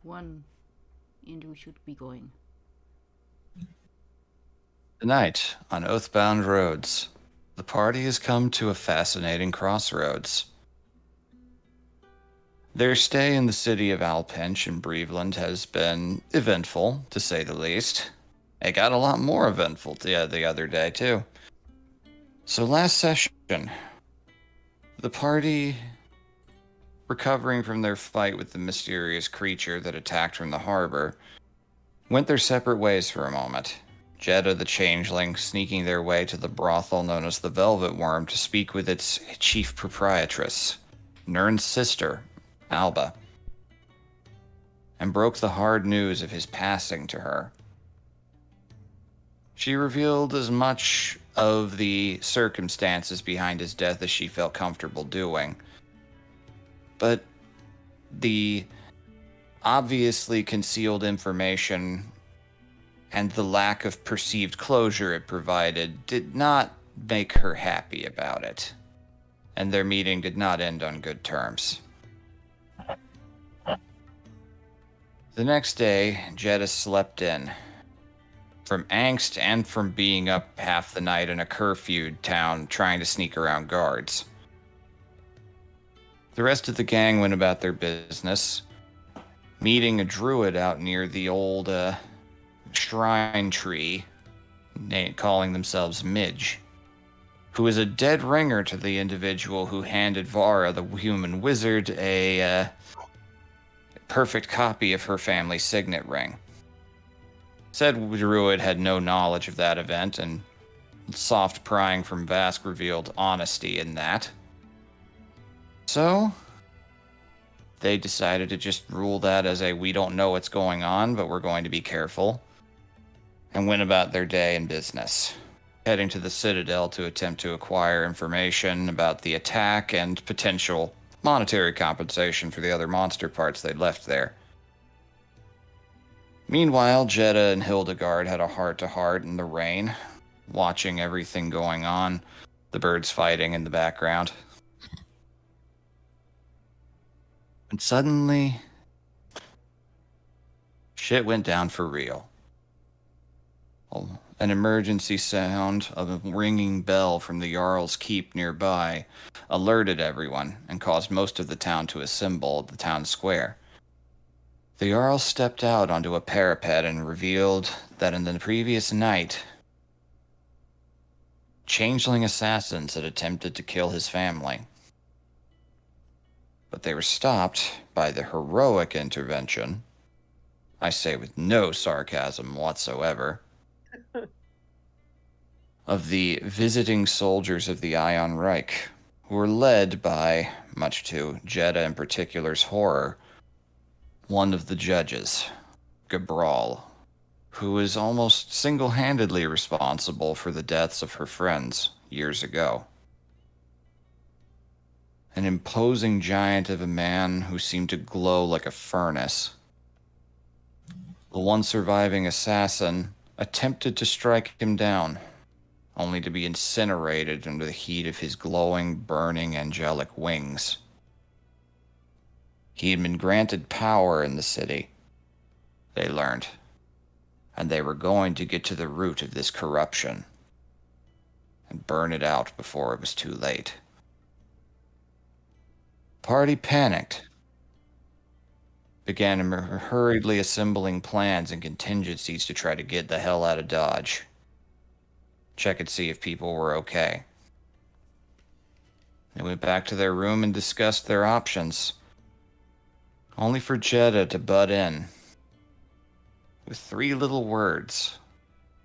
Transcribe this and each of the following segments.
one and we should be going. Tonight, on Oathbound roads, the party has come to a fascinating crossroads. Their stay in the city of Alpench in Breveland has been eventful, to say the least. It got a lot more eventful the other day, too. So last session, the party, recovering from their fight with the mysterious creature that attacked from the harbor, went their separate ways for a moment. Jeddah the Changeling sneaking their way to the brothel known as the Velvet Worm to speak with its chief proprietress, Nern's sister, Alba, and broke the hard news of his passing to her. She revealed as much of the circumstances behind his death as she felt comfortable doing, but the obviously concealed information and the lack of perceived closure it provided did not make her happy about it, and their meeting did not end on good terms. The next day, Jeddah slept in. From angst and from being up half the night in a curfewed town trying to sneak around guards. The rest of the gang went about their business, meeting a druid out near the old shrine tree, calling themselves Midge, who is a dead ringer to the individual who handed Vara, the human wizard, a perfect copy of her family's signet ring. Said druid had no knowledge of that event, and soft prying from Vask revealed honesty in that. So, they decided to just rule that as a we don't know what's going on, but we're going to be careful, and went about their day and business, heading to the Citadel to attempt to acquire information about the attack and potential monetary compensation for the other monster parts they'd left there. Meanwhile, Jeddah and Hildegard had a heart-to-heart in the rain, watching everything going on, the birds fighting in the background. And suddenly, shit went down for real. An emergency sound of a ringing bell from the Jarl's Keep nearby alerted everyone and caused most of the town to assemble at the town square. The Jarl stepped out onto a parapet and revealed that in the previous night, changeling assassins had attempted to kill his family. But they were stopped by the heroic intervention, I say with no sarcasm whatsoever, of the visiting soldiers of the Ion Reich, who were led by, much to Jeddah in particular's horror, one of the judges, Gabral, who is almost single-handedly responsible for the deaths of her friends years ago. An imposing giant of a man who seemed to glow like a furnace. The one surviving assassin attempted to strike him down, only to be incinerated under the heat of his glowing, burning, angelic wings. He had been granted power in the city, they learned, and they were going to get to the root of this corruption and burn it out before it was too late. Party panicked, began hurriedly assembling plans and contingencies to try to get the hell out of Dodge. Check and see if people were okay. They went back to their room and discussed their options, only for Jeddah to butt in with 3 little words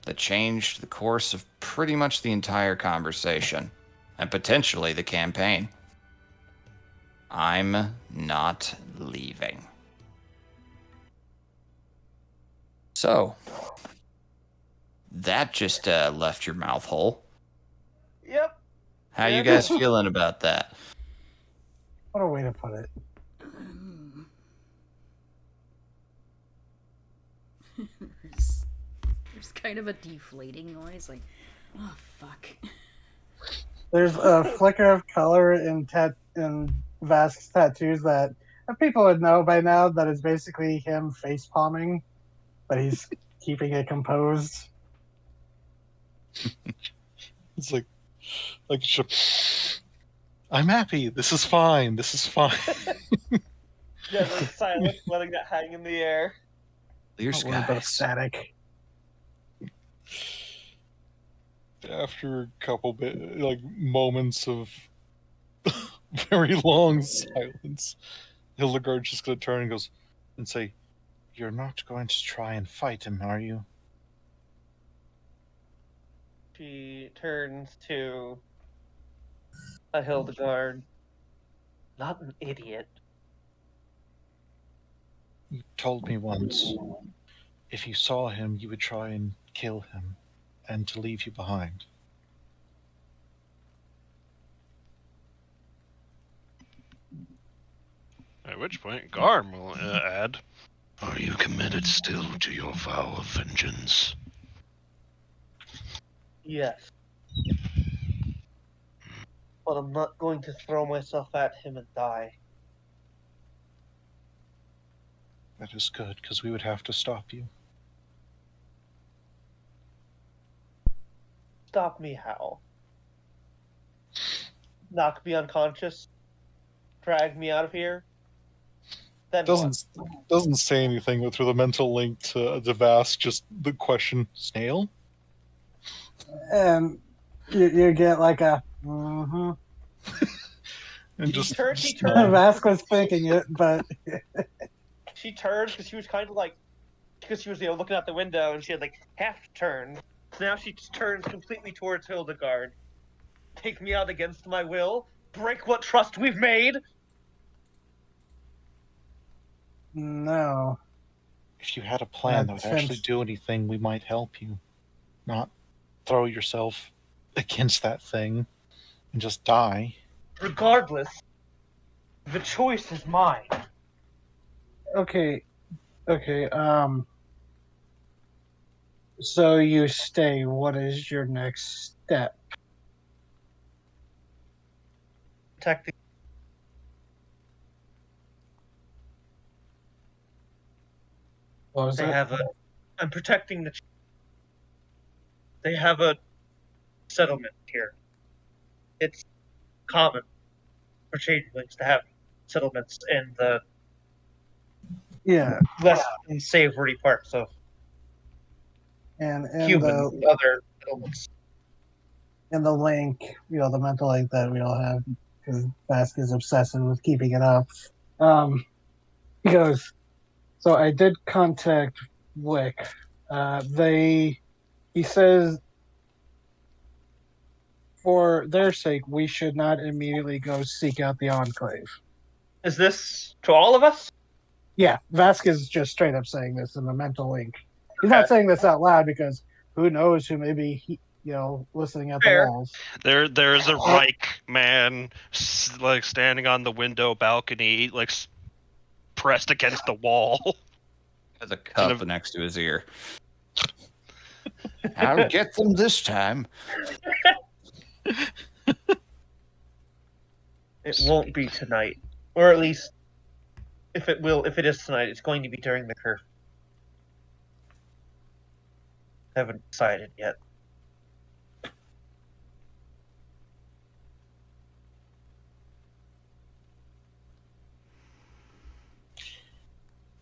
that changed the course of pretty much the entire conversation, and potentially the campaign. I'm not leaving. So, that just left your mouth whole. Yep. How you guys feeling about that? What a way to put it. There's kind of a deflating noise, like, oh fuck. There's a flicker of color in Vask's tattoos that People would know by now that it's basically him face palming, but he's keeping it composed. It's like I'm happy. This is fine. This is fine. Deadly silent, letting that hang in the air. Clear Don't worry about skies. static. After a couple moments of very long silence, Hildegard's just gonna turn and goes and say, "You're not going to try and fight him, are you?" She turns to a Hildegard. Not an idiot. You told me once, if you saw him, you would try and kill him, and to leave you behind. At which point, Garm will add, Are you committed still to your vow of vengeance? Yes. But I'm not going to throw myself at him and die. That is good, because we would have to stop you. Stop me how? Knock me unconscious? Drag me out of here? Then what? Doesn't say anything, but through the mental link to Vask, just the question, snail? And you get like a, mm-hmm. And She just turned- she smile. turned. Vask was thinking it, but She turned because she was kind of like, because she was looking out the window and she had half turned. So now she turns completely towards Hildegard. Take me out against my will? Break what trust we've made? no. If you had a plan that would actually do anything, we might help you. Not throw yourself against that thing and just die. Regardless, the choice is mine. Okay. So you stay. What is your next step? Protecting. What was They it? have a. I'm protecting the. They have a settlement here. It's common for changelings to have settlements in the Yeah, less unsavory parts of and human other settlements. in the link, the mental link that we all have, because Vask is obsessive with keeping it up. He goes, so I did contact Wick. He says, for their sake, we should not immediately go seek out the Enclave. Is this to all of us? Yeah, Vask is just straight up saying this in the mental link. He's Okay. not saying this out loud because who knows who may be, listening at Fair. the walls. there's a Reich man standing on the window balcony, pressed against the wall. Has a cup next to his ear. I'll get them this time. It won't be tonight, or at least if it is tonight, it's going to be during the curfew. Haven't decided yet.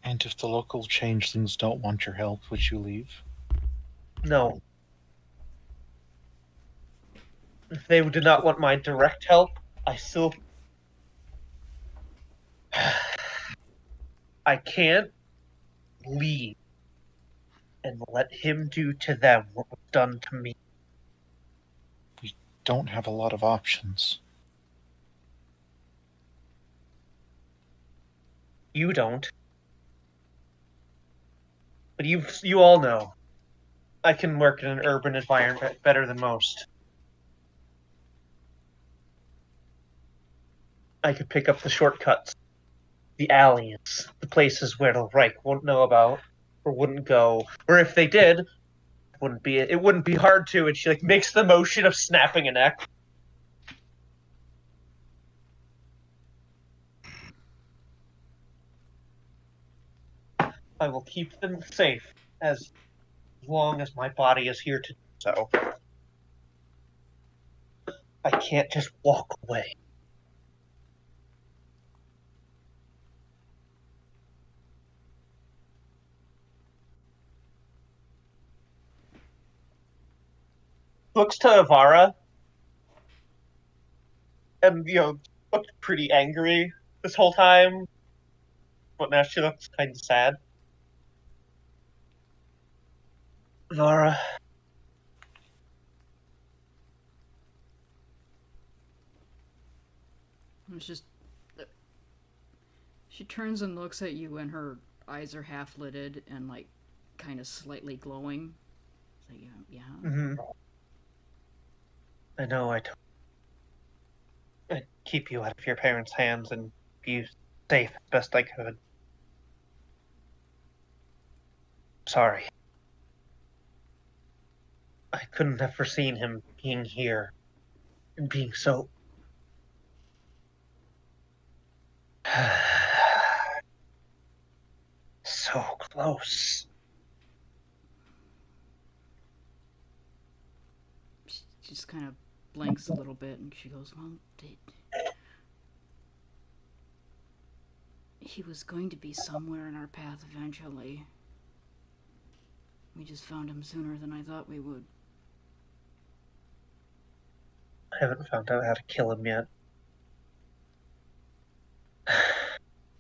And if the local changelings don't want your help, would you leave? No. If they did not want my direct help, I still. I can't leave and let him do to them what was done to me. Don't have a lot of options. You don't. But you all know. I can work in an urban environment better than most. I could pick up the shortcuts, the alleys, the places where the Reich won't know about or wouldn't go, or if they did, it wouldn't be hard to. And she makes the motion of snapping a neck. I will keep them safe as long as my body is here to do so. I can't just walk away. Looks to Avara, and looked pretty angry this whole time, but now she looks kind of sad. Avara, It's just. She turns and looks at you, and her eyes are half lidded and, like, kind of slightly glowing. It's like, yeah. I know I'd keep you out of your parents' hands and be safe as best I could. Sorry. I couldn't have foreseen him being here and being so. so close. She just kind of blinks a little bit, and she goes, well, he was going to be somewhere in our path eventually. We just found him sooner than I thought we would. I haven't found out how to kill him yet.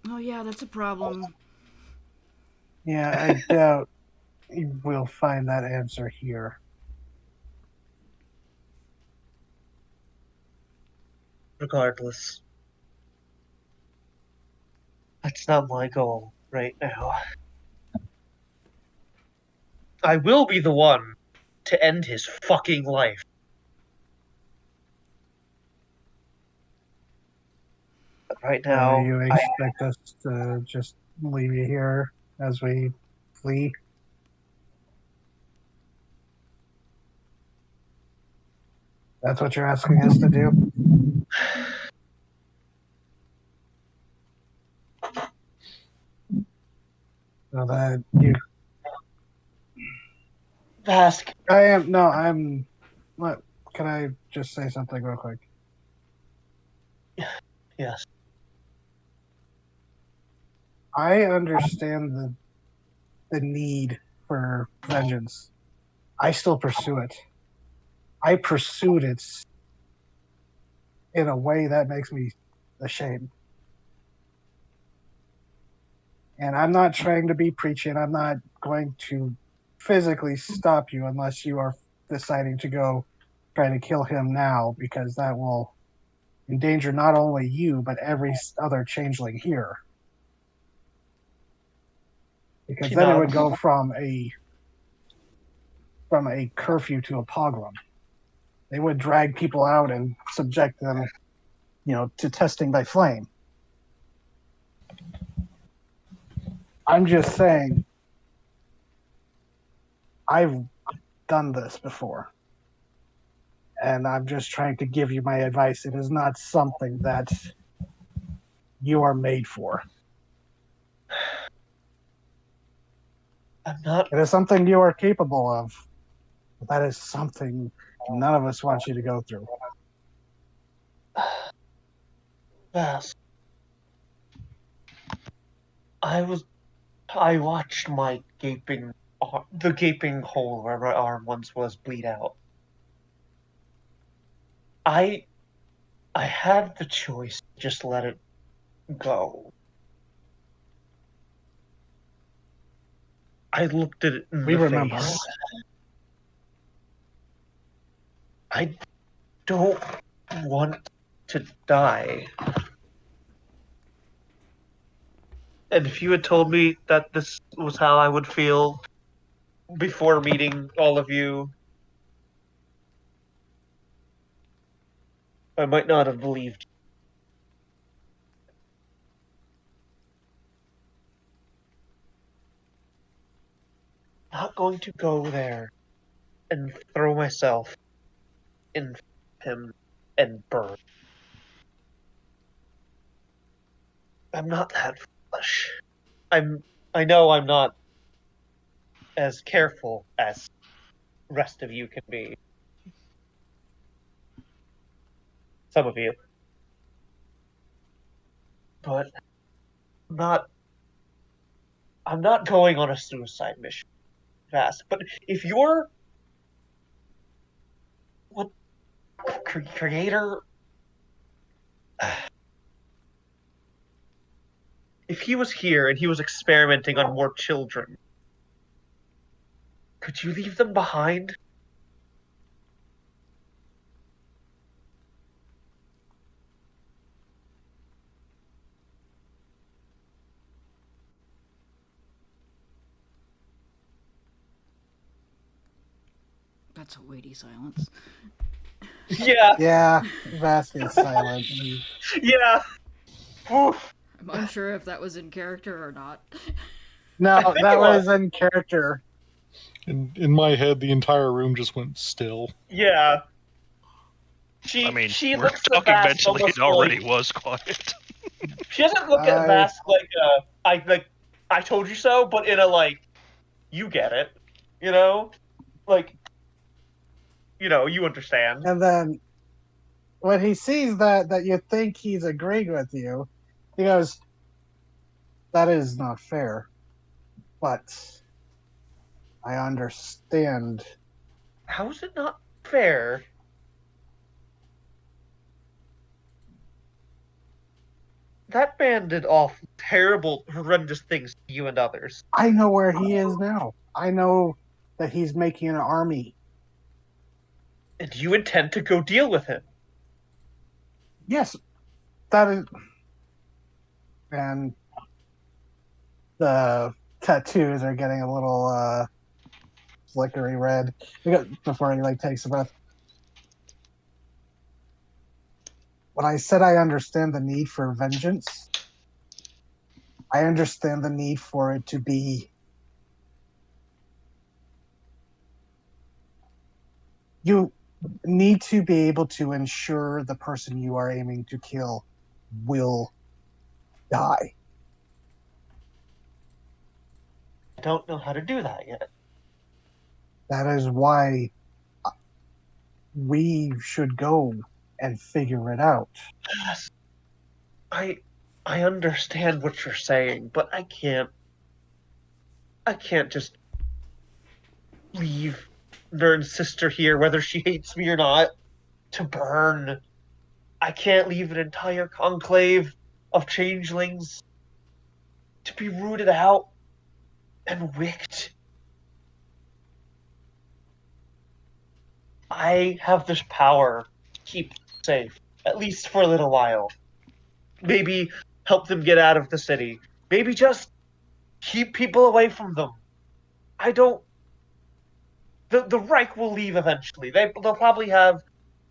Oh yeah, that's a problem. Yeah, I doubt you will find that answer here. Regardless, that's not my goal right now. I will be the one to end his fucking life. But right now, You expect us to just leave you here as we flee? That's what you're asking us to do? So that you... Vask. What? Can I just say something real quick? Yes. I understand the need for vengeance. I still pursue it. I pursued it in a way that makes me ashamed. And I'm not trying to be preachy, and I'm not going to physically stop you unless you are deciding to go try to kill him now, because that will endanger not only you, but every other changeling here. Because then it would go from a curfew to a pogrom. They would drag people out and subject them, to testing by flame. I'm just saying, I've done this before. And I'm just trying to give you my advice. It is not something that you are made for. I'm not. It is something you are capable of. But that is something none of us want you to go through. Vask. I watched the gaping hole where my arm once was bleed out. I had the choice to just let it go. I looked at it in the remember. face. I don't want to die. And if you had told me that this was how I would feel before meeting all of you, I might not have believed you. Not going to go there and throw myself in him and burn. I'm not that foolish. I'm I know I'm not as careful as the rest of you can be. Some of you. But not I'm not going on a suicide mission, fast. But if you're what creator, if he was here and he was experimenting on more children, could you leave them behind? That's a weighty silence. Yeah, Yeah, Vask is silent. yeah. Oof. I'm unsure if that was in character or not. No, think that it was. was in character. In my head, the entire room just went still. Yeah. I mean, She we're looks at talking Vask mentally. almost It already like was quiet. she doesn't look at I Vask like I told you so, but in a like you get it, you know, like you understand. and then when he sees that you think he's agreeing with you, he goes, "That is not fair, but I understand." How is it not fair? That man did awful, terrible, horrendous things to you and others. I know where he is now. I know that he's making an army. And you intend to go deal with him. Yes, that is, and the tattoos are getting a little flickery red before he like takes a breath. When I said I understand the need for vengeance, I understand the need for it to be. You need to be able to ensure the person you are aiming to kill will die. I don't know how to do that yet. That is why we should go and figure it out. Yes. I understand what you're saying, but I can't just leave Nern's sister here, whether she hates me or not, to burn. I can't leave an entire conclave of changelings to be rooted out and wicked. I have this power to keep them safe, at least for a little while. Maybe help them get out of the city. Maybe just keep people away from them. I don't. The Reich will leave eventually. They'll probably have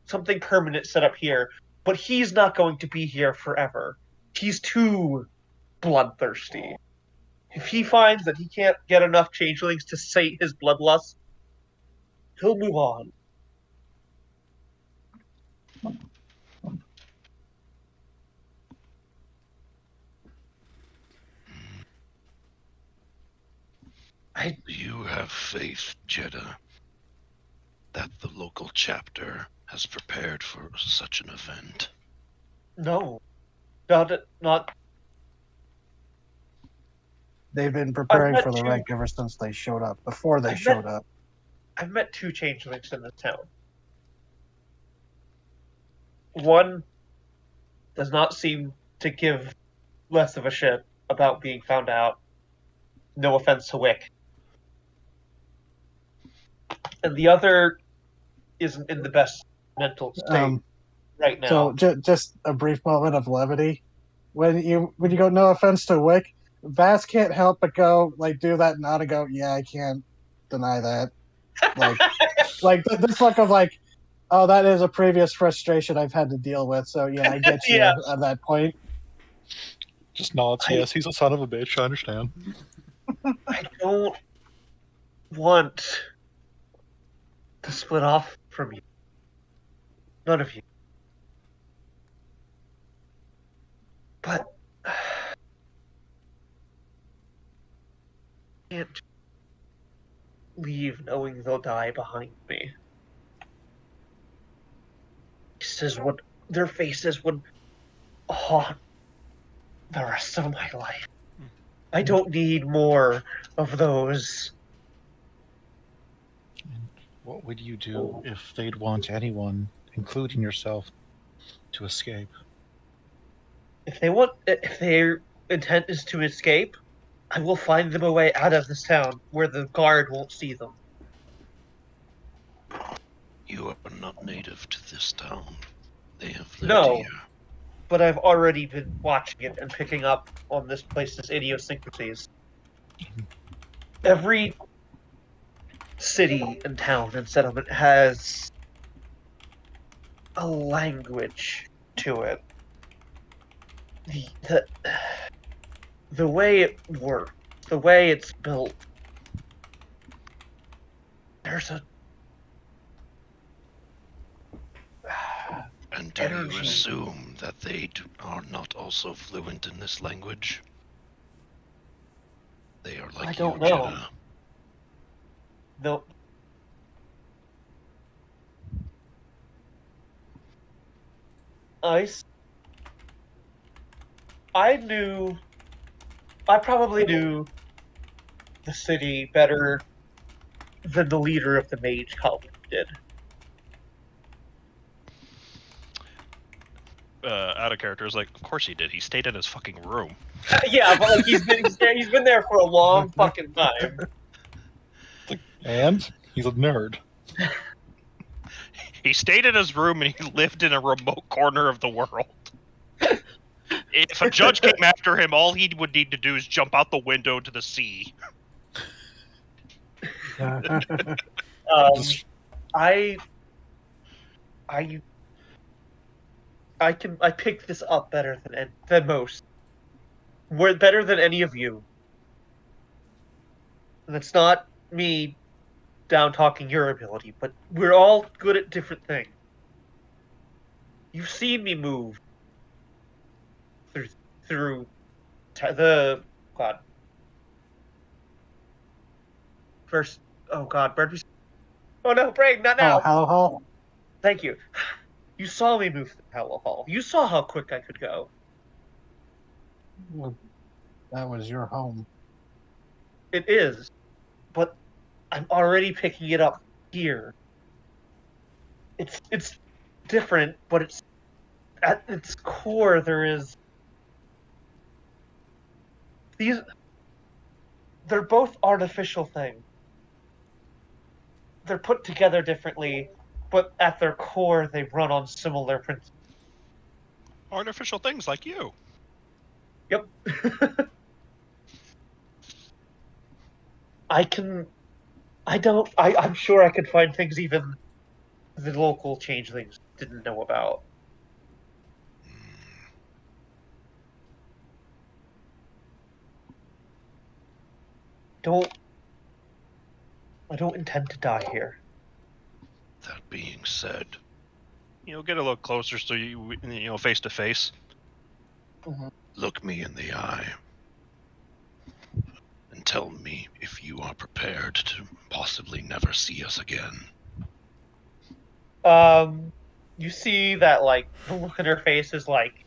something permanent set up here, but he's not going to be here forever. He's too bloodthirsty. If he finds that he can't get enough changelings to sate his bloodlust, he'll move on. You have faith, Jeddah, that the local chapter has prepared for such an event. No, not. They've been I've preparing met for the two. rank ever since they showed up. Before they I've showed met, up. I've met two changelings in this town. One does not seem to give less of a shit about being found out. No offense to Wick. And the other isn't in the best mental state right now. So just a brief moment of levity. When you go, no offense to Wick, Vass can't help but go like do that nod and go, yeah, I can't deny that. Like this look of like, oh, that is a previous frustration I've had to deal with. So yeah, I get you Yeah. at that point. Just nods. Yes, he's a son of a bitch. I understand. I don't want to split off from you. None of you. But can't leave knowing they'll die behind me. This is what their faces would haunt the rest of my life. I don't need more of those. What would you do if they'd want anyone, including yourself, to escape? If their intent is to escape, I will find them a way out of this town where the guard won't see them. You are not native to this town. They have lived No. here. But I've already been watching it and picking up on this place's idiosyncrasies. Every city and town and settlement has a language to it. The way it works, the way it's built, there's a And do energy. you assume that they are not also fluent in this language? They are like I don't you, know. Jenna. No. I probably knew the city better than the leader of the mage cult did. Out of character is like, of course he did. He stayed in his fucking room. Yeah, but like he's been there for a long fucking time. And he's a nerd. He stayed in his room and he lived in a remote corner of the world. If a judge came after him, all he would need to do is jump out the window to the sea. I picked this up better than most. We're better than any of you. And it's not me down talking your ability, but we're all good at different things. You've seen me move through the God. First, oh God, Bird. Oh no, Brain, not now. Oh, hello, hall. Thank you. You saw me move through Hello Hall. You saw how quick I could go. Well, that was your home. It is, but I'm already picking it up here. It's different, but it's at its core there is they're both artificial things. They're put together differently, but at their core they run on similar principles. Artificial things like you. Yep. I'm sure I could find things even the local changelings didn't know about. I don't intend to die here. That being said, Get a little closer so you face to face. look me in the eye and tell me if you are prepared to possibly never see us again. You see that, like, the look in her face is like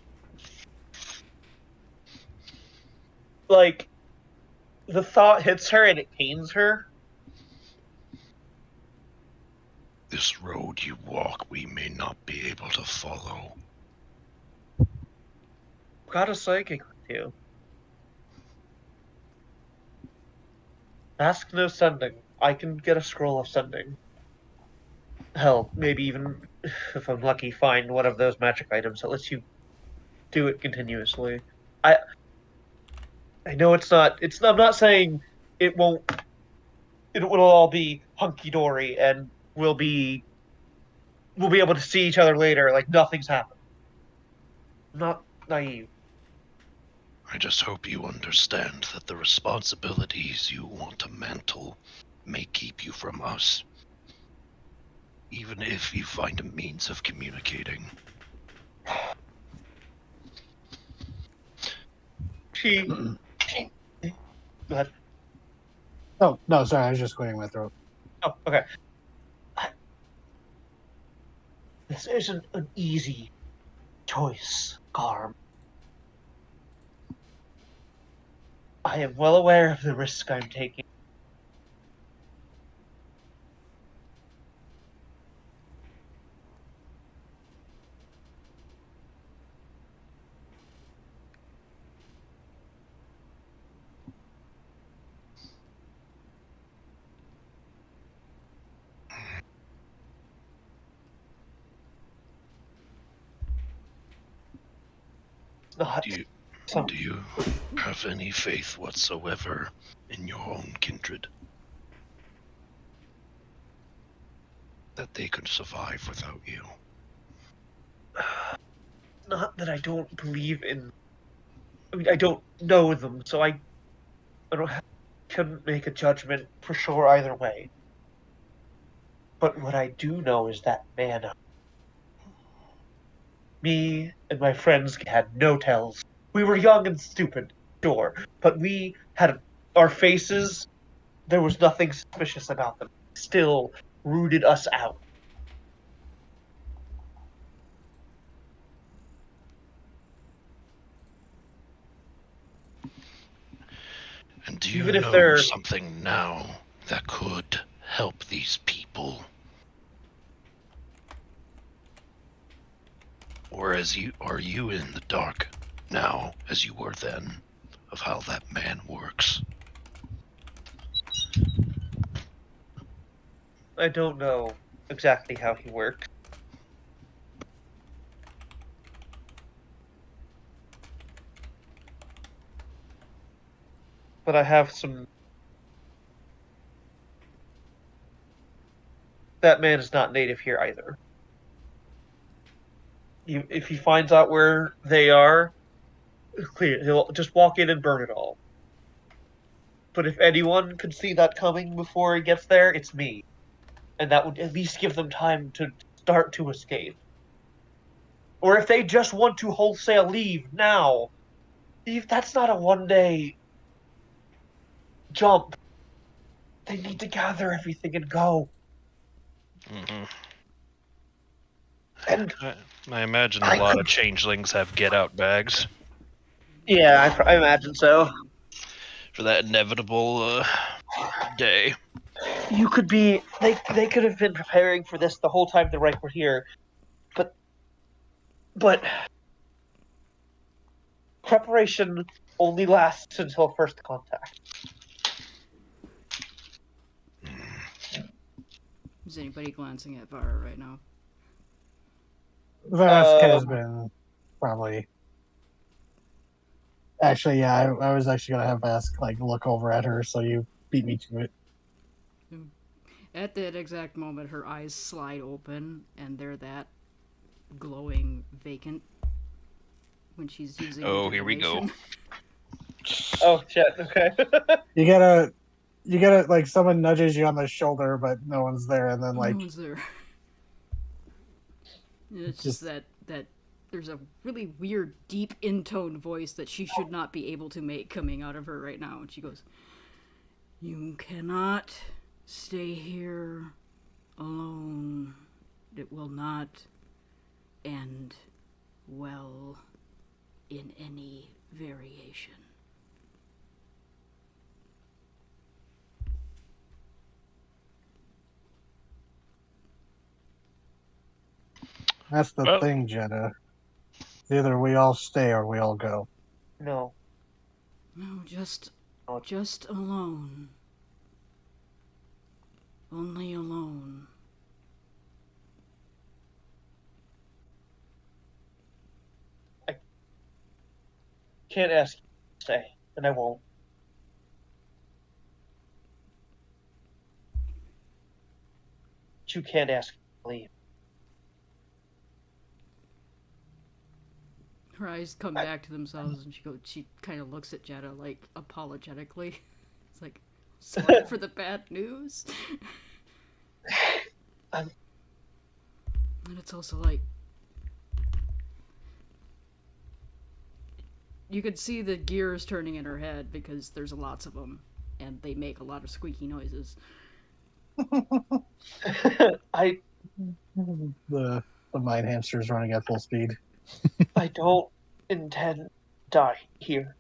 the thought hits her and it pains her. This road you walk, we may not be able to follow. Got a psychic with you. Ask no sending. I can get a scroll of sending. Hell, maybe even, if I'm lucky, find one of those magic items that lets you do it continuously. I know it's not. I'm not saying it won't. It will all be hunky dory, and we'll be able to see each other later, like nothing's happened. I'm not naive. I just hope you understand that the responsibilities you want to mantle may keep you from us, even if you find a means of communicating. Go ahead. Oh, no, sorry, I was just clearing my throat. Oh, okay. This isn't an easy choice, Garm. I am well aware of the risk I'm taking. It's not Do you some. do you have any faith whatsoever in your own kindred? That they could survive without you? Not that I don't believe in. I mean, I don't know them, so I don't have, couldn't make a judgment for sure either way. But what I do know is that man, me and my friends had no tells. We were young and stupid, sure, but we had our faces. There was nothing suspicious about them. Still rooted us out. And do you Even if know they're something now that could help these people? Or are you in the dark now, as you were then, of how that man works? I don't know exactly how he works. But I have some. That man is not native here either. If he finds out where they are, clear. He'll just walk in and burn it all. But if anyone could see that coming before he gets there, it's me. And that would at least give them time to start to escape. Or if they just want to wholesale leave now, if that's not a 1 day jump. They need to gather everything and go. Mm-hmm. And I imagine a I lot could. of changelings have get-out bags Yeah, I imagine so. for that inevitable day. You could be. They could have been preparing for this the whole time the Reich were here, but preparation only lasts until first contact. Is anybody glancing at Vara right now? Vask has been probably. Actually, yeah, I was actually gonna have Vask like look over at her, so you beat me to it. At that exact moment, her eyes slide open, and they're that glowing vacant when she's using Oh, here we go. divination. Oh shit! Okay. You gotta like someone nudges you on the shoulder, but no one's there, and then No like one's there. It's just that there's a really weird, deep intoned voice that she should not be able to make coming out of her right now. And she goes, "You cannot stay here alone. It will not end well in any variation." that's the Well- thing, Jenna. Either we all stay or we all go. No. No, just alone. Only alone. Can't ask you to stay, and I won't. But you can't ask me to leave. Her eyes come back to themselves, and she kind of looks at Jetta like apologetically. It's like, sorry for the bad news. I'm- And it's also like, you could see the gears turning in her head because there's lots of them. and they make a lot of squeaky noises. I The mine hamster is running at full speed. I don't intend to die here.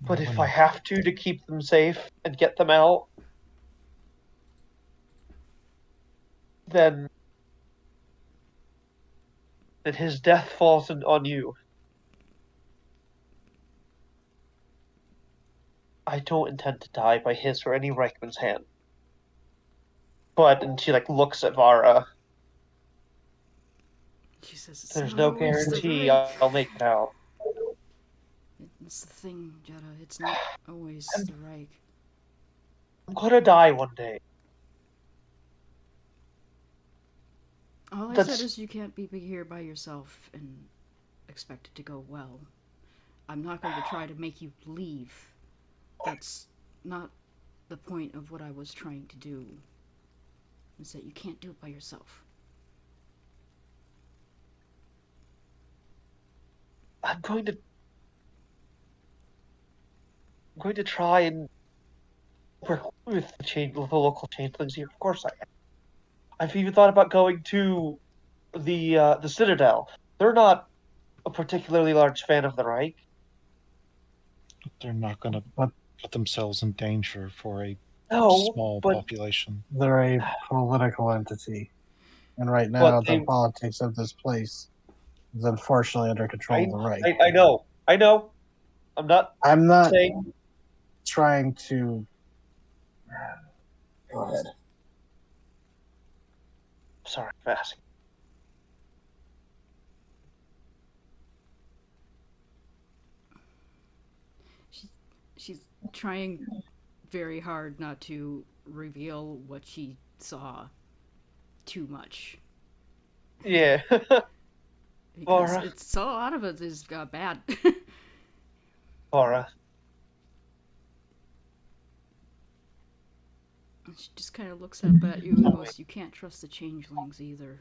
But if I have to keep them safe and get them out, then his death falls on you. I don't intend to die by his or any Reichman's hand. But, and she looks at Vara. She says, "It's There's not no always the guarantee Reich. I'll make it out. It's the thing, Jetta. It's not always the Reich." I'm gonna die one day. All I That's- said is you can't be here by yourself and expect it to go well. I'm not going to try to make you leave. That's not the point of what I was trying to do. Is that you can't do it by yourself. I'm going to try and work with the local changelings here. Of course I am. I've even thought about going to the Citadel. They're not a particularly large fan of the Reich. They're not going to But put themselves in danger for a No, small but population. they're a political entity. And right now, But they- the politics of this place is unfortunately under control of the Reich. I know. I'm not I'm not saying trying to. Go ahead. sorry, I'm asking. She's trying very hard not to reveal what she saw too much. Yeah. Because Vara. it's a lot of it is bad. Vara. She just kind of looks up at you and goes, "You can't trust the changelings either."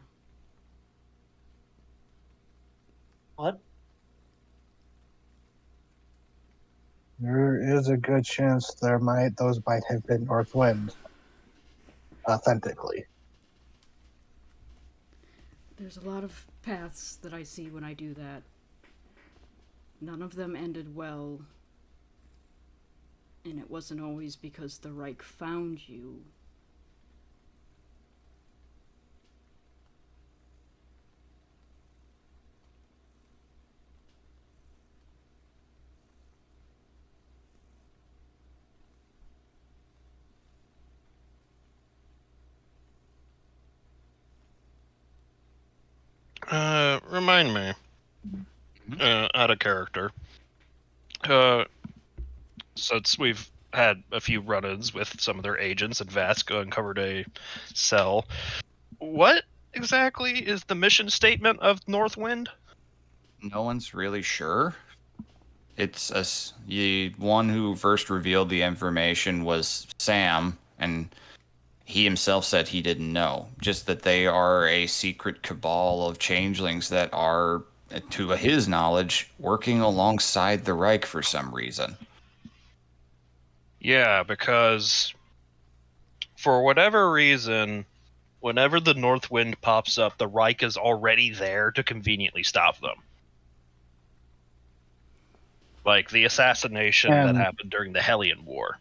What? There is a good chance those might have been Northwind, authentically. There's a lot of paths that I see when I do that. None of them ended well. And it wasn't always because the Reich found you. Remind me, out of character. Since we've had a few run-ins with some of their agents and Vask uncovered a cell, what exactly is the mission statement of Northwind? No one's really sure. It's the one who first revealed the information was Sam, and he himself said he didn't know. Just that they are a secret cabal of changelings that are, to his knowledge, working alongside the Reich for some reason. Yeah, because for whatever reason, whenever the Northwind pops up, the Reich is already there to conveniently stop them. Like the assassination that happened during the Hellion War.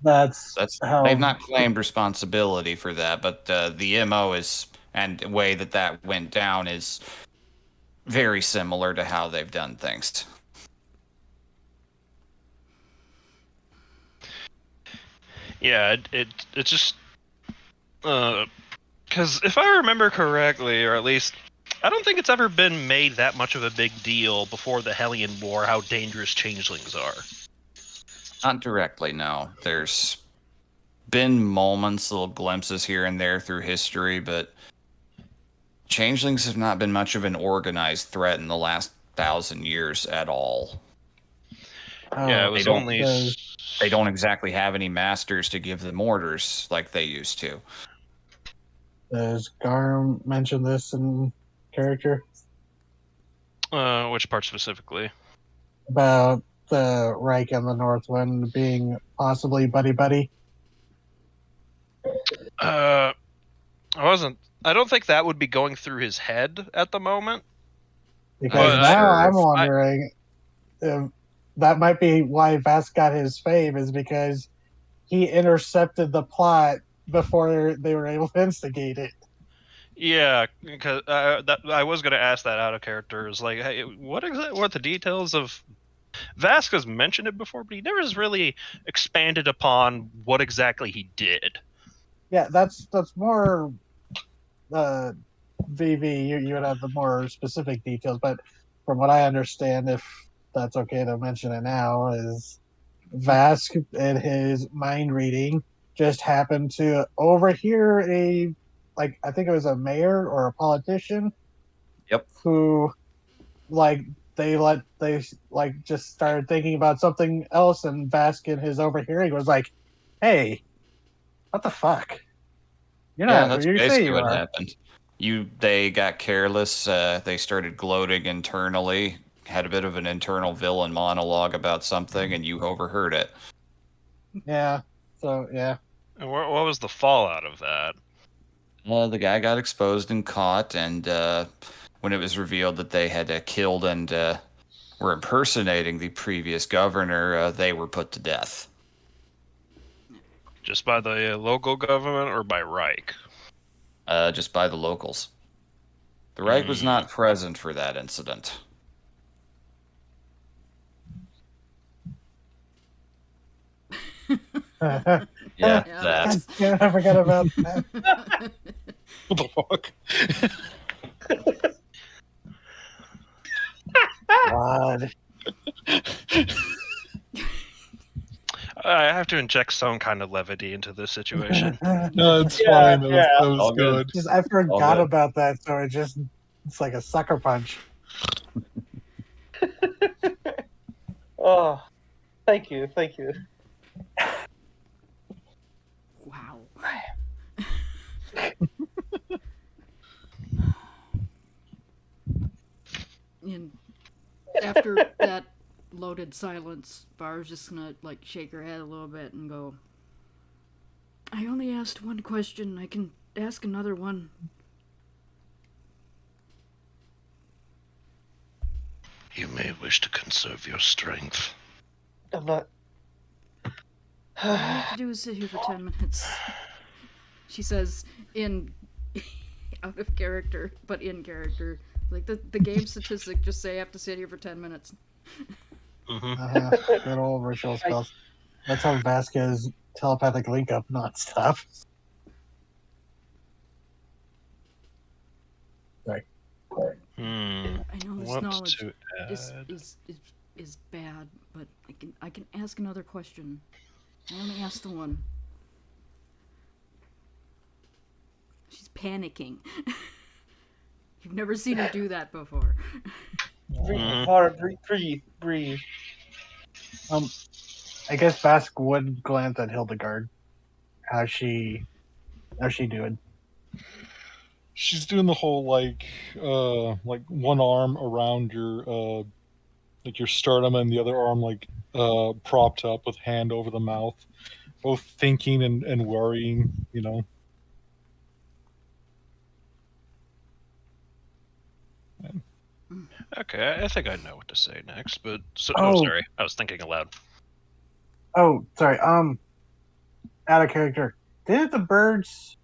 That's how They've not claimed responsibility for that, but the MO is, and the way that went down is very similar to how they've done things. Yeah, it just because if I remember correctly, or at least I don't think it's ever been made that much of a big deal before the Hellion War how dangerous changelings are. Not directly, no. There's been moments, little glimpses here and there through history, but changelings have not been much of an organized threat in the last 1,000 years at all. Yeah, it was only. They don't exactly have any masters to give them orders like they used to. Does Gar mention this in character? Which part specifically? About the Reich and the Northwind being possibly buddy-buddy? I wasn't. I don't think that would be going through his head at the moment. Because But now sure I'm if wondering if that might be why Vask got his fame, is because he intercepted the plot before they were able to instigate it. Yeah, because I was going to ask that out of character. Is like, hey, what the details of Vasquez mentioned it before, but he never has really expanded upon what exactly he did. Yeah, that's more VV. You would have the more specific details, but from what I understand, if that's okay to mention it now, is Vask in his mind reading just happened to overhear I think it was a mayor or a politician. Yep. Who they just started thinking about something else, and Vask in his overhearing was like, "Hey, what the fuck? You're Yeah, not who that's you say basically you what are." happened. They got careless. They started gloating internally. Had a bit of an internal villain monologue about something, and you overheard it. Yeah. So yeah. And what was the fallout of that? The guy got exposed and caught, and when it was revealed that they had killed and were impersonating the previous governor, they were put to death. Just by the local government or by Reich? Just by the locals. The Reich was not present for that incident. Yeah, Yeah, Yeah, that. I forgot about that. What the fuck? God. I have to inject some kind of levity into this situation. No, it's Yeah, fine. That yeah. was All good. good. Just I forgot good. about that, so it's like a sucker punch. Oh, thank you. Wow. And after that loaded silence, Bar's just gonna shake her head a little bit and go, I only asked one question. I can ask another one. You may wish to conserve your strength. I'm not. All I have to do is sit here for 10 minutes. She says in out of character, but in character. Like the game statistic just say I have to sit here for 10 minutes. Good old ritual spells. That's how Vasquez telepathic link up nonstop. Sorry. I know this What knowledge to is, add? is bad, but I can ask another question. I only asked the one. She's panicking. You've never seen her do that before. Breathe. I guess Vask would glance at Hildegard. How's she doing? She's doing the whole like one arm around your your sternum and the other arm propped up with hand over the mouth, both thinking and worrying. Okay, I think I know what to say next, but Oh. sorry, I was thinking aloud. Oh, sorry. Out of character. Didn't the birds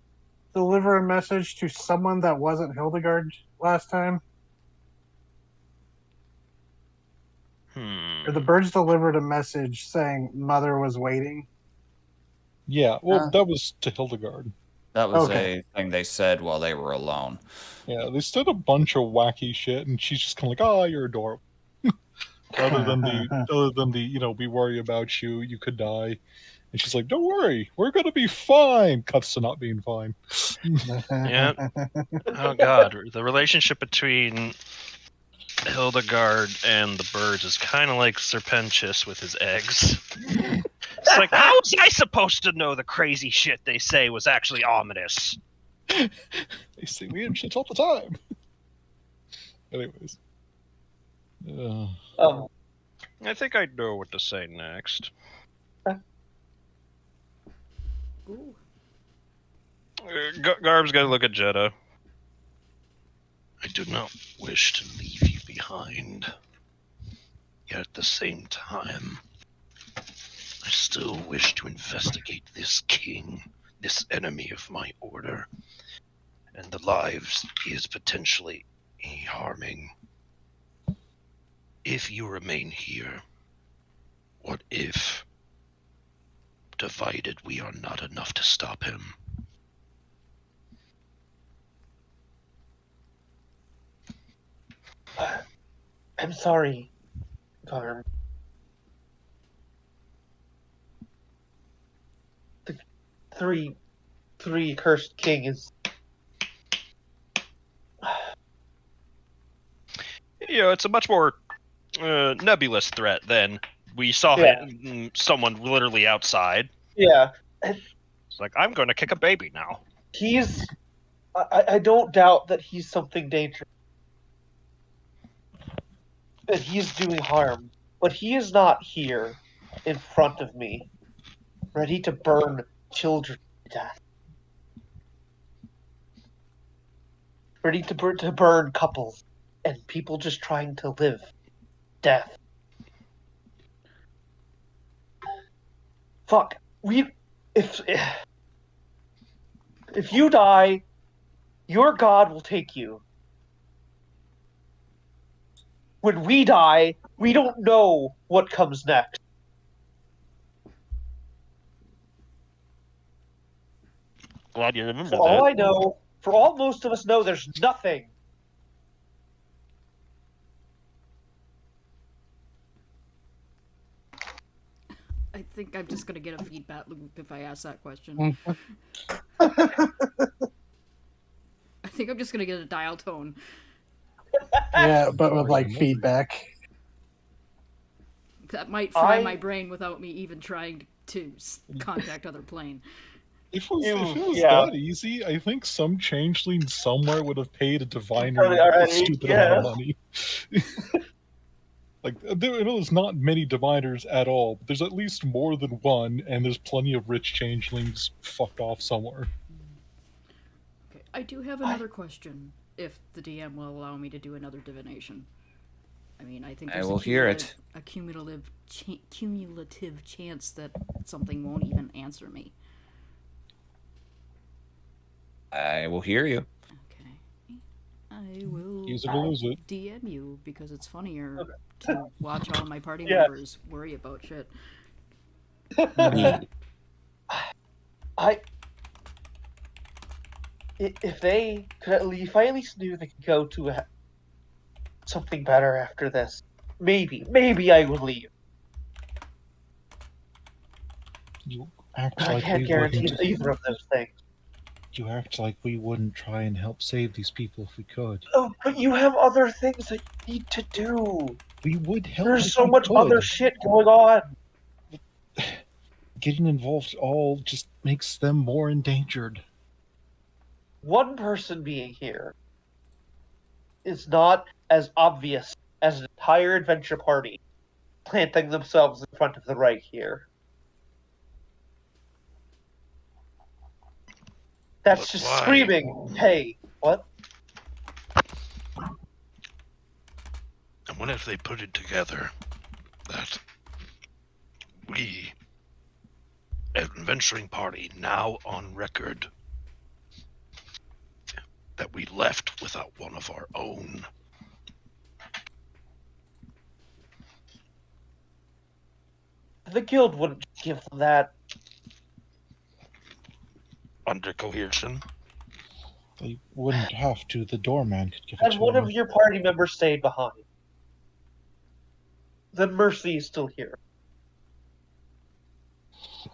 deliver a message to someone that wasn't Hildegard last time? Or the birds delivered a message saying Mother was waiting? Yeah, well, that was to Hildegard. That was Okay. a thing they said while they were alone. Yeah, they said a bunch of wacky shit, and she's just kind of like, "Oh, you're adorable." other than the, we worry about you. You could die, and she's like, "Don't worry, we're gonna be fine." Cuts to not being fine. Yeah. Oh god, the relationship between Hildegard and the birds is kind of like Serpentius with his eggs. It's like, how was I supposed to know the crazy shit they say was actually ominous? They say weird shit all the time. Anyways. I think I know what to say next. Ooh. Garb's got to look at Jeddah. I do not wish to leave you behind. Yet at the same time, I still wish to investigate this king, this enemy of my order, and the lives he is potentially harming. If you remain here, what if, divided, we are not enough to stop him? I'm sorry, Garm. The three cursed king is. It's a much more nebulous threat than we saw someone literally outside. Yeah. It's like, I'm going to kick a baby now. He's. I don't doubt that he's something dangerous. That he's doing harm. But he is not here in front of me, ready to burn children to death. Ready to burn couples and people just trying to live death. Fuck. If you die, your god will take you. When we die, we don't know what comes next. Glad you remember For all that. I know, for all most of us know, there's nothing. I think I'm just gonna get a feedback loop if I ask that question. I think I'm just gonna get a dial tone. Yeah, but with like feedback. That might fry my brain without me even trying to contact other plane. If it was Yeah. that easy, I think some changeling somewhere would have paid a diviner Already, a stupid amount of money. Like, there's not many diviners at all, but there's at least more than one, and there's plenty of rich changelings fucked off somewhere. Okay, I do have another question, if the DM will allow me to do another divination. I mean, I think I there's will hear it. a cumulative chance that something won't even answer me. I will hear you. Okay. I will Use it or lose it. DM you because it's funnier to watch all my party Yeah. members worry about shit. If they could if I at least knew they could go to something better after this, maybe I would leave. You act But I like can't we guarantee wouldn't. either of those things. You act like we wouldn't try and help save these people if we could. Oh, but you have other things that you need to do. We would help. There's if so we much could. other shit going on. Getting involved all just makes them more endangered. One person being here is not as obvious as an entire adventure party planting themselves in front of the right here. That's But just why? screaming, hey, what? And what if they put it together that we, an adventuring party now on record, that we left without one of our own? The guild wouldn't give them that. Under coercion? They wouldn't have to. The doorman could give it And to one them. of your party members stayed behind. Then Mercy is still here.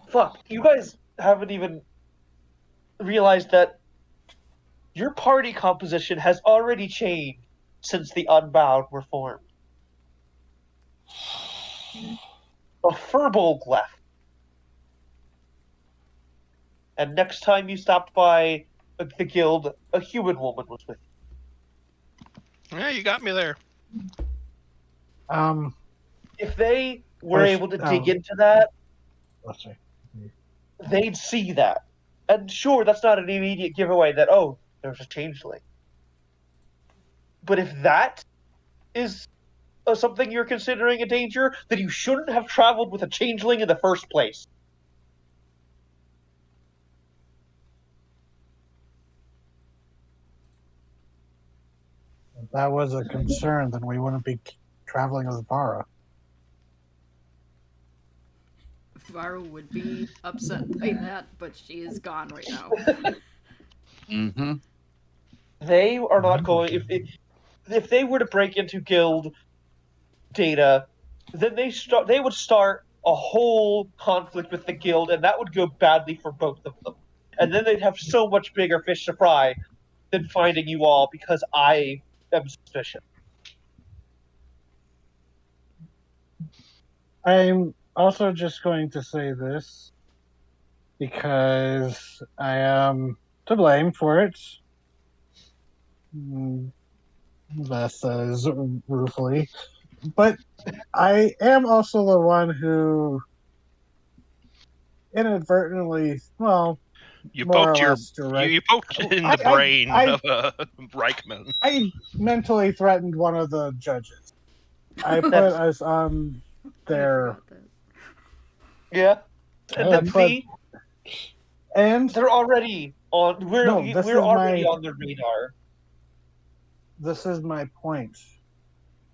Fuck, you guys haven't even realized that your party composition has already changed since the Unbound were formed. A Furbolg left. And next time you stopped by the guild, a human woman was with you. Yeah, you got me there. if they were First- able to dig into that, Let's see. they'd see that. And sure, that's not an immediate giveaway that, oh, there's a changeling. But if that is something you're considering a danger, then you shouldn't have traveled with a changeling in the first place. If that was a concern, then we wouldn't be traveling with Vara. Vara would be upset by that, but she is gone right now. Mm-hmm. They are not going. If they were to break into guild data, then they would start a whole conflict with the guild, and that would go badly for both of them. And then they'd have so much bigger fish to fry than finding you all because I am suspicious. I'm also just going to say this because I am to blame for it. That says ruefully. But I am also the one who inadvertently, well, You more or poked your less direct. you poked in the brain of Reichman. I mentally threatened one of the judges. I put That's- us on I their forgot that. Yeah, and then but- see, and they're already on. We're No, this we're is already my- on the radar. this is my point.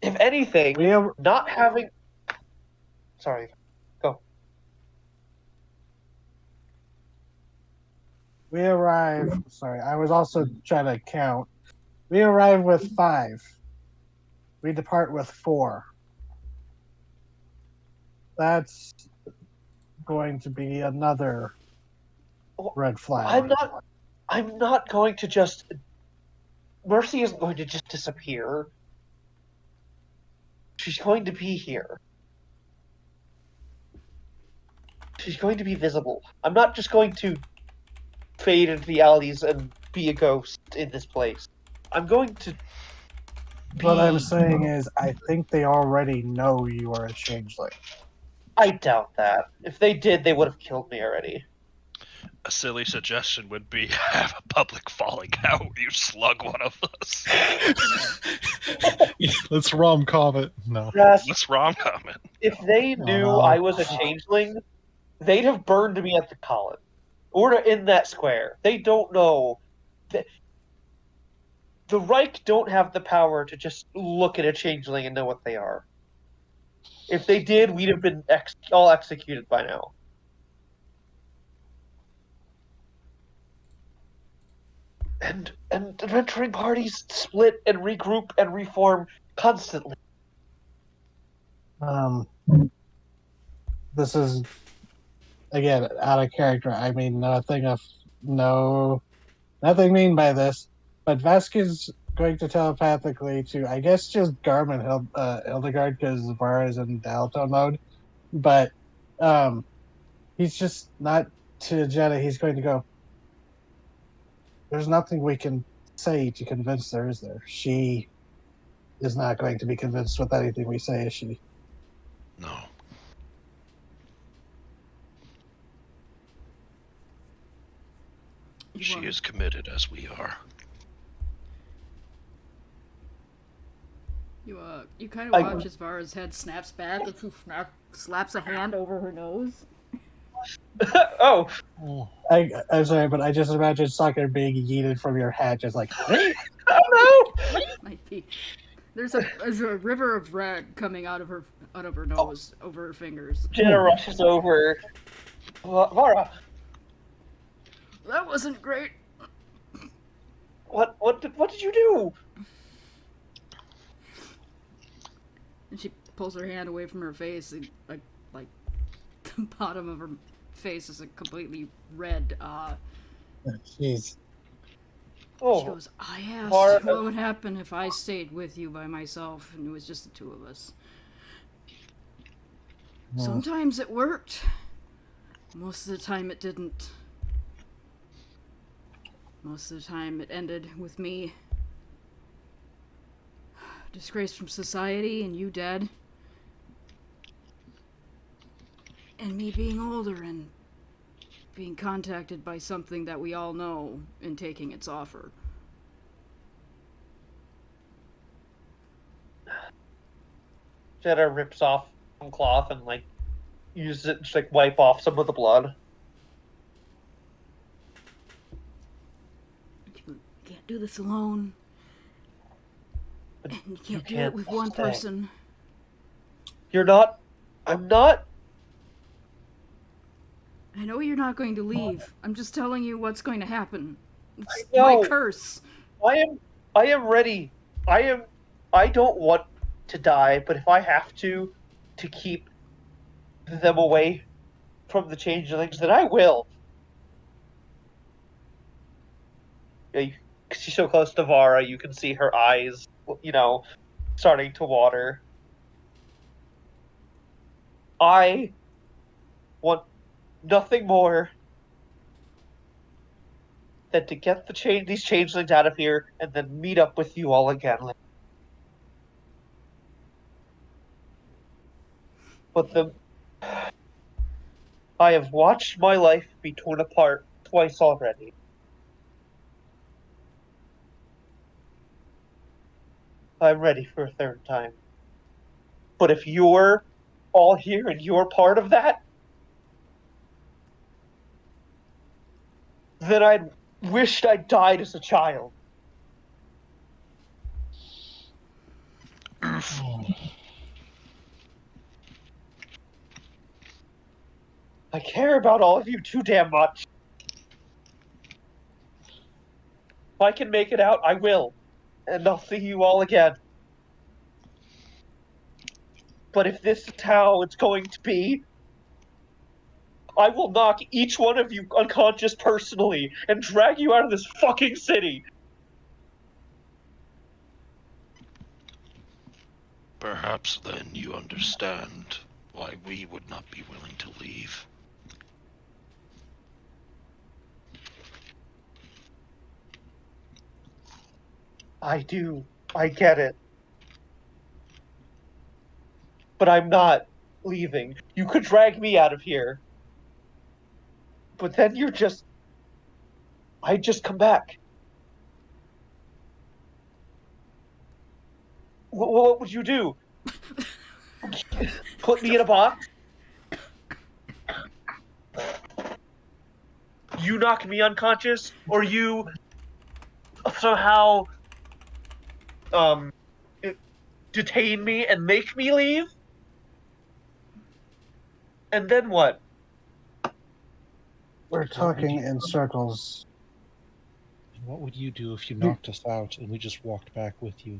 If anything, We have, not having. Sorry, go. we arrive. Sorry, I was also trying to count. We arrive with 5. We depart with 4. That's going to be another red flag. I'm not going to just. Mercy isn't going to just disappear. She's going to be here. She's going to be visible. I'm not just going to fade into the alleys and be a ghost in this place. I'm going to be... What I'm saying is, I think they already know you are a changeling. I doubt that. If they did, they would have killed me already. A silly suggestion would be have a public falling out. You slug one of us. Let's rom-com it. No. Yes, What's wrong, comment? if they knew no. I was a changeling, they'd have burned me at the column. Or in that square. They don't know. The Reich don't have the power to just look at a changeling and know what they are. If they did, we'd have been all executed by now. And adventuring parties split and regroup and reform constantly. This is again out of character. I mean nothing mean by this, but Vasquez going to telepathically to I guess just Garmin Hildegard because Vara is in Dalton mode, but he's just not to Jenna. He's going to go. There's nothing we can say to convince her, is there? She is not going to be convinced with anything we say, is she? No. She is committed as we are. You kind of watch as Vara's head snaps back and she slaps a hand over her nose. Oh, I'm sorry, but I just imagine soccer being yeeted from your hat, just like. oh no! Might be. There's a river of red coming out of her nose, over her fingers. Jenna rushes over. Vara, That wasn't great. what did you do? And she pulls her hand away from her face, and like the bottom of her face is completely red. Jeez. She Oh, goes, I asked Vara- what would happen if I stayed with you by myself, and it was just the two of us. Sometimes it worked. Most of the time it didn't. Most of the time it ended with me disgraced from society and you dead. And me being older and being contacted by something that we all know and taking its offer. Jetta rips off some cloth and like uses it to like wipe off some of the blood. You can't do this alone. But And you you can't do can't it with one stay. person. You're not. I'm not. I know you're not going to leave. I'm just telling you what's going to happen. It's I know. my curse. I am ready. I don't want to die, but if I have to keep them away from the changelings, then I will. Yeah, she's so close to Vara, you can see her eyes, starting to water. I want nothing more than to get these changelings out of here and then meet up with you all again. But I have watched my life be torn apart twice already. I'm ready for a third time. But if you're all here and you're part of that, then I wished I died as a child. I care about all of you too damn much. If I can make it out, I will. And I'll see you all again. But if this is how it's going to be, I will knock each one of you unconscious personally and drag you out of this fucking city. Perhaps then you understand why we would not be willing to leave. I do. I get it. But I'm not leaving. You could drag me out of here. But then I just come back. What would you do? Put me in a box? You knock me unconscious? Or you somehow detain me and make me leave? And then what? We're talking in circles. What would you do if you knocked us out and we just walked back with you?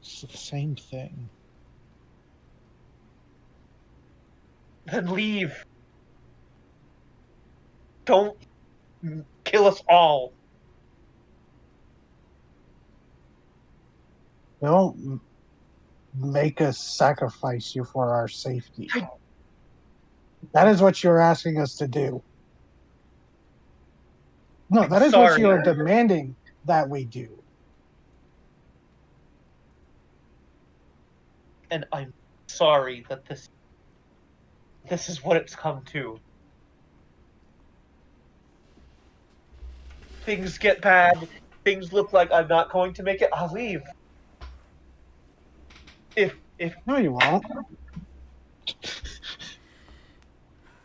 It's the same thing. Then leave. Don't kill us all. Don't make us sacrifice you for our safety. That is what you're asking us to do. No, that is what you're demanding that we do. And I'm sorry that this is what it's come to. Things get bad. Things look like I'm not going to make it. I'll leave. If No, you won't.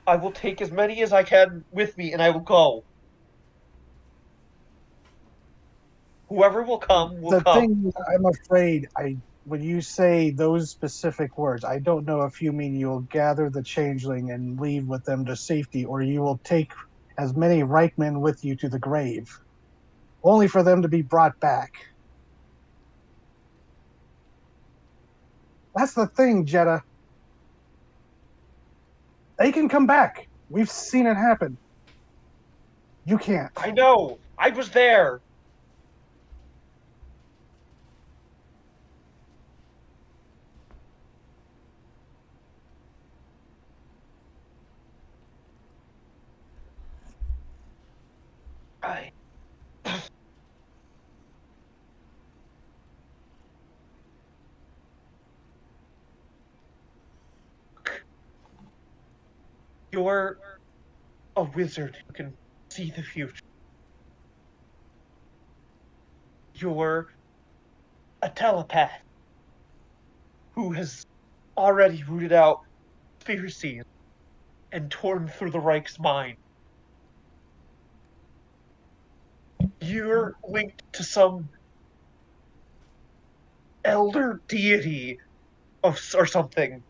I will take as many as I can with me, and I will go. Whoever will come will The come. thing, I'm afraid, when you say those specific words, I don't know if you mean you'll gather the changeling and leave with them to safety, or you will take as many right men with you to the grave, only for them to be brought back. That's the thing, Jetta. They can come back. We've seen it happen. You can't. I know. I was there. I You're a wizard who can see the future. You're a telepath who has already rooted out conspiracies and torn through the Reich's mind. You're linked to some elder deity or something.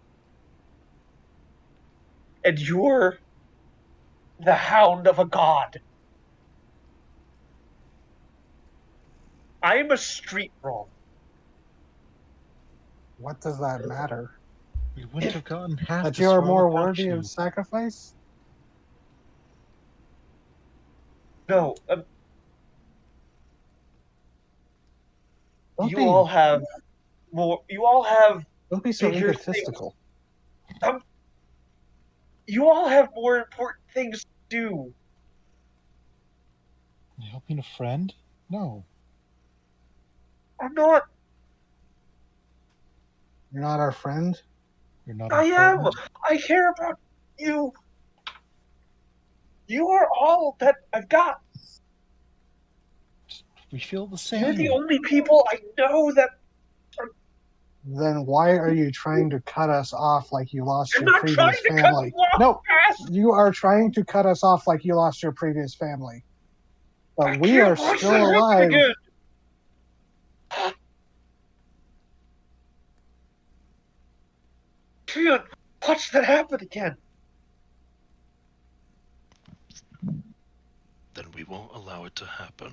And you're the hound of a god. I am a street brawl. What does that matter? We wouldn't have gotten half That this you are far more without worthy you. of sacrifice? No, Don't you be, all have more. You all have don't be so bigger egotistical. You all have more important things to do. Helping a friend? No. I'm not. You're not our friend? You're not I am. important. I care about you. You are all that I've got. We feel the You're the same. only people I know that. Then why are you trying to cut us off like you lost I'm your not trying previous to cut family? you off, No, Cass. you are trying to cut us off like you lost your previous family. But I we can't are watch still that happen alive. again. Can't watch that happen again. Then we won't allow it to happen.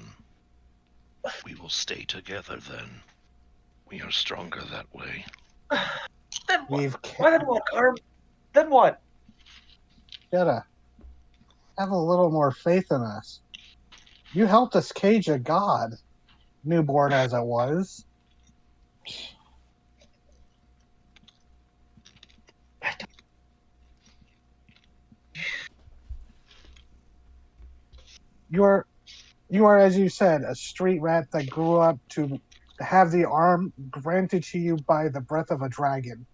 We will stay together then. We are stronger that way. Then what? We've Why then what, Carm? Then what? gotta have a little more faith in us. You helped us cage a god, newborn as it was. You are, as you said, a street rat that grew up to have the arm granted to you by the breath of a dragon.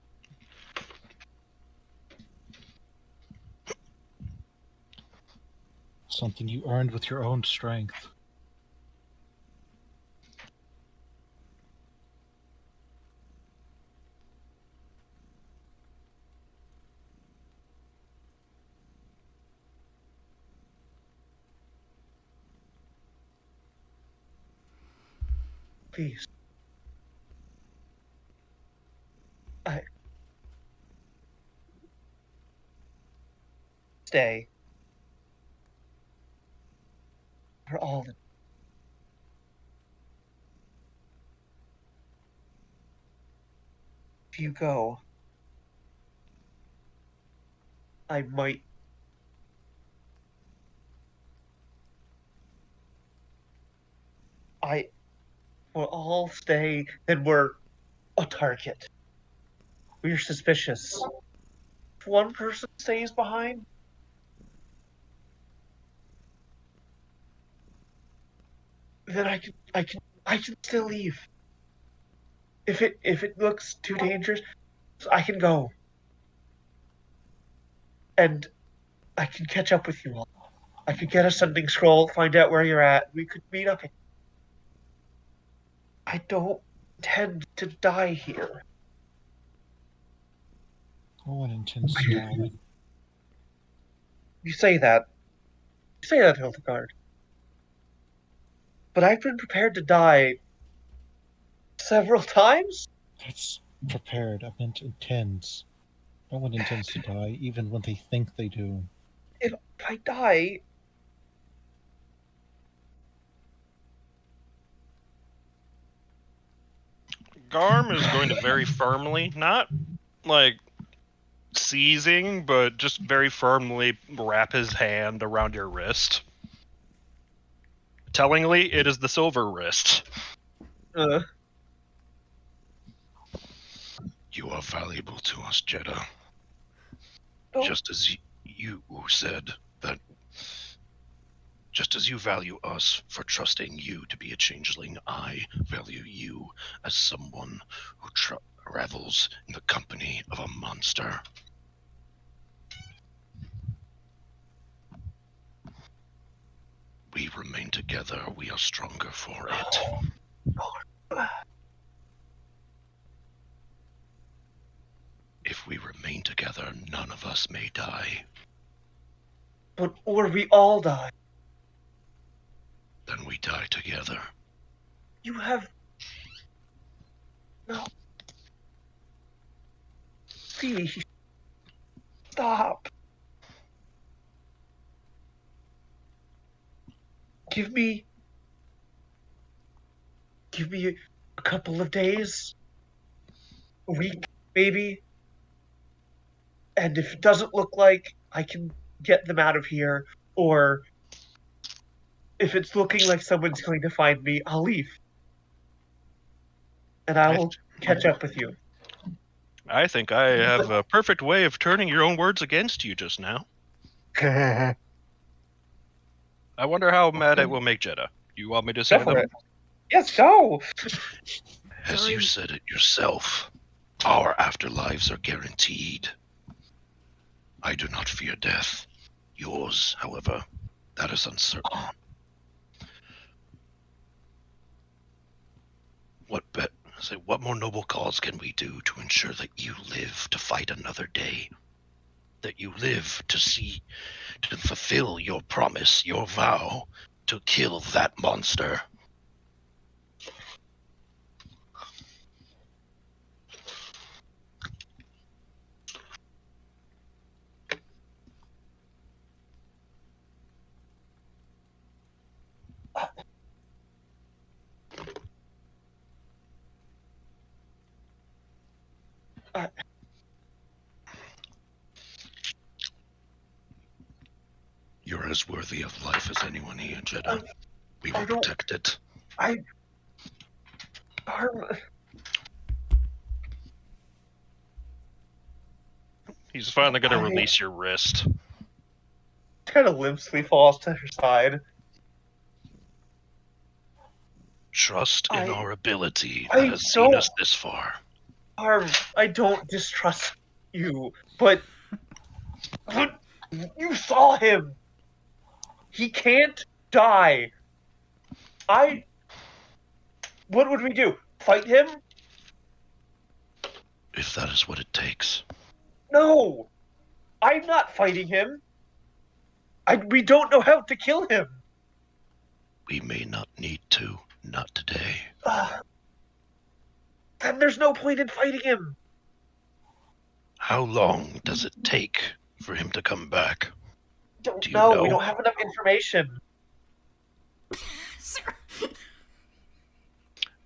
Something you earned with your own strength. Please. Stay. For all of it. If you go, I might. I will all stay, then we're a target. We're suspicious. If one person stays behind, then I can still leave. If it looks too dangerous, I can go. And I can catch up with you all. I could get a sending scroll, find out where you're at. We could meet up. I don't intend to die here. No one intends to die. You say that. You say that, Hildegard. But I've been prepared to die several times. That's prepared. I meant intends. No one intends to die, even when they think they do. If I die, Garm is going to very firmly, not like seizing, but just very firmly wrap his hand around your wrist. Tellingly, it is the silver wrist. You are valuable to us, Jeddah. don't- Just as you said that. Just as you value us for trusting you to be a changeling, I value you as someone who revels in the company of a monster. together, we are stronger for it. If we remain together, none of us may die. Or we all die. Then we die together. You have... No. Please. Stop. Give me a couple of days, a week, maybe. And if it doesn't look like I can get them out of here, or if it's looking like someone's going to find me, I'll leave. And I will catch up with you. I think I have a perfect way of turning your own words against you just now. I wonder how mad it will make Jeddah. You want me to say Go for them? it. Yes, go! As you said it yourself, our afterlives are guaranteed. I do not fear death. Yours, however, that is uncertain. What more noble cause can we do to ensure that you live to fight another day? That you live to fulfill your promise, your vow, to kill that monster. You're as worthy of life as anyone here, Jeddah. We will protect it. He's finally going to release your wrist. Kind of limply falls to her side. Trust in our ability that has seen us this far. I don't distrust you, but you saw him. He can't die. What would we do? Fight him? If that is what it takes. No! I'm not fighting him. We don't know how to kill him. We may not need to. Not today. Then there's no point in fighting him. How long does it take for him to come back? Don't Do you know. know? We don't have enough information. Sir.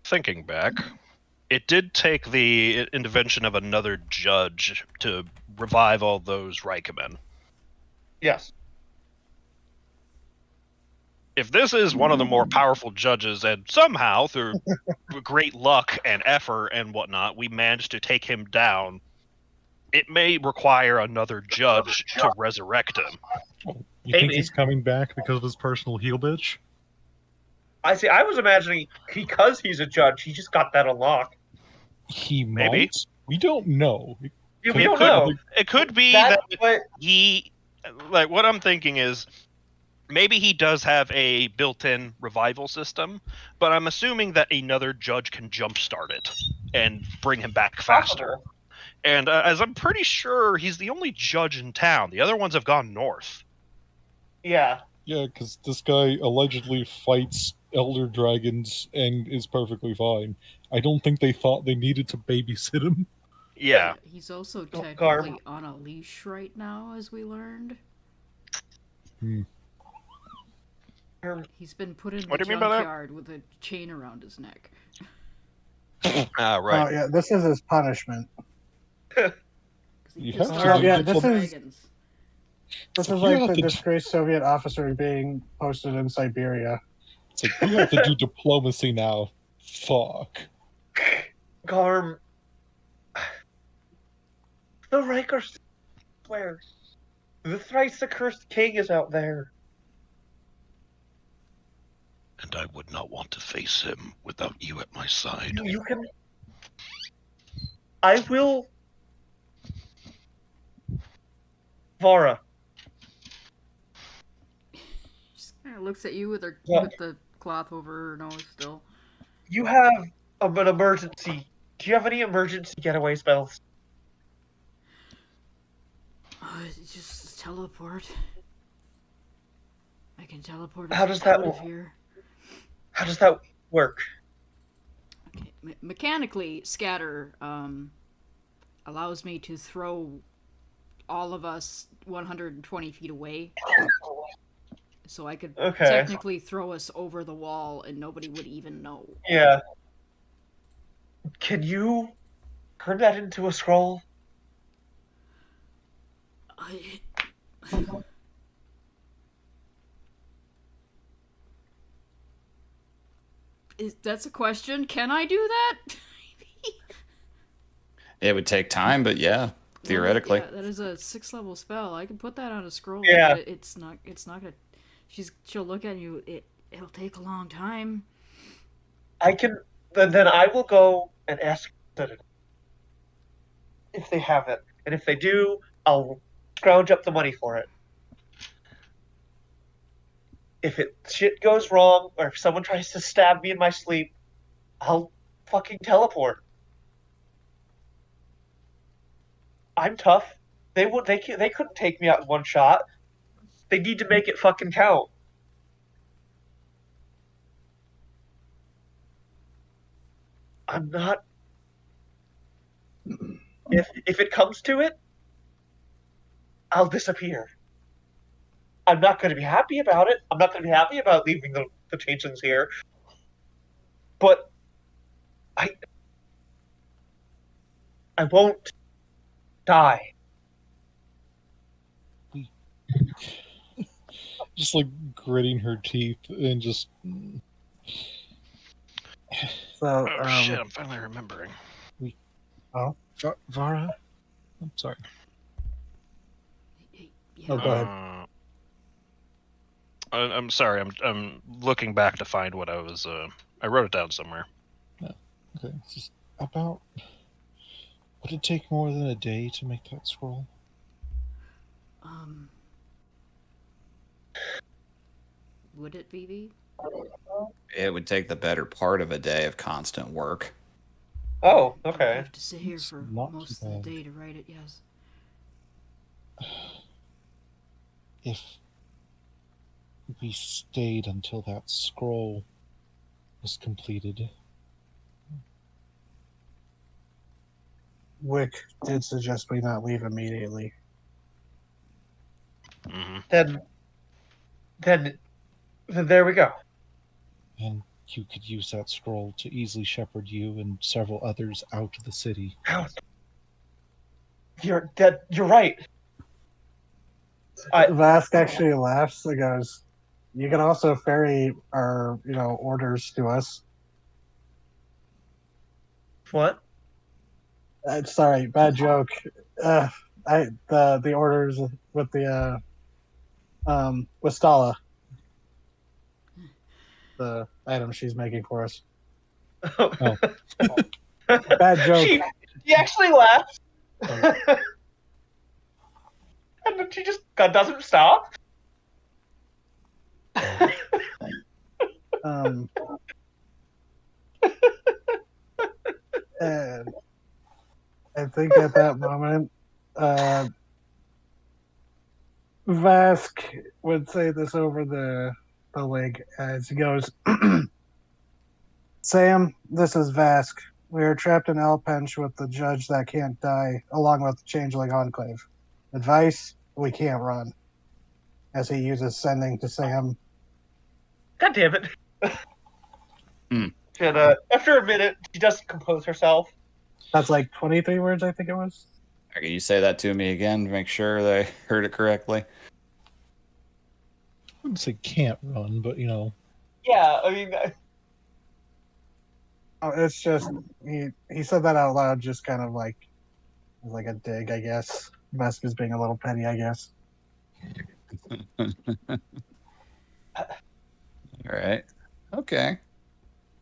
Thinking back, it did take the intervention of another judge to revive all those Reikamen. Yes. If this is one of the more powerful judges, and somehow, through great luck and effort and whatnot, we managed to take him down, it may require another judge to resurrect him. You think Maybe. he's coming back because of his personal heel bitch? I see. I was imagining because he's a judge, he just got that unlocked. He Maybe. might. We don't know. Yeah, we don't know. It could be That's that what. he, like, what I'm thinking is, maybe he does have a built-in revival system, but I'm assuming that another judge can jumpstart it and bring him back faster. Possible. And as I'm pretty sure he's the only judge in town. The other ones have gone north. Yeah. Yeah, because this guy allegedly fights elder dragons and is perfectly fine. I don't think they thought they needed to babysit him. Yeah. He's also Garb. technically on a leash right now, as we learned. He's been put in the What do you mean by that? junkyard with a chain around his neck. Ah, Oh right. yeah, this is his punishment. 'Cause he You pissed have off to- yeah, the this is- dragons. This You is like have the to- disgraced Soviet officer being posted in Siberia. It's like, we have to do diplomacy now. Fuck. Garm. The Rikers where? The thrice accursed king is out there. And I would not want to face him without you at my side. You can. I will. Vara. Just kind of looks at you with her Yeah. with the cloth over her nose still. You have an emergency. Do you have any emergency getaway spells? Just teleport. I can teleport How us does that out of wo- here. How does that work? Okay. Mechanically, scatter allows me to throw all of us 120 feet away. So I could Okay. technically throw us over the wall and nobody would even know. Yeah. Can you turn that into a scroll? I... That's a question. Can I do that? It would take time, but yeah, theoretically. Yeah, that is a 6th level spell. I can put that on a scroll. Yeah. But it's not gonna. She'll look at you. It'll take a long time. I can. Then I will go and ask if they have it, and if they do, I'll scrounge up the money for it. If shit goes wrong, or if someone tries to stab me in my sleep, I'll fucking teleport. I'm tough. They couldn't take me out in one shot. They need to make it fucking count. I'm not. If it comes to it, I'll disappear. I'm not going to be happy about it. I'm not going to be happy about leaving the changelings here. But I won't die. Just like gritting her teeth and just. So, Oh shit! I'm finally remembering. Vara? I'm sorry. Yeah. Oh, go ahead. I'm sorry. I'm looking back to find what I was. I wrote it down somewhere. Okay, it's just about. Would it take more than a day to make that scroll? Would it, BB? It would take the better part of a day of constant work. Oh, I'd okay. have to sit here It's for not most too of the bad. day to write it. Yes. If we stayed until that scroll was completed. Wick did suggest we not leave immediately. Mm-hmm. Then there we go. And you could use that scroll to easily shepherd you and several others out of the city. You're right. Vask actually laughs and goes, "You can also ferry our, orders to us." What? Sorry, bad joke. The orders with the with Stala, the item she's making for us. Oh. Bad joke. She actually laughs. And then she just doesn't stop. And I think at that moment, Vask would say this over the link as he goes, "Sam, this is Vask. We are trapped in Alpench with the judge that can't die, along with the Changeling Enclave. Advice: we can't run." As he uses sending to Sam. God damn it. Hmm. And after a minute, she does compose herself. That's like 23 words, I think it was. Can you say that to me again to make sure that I heard it correctly? I wouldn't say can't run, but Yeah, I mean. It's just he said that out loud, just kind of like a dig, I guess. Vask is being a little petty, I guess. All right. Okay.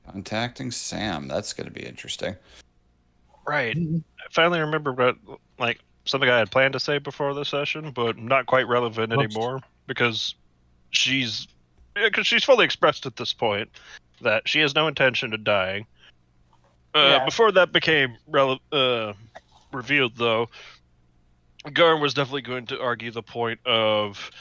Contacting Sam. That's going to be interesting. Right. I finally remembered what, something I had planned to say before the session, but not quite relevant Oops. anymore because she's because she's fully expressed at this point that she has no intention of dying. Yeah. Before that became revealed, though, Garn was definitely going to argue the point of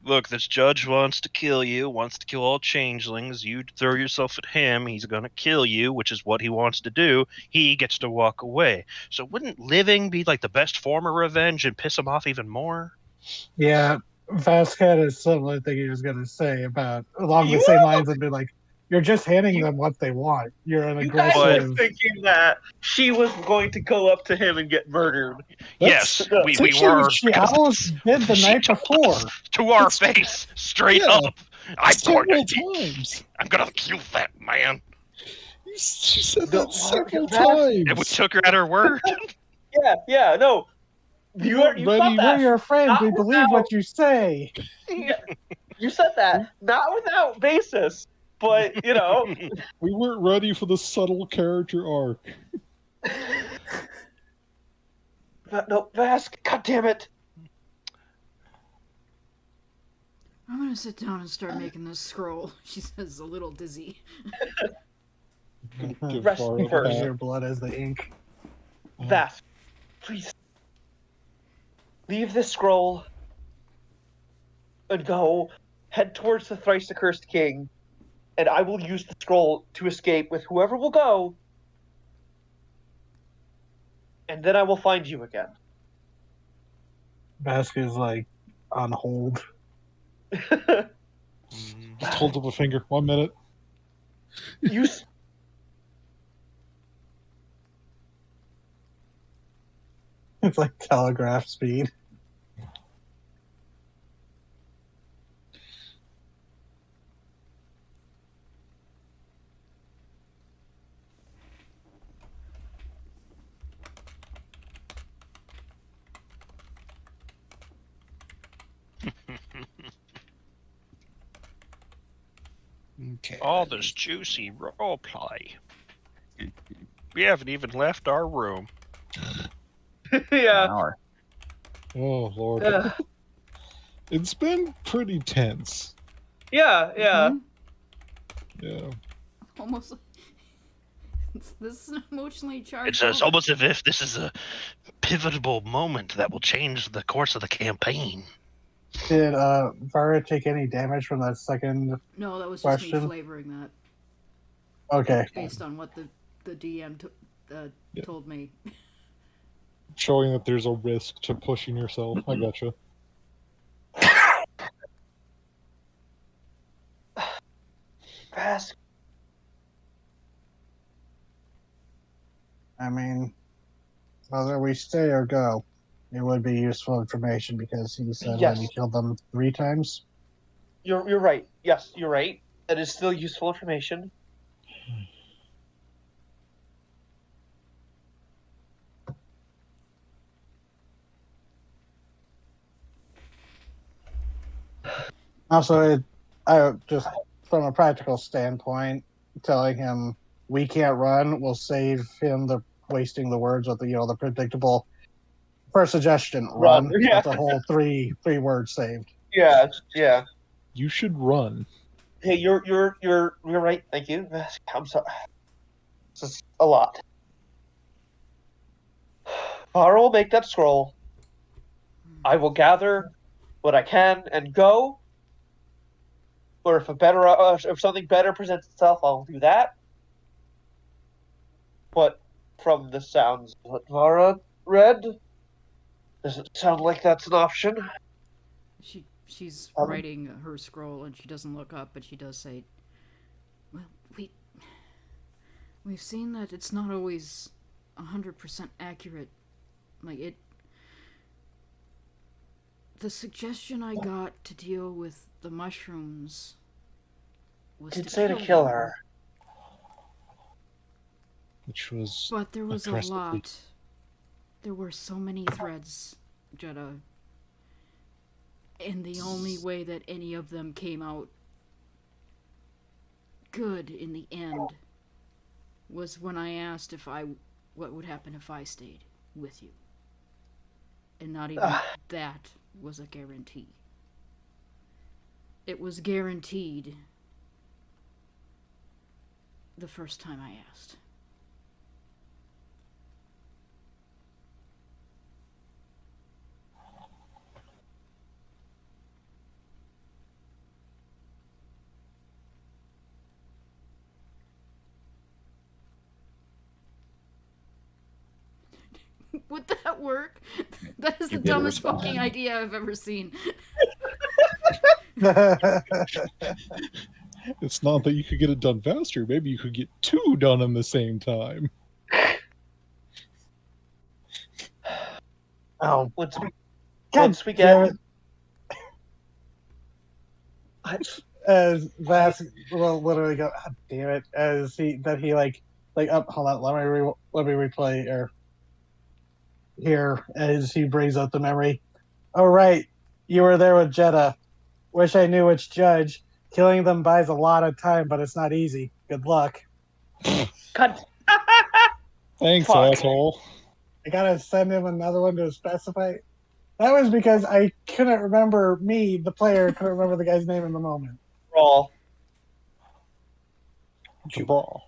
look, this judge wants to kill you, wants to kill all changelings. You throw yourself at him, he's going to kill you, which is what he wants to do. He gets to walk away. So wouldn't living be like the best form of revenge and piss him off even more? Yeah, Vask had a similar thing he was going to say about along the You same were- lines and be like, you're just handing You- them what they want. You're an You guys were aggressive. thinking that she was going to go up to him and get murdered. Yes, That's we essentially were. what she because almost did the she night told before. us to our That's- face, straight yeah. up. I'm going Several to. times. I'm gonna kill that man. She said No, that several that- times. And we took her at her word. Yeah, no. You You weren't thought ready. We're that. your friends. Not We believe what you say. You said that not without basis, but you know. We weren't ready for the subtle character arc. No, Vask, God damn it! I'm gonna sit down and start making this scroll. She says, a little dizzy. Give Rest Vara a first. pat. Your blood as the ink. Vask, please leave this scroll and go head towards the thrice accursed king, and I will use the scroll to escape with whoever will go, and then I will find you again. Vask is like on hold. Just hold up a finger. 1 minute. You s- It's like telegraph speed. Okay. All this juicy role play. We haven't even left our room. yeah. Hour. Oh, Lord. Yeah. It's been pretty tense. Yeah. Mhm. Yeah. Almost. This is an emotionally charged. It's moment. almost as if this is a pivotal moment that will change the course of the campaign. Did Vara take any damage from that second? No, that was just me Question? flavoring that Okay. based on what the DM Yeah. told me. Showing that there's a risk to pushing yourself. I gotcha. Vask. I mean, whether we stay or go, it would be useful information because he said Yes. when he killed them 3 times. You're right. Yes, you're right. That is still useful information. Also, I just from a practical standpoint, telling him we can't run will save him the wasting the words with the predictable. First suggestion, run. Run, yeah. That's a whole three words saved. Yeah. You should run. Hey, you're right. Thank you. Vask, I'm sorry. This is a lot. Vara will make that scroll. I will gather what I can and go. Or if something better presents itself, I'll do that. But from the sounds of what Vara read, doesn't sound like that's an option. She's Um, writing her scroll and she doesn't look up, but she does say, "Well, we've seen that it's not always 100% accurate. Like it. The suggestion I got to deal with the mushrooms was Did say to kill her. Which was But there was a aggressively- lot. There were so many threads, Jetta. And the only way that any of them came out good in the end was when I asked what would happen if I stayed with you. And not even that was a guarantee. It was guaranteed the first time I asked. Would that work? That is the You get a dumbest response. fucking idea I've ever seen. It's not that you could get it done faster. Maybe you could get 2 done in the same time. Oh, Once we God once we damn get it. As Vask will literally go, "God damn it," as he hold on, let me replay or here as he brings up the memory. Oh right, you were there with Jeddah. Wish I knew which judge. Killing them buys a lot of time, but it's not easy. Good luck. cut. Thanks, Fuck. asshole. I gotta send him another one to specify. That was because I couldn't remember the player, couldn't remember the guy's name in the moment. Roll. Jabral.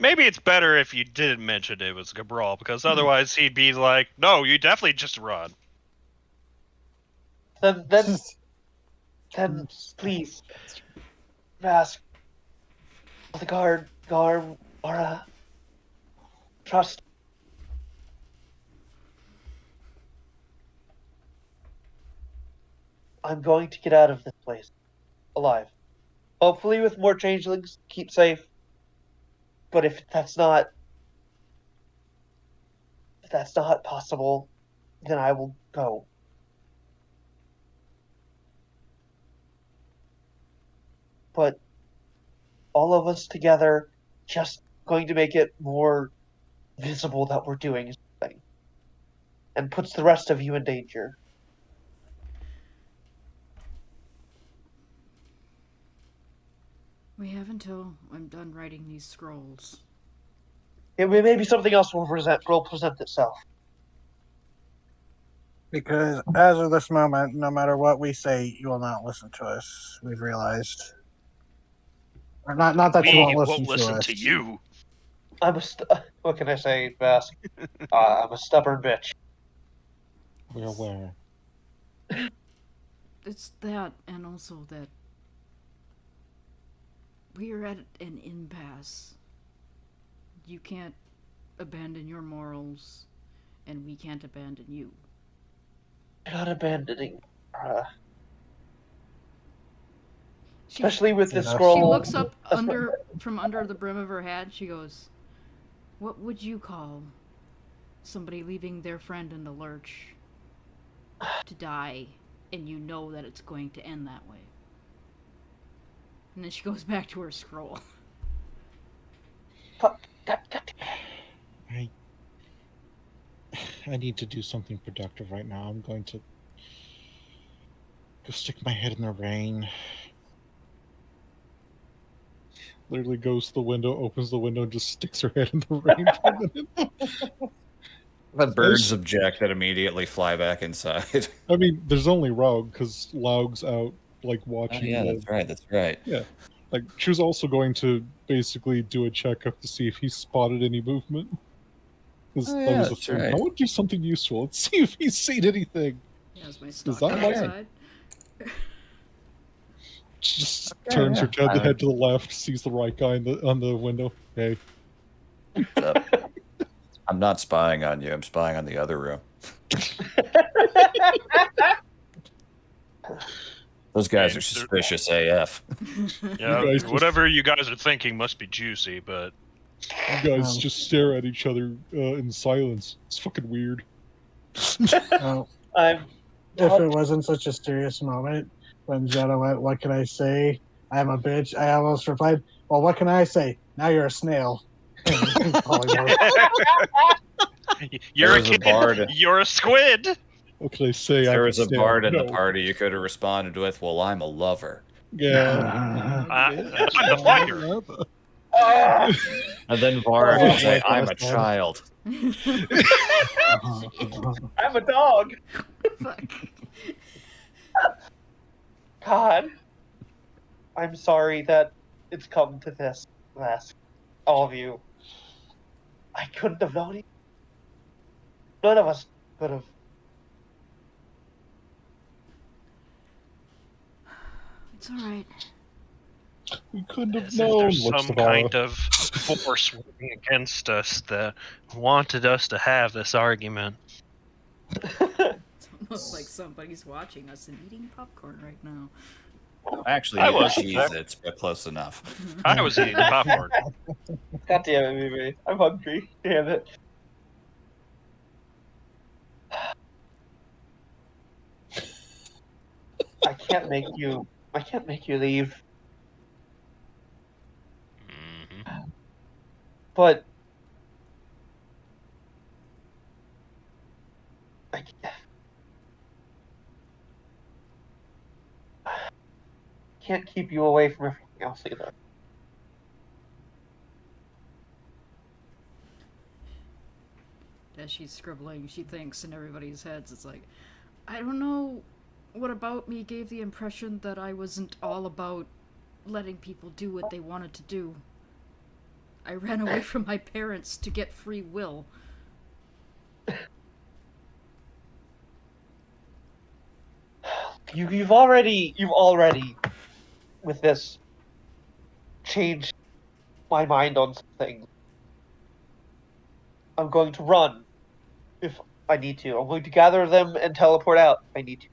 Maybe it's better if you didn't mention it was Gabral, because otherwise he'd be like, "No, you definitely just run." Then please, Vask, the guard, Mara, trust. I'm going to get out of this place alive. Hopefully with more changelings, keep safe. But if that's not possible, then I will go. But all of us together just going to make it more visible that we're doing something. And puts the rest of you in danger. We have until I'm done writing these scrolls. Maybe something else will present itself. Because as of this moment, no matter what we say, you will not listen to us. We've realized, or not that you We won't won't listen listen to us. to you. What can I say, Vask? I'm a stubborn bitch. We're aware. It's that, and also that we are at an impasse. You can't abandon your morals, and we can't abandon you. You're not abandoning. She, Especially with the She scroll. she looks up from under the brim of her hat. She goes, "What would you call somebody leaving their friend in the lurch to die, and you know that it's going to end that way?" And then she goes back to her scroll. I need to do something productive right now. I'm going to go stick my head in the rain. Literally goes to the window, opens the window, and just sticks her head in the rain for a minute. The birds object that immediately fly back inside. I mean, there's only Raug, because Laug's out, like, Oh, watching yeah, the... that's right. That's right. Yeah. Like, she was also going to basically do a checkup to see if he spotted any movement. Because Oh, that yeah, was the that's thing. right. I want to do something useful. Let's see if he's seen anything. Has my Does stalker that like- outside. She just Okay, turns yeah. her head to the left, sees the right guy on the window. Hey. I'm not spying on you. I'm spying on the other room. Those guys And are suspicious AF. Yeah, You guys just- whatever you guys are thinking must be juicy, but You guys just stare at each other in silence. It's fucking weird. If it wasn't such a serious moment, when Jenna went, "What can I say? I'm a bitch," I almost replied, "Well, what can I say? Now you're a snail." you're a was a kid. bard. You're a squid. What can I say? If I there can was a stand- bard in the no. party, you could have responded with, "Well, I'm a lover." Yeah. I'm a fighter. And then Var Oh, could say, like "I'm a last time. child." I'm a dog. Fuck. God. I'm sorry that it's come to this, Vask. All of you. I couldn't have known it. None of us could have. It's all right. We couldn't have As if known. there's Looks some to Vara. kind of force working against us that wanted us to have this argument. It's almost like somebody's watching us and eating popcorn right now. Actually, I it was. Cheez-Its, but close enough. I was eating popcorn. God damn it, baby. I'm hungry. Damn it. I can't make you leave. Mhm. But I can't keep you away from everything else either. As she's scribbling, she thinks in everybody's heads, it's like, I don't know what about me gave the impression that I wasn't all about letting people do what they wanted to do. I ran away from my parents to get free will. You've already with this changed my mind on some things. I'm going to run if I need to. I'm going to gather them and teleport out if I need to.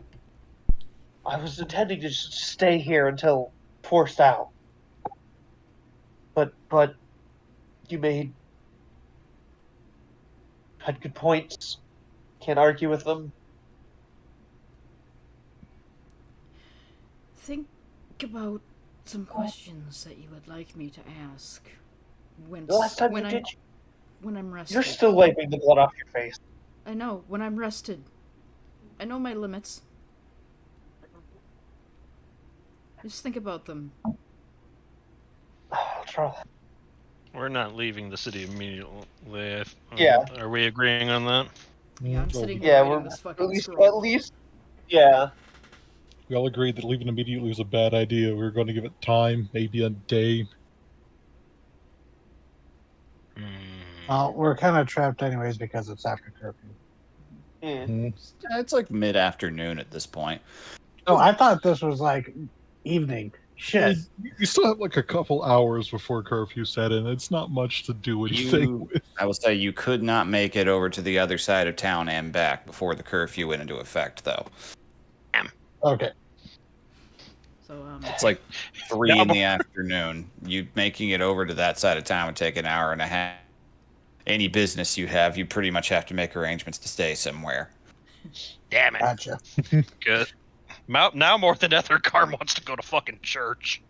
I was intending to just stay here until forced out. But you had good points. Can't argue with them. Think about some questions that you would like me to ask. When The last time when you I'm did, when I'm rested. you're still wiping the blood off your face. I know, when I'm rested. I know my limits. Just think about them. I'll try. We're not leaving the city immediately. Yeah. Are we agreeing on that? Yeah, I'm Well, sitting here Yeah, reading we're this at fucking least, scroll. yeah. We all agreed that leaving immediately was a bad idea. We were going to give it time, maybe a day. We're kind of trapped anyways because it's after curfew. Mm. Yeah, it's like mid-afternoon at this point. Oh, I thought this was like evening. Shit. You still have like a couple hours before curfew set in. It's not much to do anything with. I will say you could not make it over to the other side of town and back before the curfew went into effect, though. Okay. So, It's like 3 in the afternoon. You making it over to that side of town would take an hour and a half. Any business you have, you pretty much have to make arrangements to stay somewhere. Damn it. Gotcha. Good. Now more than ever, Carm wants to go to fucking church.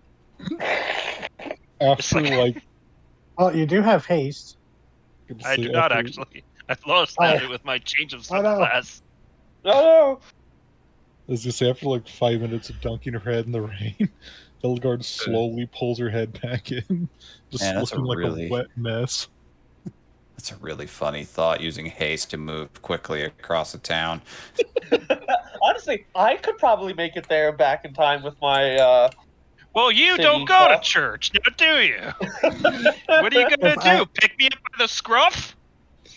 After like Well, you do have haste. I do not actually. I lost that with my change of class. No. As you say, after like 5 minutes of dunking her head in the rain, Hildegard slowly pulls her head back in, just Man, that's looking like really- a wet mess. That's a really funny thought, using haste to move quickly across the town. Honestly, I could probably make it there back in time with my Well, you City don't go to stuff. church, now do you? What are you gonna If I- do? Pick me up by the scruff?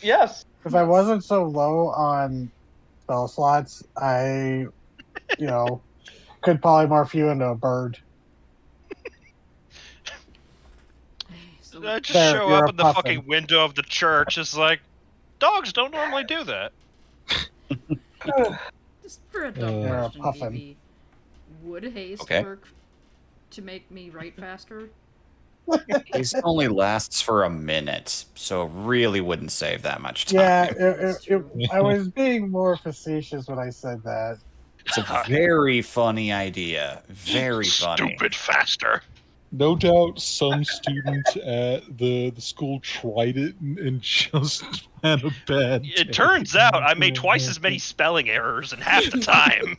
yes. If I wasn't so low on spell slots, I, could polymorph you into a bird. so I just There, show you're up a in the puffin. fucking window of the church. It's like, dogs don't normally do that. just for a dumb You're a question, puffin. BB, would haste Okay. work to make me write faster? Haste only lasts for a minute, so really wouldn't save that much time. Yeah, I was being more facetious when I said that. It's a very funny idea. Very funny. Stupid faster. No doubt some student at the school tried it and just had a bad It day. turns out I made twice as many spelling errors in half the time.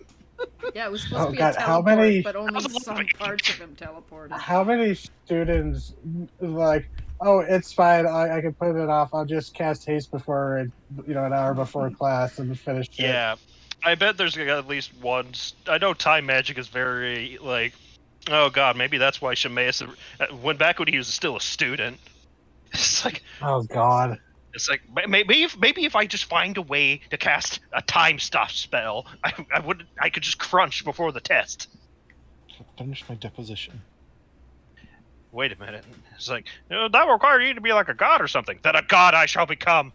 Yeah, it was supposed Oh, to be God, a how teleport, many- but only That was a some lot. parts of him teleported. How many students like, oh, it's fine, I can put it off. I'll just cast haste before an hour before class and finish it. Yeah, I bet there's at least one. I know time magic is very Oh god, maybe that's why Shemaeus went back when he was still a student. It's like Oh God. maybe if I just find a way to cast a time stop spell, I could just crunch before the test. Finish my deposition. Wait a minute. It's like that requires you to be like a god or something. Then a god I shall become.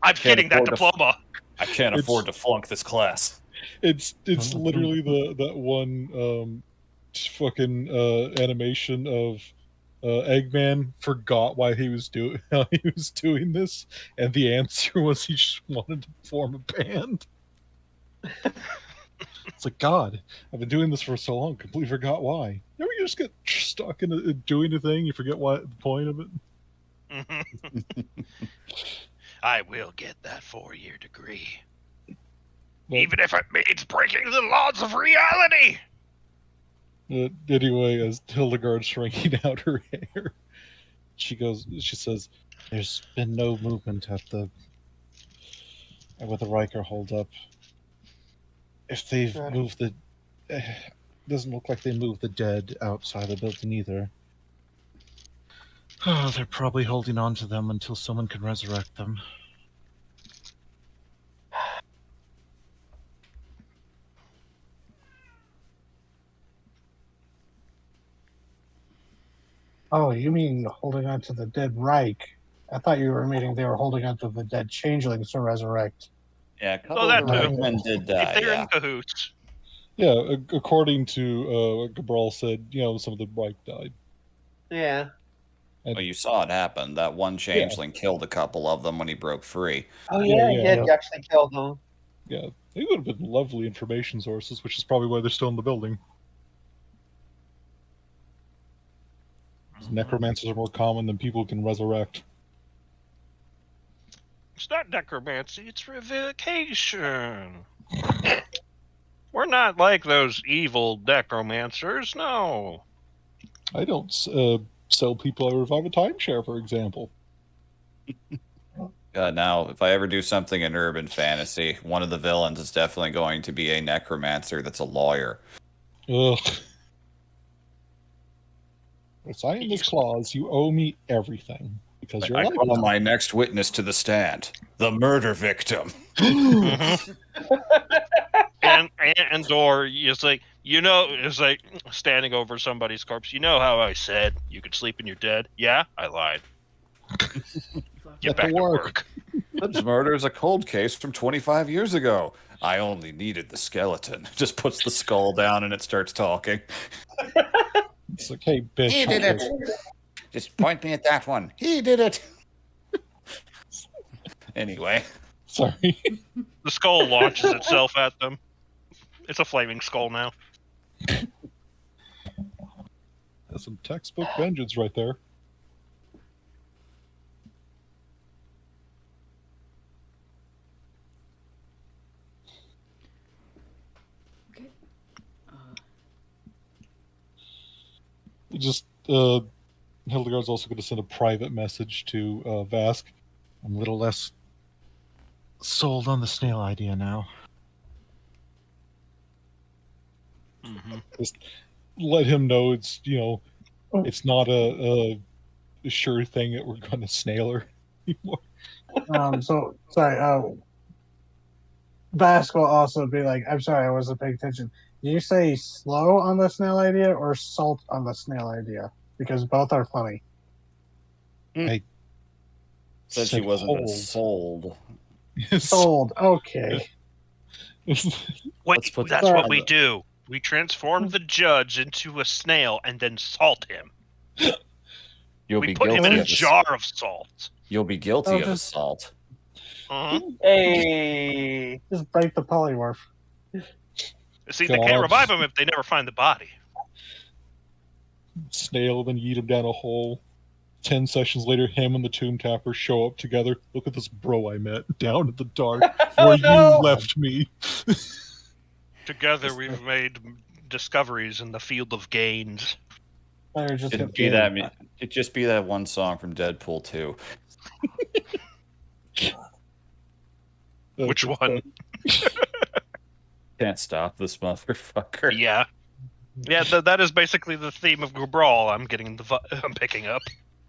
I'm getting that diploma. I can't afford to flunk this class. It's literally that one fucking animation of Eggman forgot why he was doing this, and the answer was he just wanted to form a band. It's like, God, I've been doing this for so long, completely forgot why. Never you just get stuck in doing a thing, you forget what the point of it. I will get that 4-year degree. But, Even if it means breaking the laws of reality! anyway, as Hildegard's shrinking out her hair, she says, "There's been no movement at where the Riker hold up. If they've moved the... doesn't look like they moved the dead outside the building either. Oh, they're probably holding on to them until someone can resurrect them." Oh, you mean holding on to the dead Reich? I thought you were meaning they were holding on to the dead changelings to resurrect. Yeah, a couple that of too. the men did die. If they're Yeah. in cahoots. Yeah, according to what Cabral said, some of the Reich died. Yeah. Well, you saw it happen. That one changeling killed a couple of them when he broke free. Oh Yeah, yeah, yeah. he actually killed them. Yeah, they would have been lovely information sources, which is probably why they're still in the building. Necromancers are more common than people who can resurrect. It's not necromancy, it's revocation. We're not like those evil necromancers, no. I don't sell people I revive a timeshare, for example. Now, if I ever do something in urban fantasy, one of the villains is definitely going to be a necromancer that's a lawyer. Ugh. Sign this clause, you owe me everything. Because you're I alive. call my next witness to the stand, the murder victim. And or it's like it's like standing over somebody's corpse. You know how I said you could sleep in your dead? Yeah, I lied. Get back to work. This murder is a cold case from 25 years ago. I only needed the skeleton. Just puts the skull down and it starts talking. It's like, hey, bitch. He did it. Just point me at that one. He did it. Anyway. Sorry. The skull launches itself at them. It's a flaming skull now. That's some textbook vengeance right there. Okay. Just, Hildegard's also going to send a private message to Vask. I'm a little less sold on the snail idea now. Mm-hmm. Just let him know it's, it's not a sure thing that we're going to snail her anymore. So, sorry, Bask will also be like, I'm sorry, I wasn't paying attention. Did you say slow on the snail idea or salt on the snail idea? Because both are funny. I Said she wasn't sold. Sold, okay. Wait, that's what we do. We transform the judge into a snail and then salt him. We put him in a jar of salt. You'll be guilty of assault. Hey, just break the polymorph. See, they can't revive him if they never find the body. Snail, then yeet him down a hole. 10 sessions later, him and the Tomb Tapper show up together. Look at this bro I met down at the dark where you left me. Together, we've made discoveries in the field of gains. It'd just be that one song from Deadpool 2. Which one? Can't stop this motherfucker. Yeah. Yeah, that is basically the theme of Brawl. I'm I'm picking up.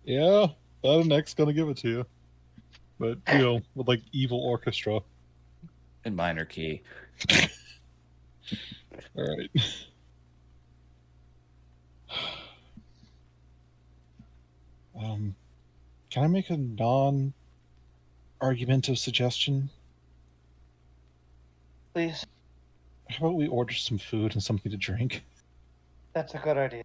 Yeah, that next gonna give it to you. But, with like evil orchestra. In minor key. Alright. Can I make a non-argumentative suggestion? Please, How about we order some food and something to drink? that's a good idea.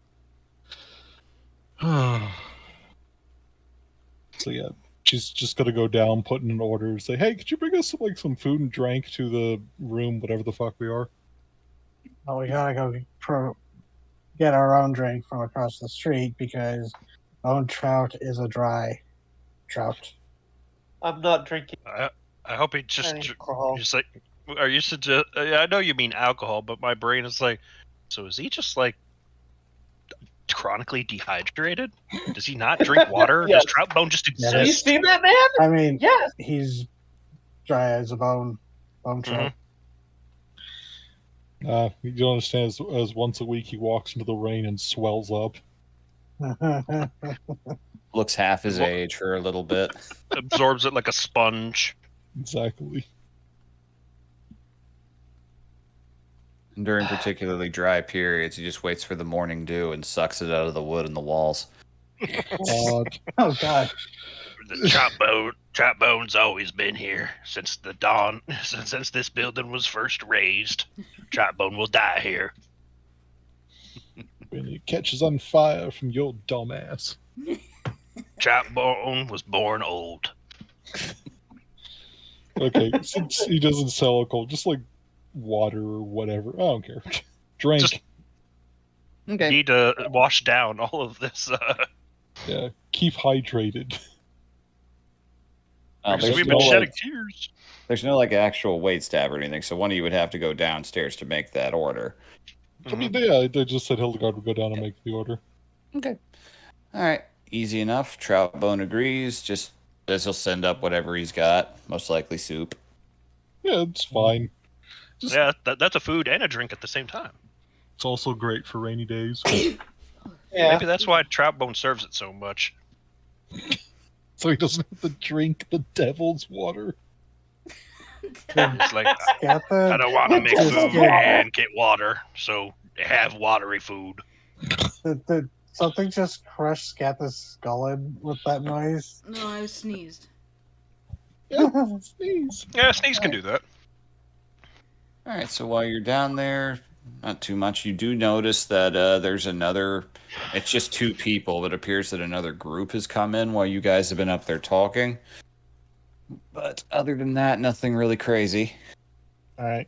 So yeah, she's just gonna go down, put in an order, say, "Hey, could you bring us some food and drink to the room, whatever the fuck we are?" Oh, we gotta go get our own drink from across the street because bone trout is a dry trout. I'm not drinking I hope he just alcohol. just like. Are you suggest? I know you mean alcohol, but my brain is like, so is he just like chronically dehydrated? Does he not drink water? Yes. Does trout bone just Yeah, Have you exist? seen that man? I mean, Yes. he's dry as a bone trout. You don't understand, as once a week he walks into the rain and swells up. Looks half his age for a little bit. Absorbs it like a sponge. Exactly. And during particularly dry periods, he just waits for the morning dew and sucks it out of the wood and the walls. God. Oh God! The trout bone's always been here since the dawn, since this building was first raised. Trout bone will die here. When it catches on fire from your dumbass. Trout bone was born old. Okay, since he doesn't sell alcohol, just like water or whatever. I don't care. Drink. Just- Okay. Need to wash down all of this. Yeah, keep hydrated. There's We've no, been shedding like, tears. there's no actual wait staff or anything, so one of you would have to go downstairs to make that order. I mean, yeah, they just said Hildegard would go down and make the order. Okay. All right. Easy enough. Troutbone agrees. Just says he'll send up whatever he's got. Most likely soup. Yeah, it's fine. Yeah, that's a food and a drink at the same time. It's also great for rainy days. Yeah. Maybe that's why trout bone serves it so much. So he doesn't have to drink the devil's water. It's like, Got I don't want to make Just food kidding. and get water, so have watery food. Did something just crush Scatha's skull in with that noise? No, I sneezed. Yeah, sneeze. Yeah, Sneeze can do that. All right. So while you're down there, not too much. You do notice that there's another. It's just two people, but it appears that another group has come in while you guys have been up there talking. But other than that, nothing really crazy. All right.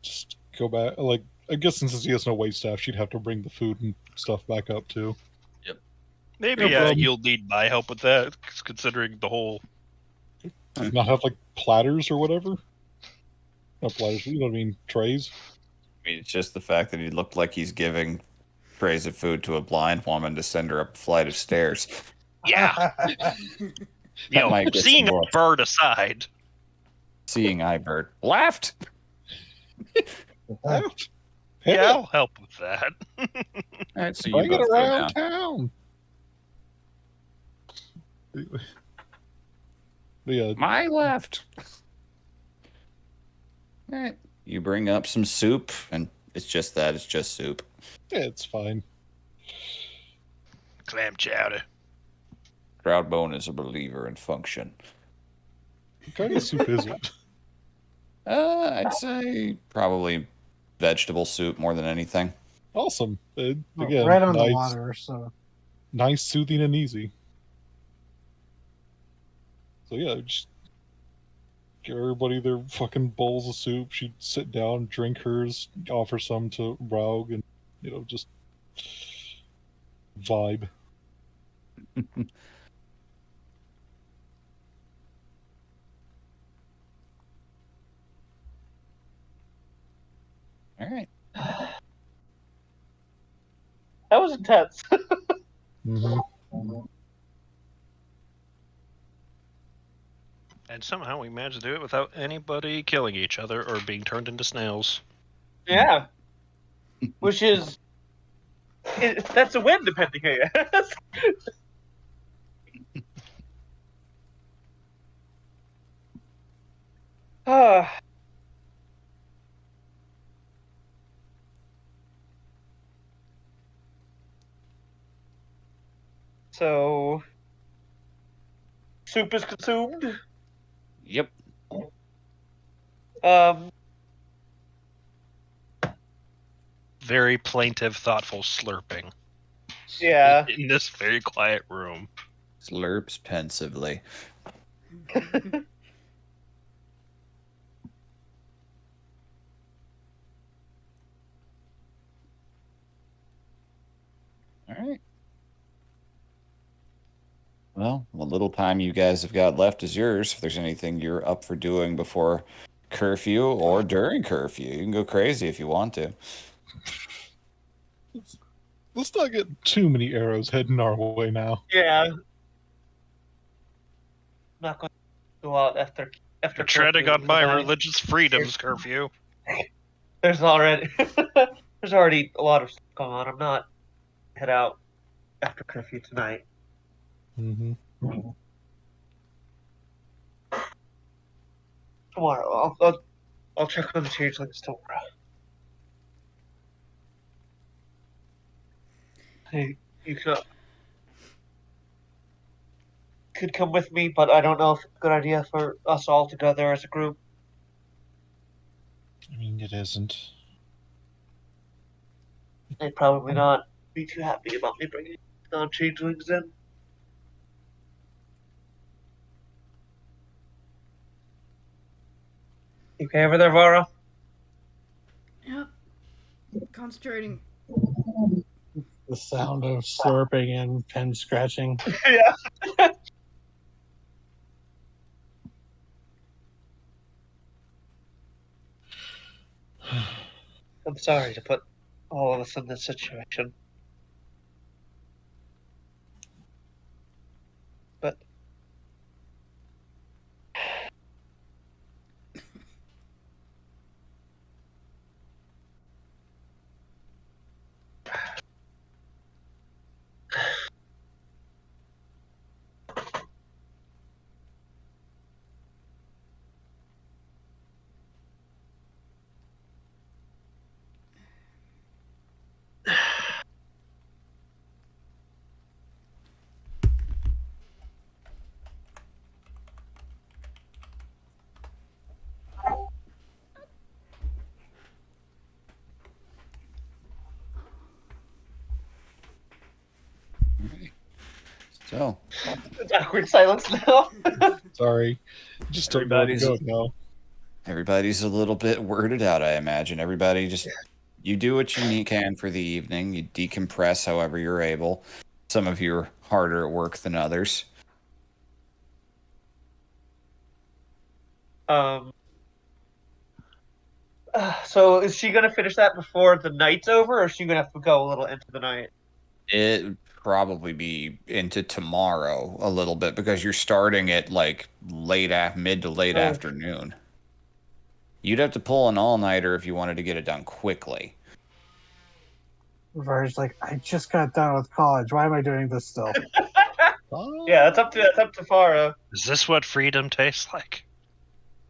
Just go back. Like, I guess since he has no wait staff, she'd have to bring the food and stuff back up too. Maybe No problem. you'll need my help with that, considering the whole. Do you not have like platters or whatever? Not platters, you know what I mean? Trays. I mean, it's just the fact that he looked like he's giving trays of food to a blind woman to send her up a flight of stairs. Yeah. You might know, get seeing some a more. bird aside. Seeing Ibert laughed. Hey, Yeah, I'll help with that. All right, so you bring it both go around down. town. Yeah, My left. All right, you bring up some soup, and it's just that. It's just soup. yeah, it's fine. Clam chowder. Proudbone is a believer in function. What kind of soup is it? I'd say probably vegetable soup more than anything. Awesome. Again, right on nice, the water, so nice, soothing, and easy. So yeah, just give everybody their fucking bowls of soup. She'd sit down, drink hers, offer some to Raug, and just vibe. All right. That was intense. Mm-hmm. And somehow we managed to do it without anybody killing each other or being turned into snails. Yeah. which is that's a win, depending, I guess. Ah. So, soup is consumed. Yep. Um, Very plaintive, thoughtful slurping yeah. in this very quiet room. Slurps pensively. All right. Well, what little time you guys have got left is yours. If there's anything you're up for doing before curfew or during curfew, you can go crazy if you want to. Let's not get too many arrows heading our way now. Yeah. I'm not going to go out after You're treading curfew on my tonight. religious freedoms, curfew. There's already there's already a lot of stuff going on. I'm not head out after curfew tonight. Mm-hmm. Tomorrow, I'll check on the changelings tomorrow. Hey, you could come with me, but I don't know if it's a good idea for us all together as a group. I mean, it isn't. They'd probably not be too happy about me bringing non-changelings in. You okay over there, Vara? Yep. Concentrating. The sound of slurping and pen scratching. Yeah. I'm sorry to put all of us in this situation. But So, it's awkward silence now. Sorry. Just don't know where to go now. everybody's a little bit worded out, I imagine. Everybody just, you do what you can for the evening. You decompress however you're able. Some of you are harder at work than others. So is she gonna finish that before the night's over, or is she gonna have to go a little into the night? It probably be into tomorrow a little bit because you're starting at like mid to late afternoon. You'd have to pull an all-nighter if you wanted to get it done quickly. Vara's like, I just got done with college. Why am I doing this still? Yeah, that's up to Farah. Is this what freedom tastes like?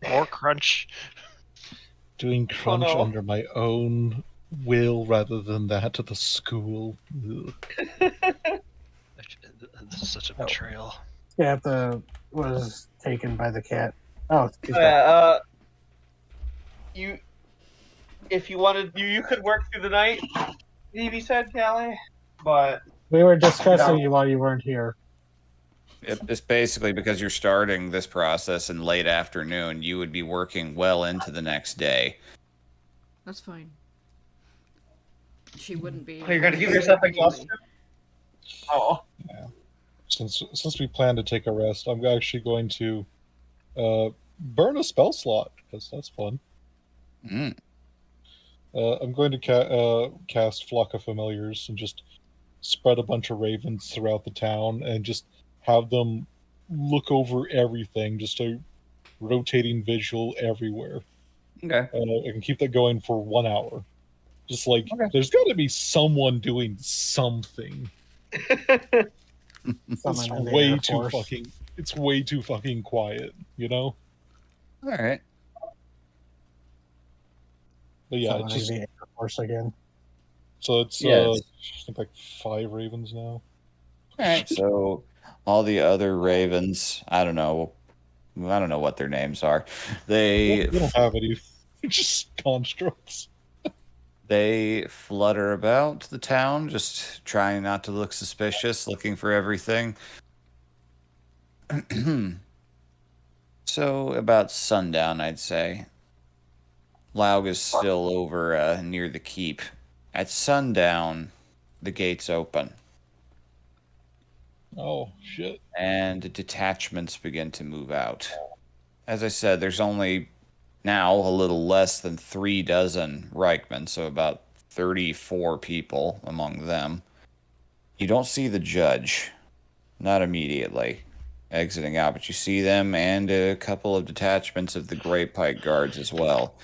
More crunch? Doing crunch no. under my own will rather than that of the school. Ugh. This is such a betrayal. Yeah, was taken by the cat. Oh, he's back. Yeah, if you wanted, you could work through the night. Evie said, Callie, but We were discussing you while you weren't here. It's basically because you're starting this process in late afternoon, you would be working well into the next day. That's fine. She wouldn't be. you're gonna give yourself exhaustion. Oh, Yeah. Since we plan to take a rest, I'm actually going to burn a spell slot because that's fun. Mm. I'm going to cast Flock of Familiars and just spread a bunch of ravens throughout the town and just have them look over everything, just a rotating visual everywhere. Okay. I can keep that going for 1 hour. Just like Okay. there's got to be someone doing something. Someone in the way Air too Force. fucking. It's way too fucking quiet, you know. All right. But yeah, Someone in just the Air Force again. so it's Yeah, I think like 5 ravens now. All right. So all the other ravens, I don't know what their names are. We They don't have any. They're just constructs. They flutter about the town, just trying not to look suspicious, looking for everything. So, about sundown, I'd say. Laug is still over near the keep. At sundown, the gates open, Oh shit! and detachments begin to move out. As I said, there's only now a little less than 3 dozen Reichman, so about 34 people among them. You don't see the judge, not immediately, exiting out, but you see them and a couple of detachments of the Grey Pike Guards as well.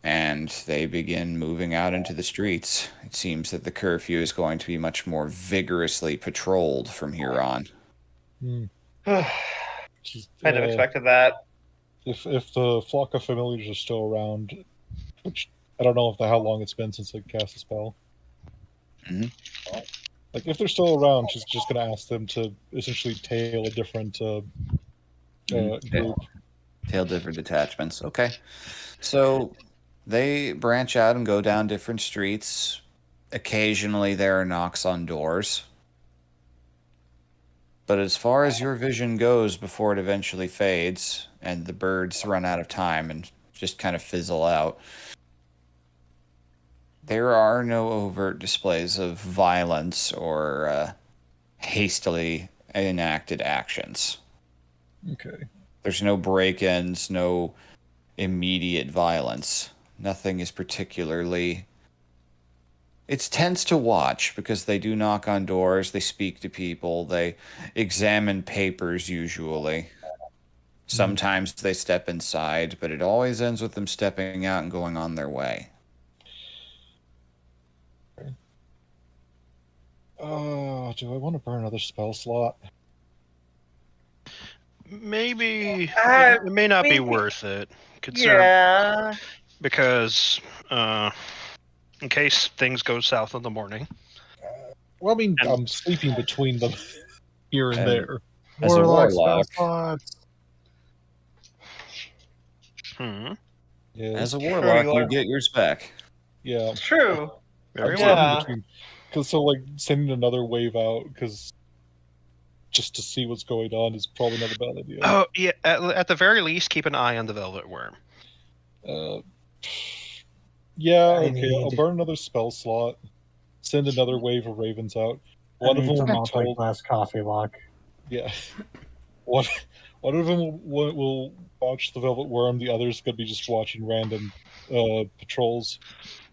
And they begin moving out into the streets. It seems that the curfew is going to be much more vigorously patrolled from here on. Just, Kind of expected that. If the flock of familiars are still around, which I don't know how long it's been since they cast a spell. Mhm. Like if they're still around, she's just gonna ask them to essentially tail a different group. Tail different detachments. Okay. So they branch out and go down different streets. Occasionally there are knocks on doors. But as far as your vision goes before it eventually fades and the birds run out of time and just kind of fizzle out, there are no overt displays of violence or hastily enacted actions. Okay. There's no break-ins, no immediate violence. Nothing is particularly... It's tense to watch because they do knock on doors, they speak to people, they examine papers usually. Sometimes they step inside, but it always ends with them stepping out and going on their way. Do I want to burn another spell slot? Maybe it may not be maybe. worth it. Yeah. Because in case things go south in the morning. Well, I mean, And- I'm sleeping between them here and And- there. As a Warlock spell warlock, slots. Hmm. Yeah, as a True, warlock, you you are- get yours back. yeah. True. Very I'm well. sleeping Yeah. between, because so like sending another wave out because just to see what's going on is probably not a bad idea. Oh yeah. At the very least, keep an eye on the velvet worm. Yeah, I okay. I'll need- burn another spell slot. Send another wave of ravens out. I One of need them some will be told. multi-class coffee lock. Yeah. One of them will watch the velvet worm. The other's gonna be just watching random patrols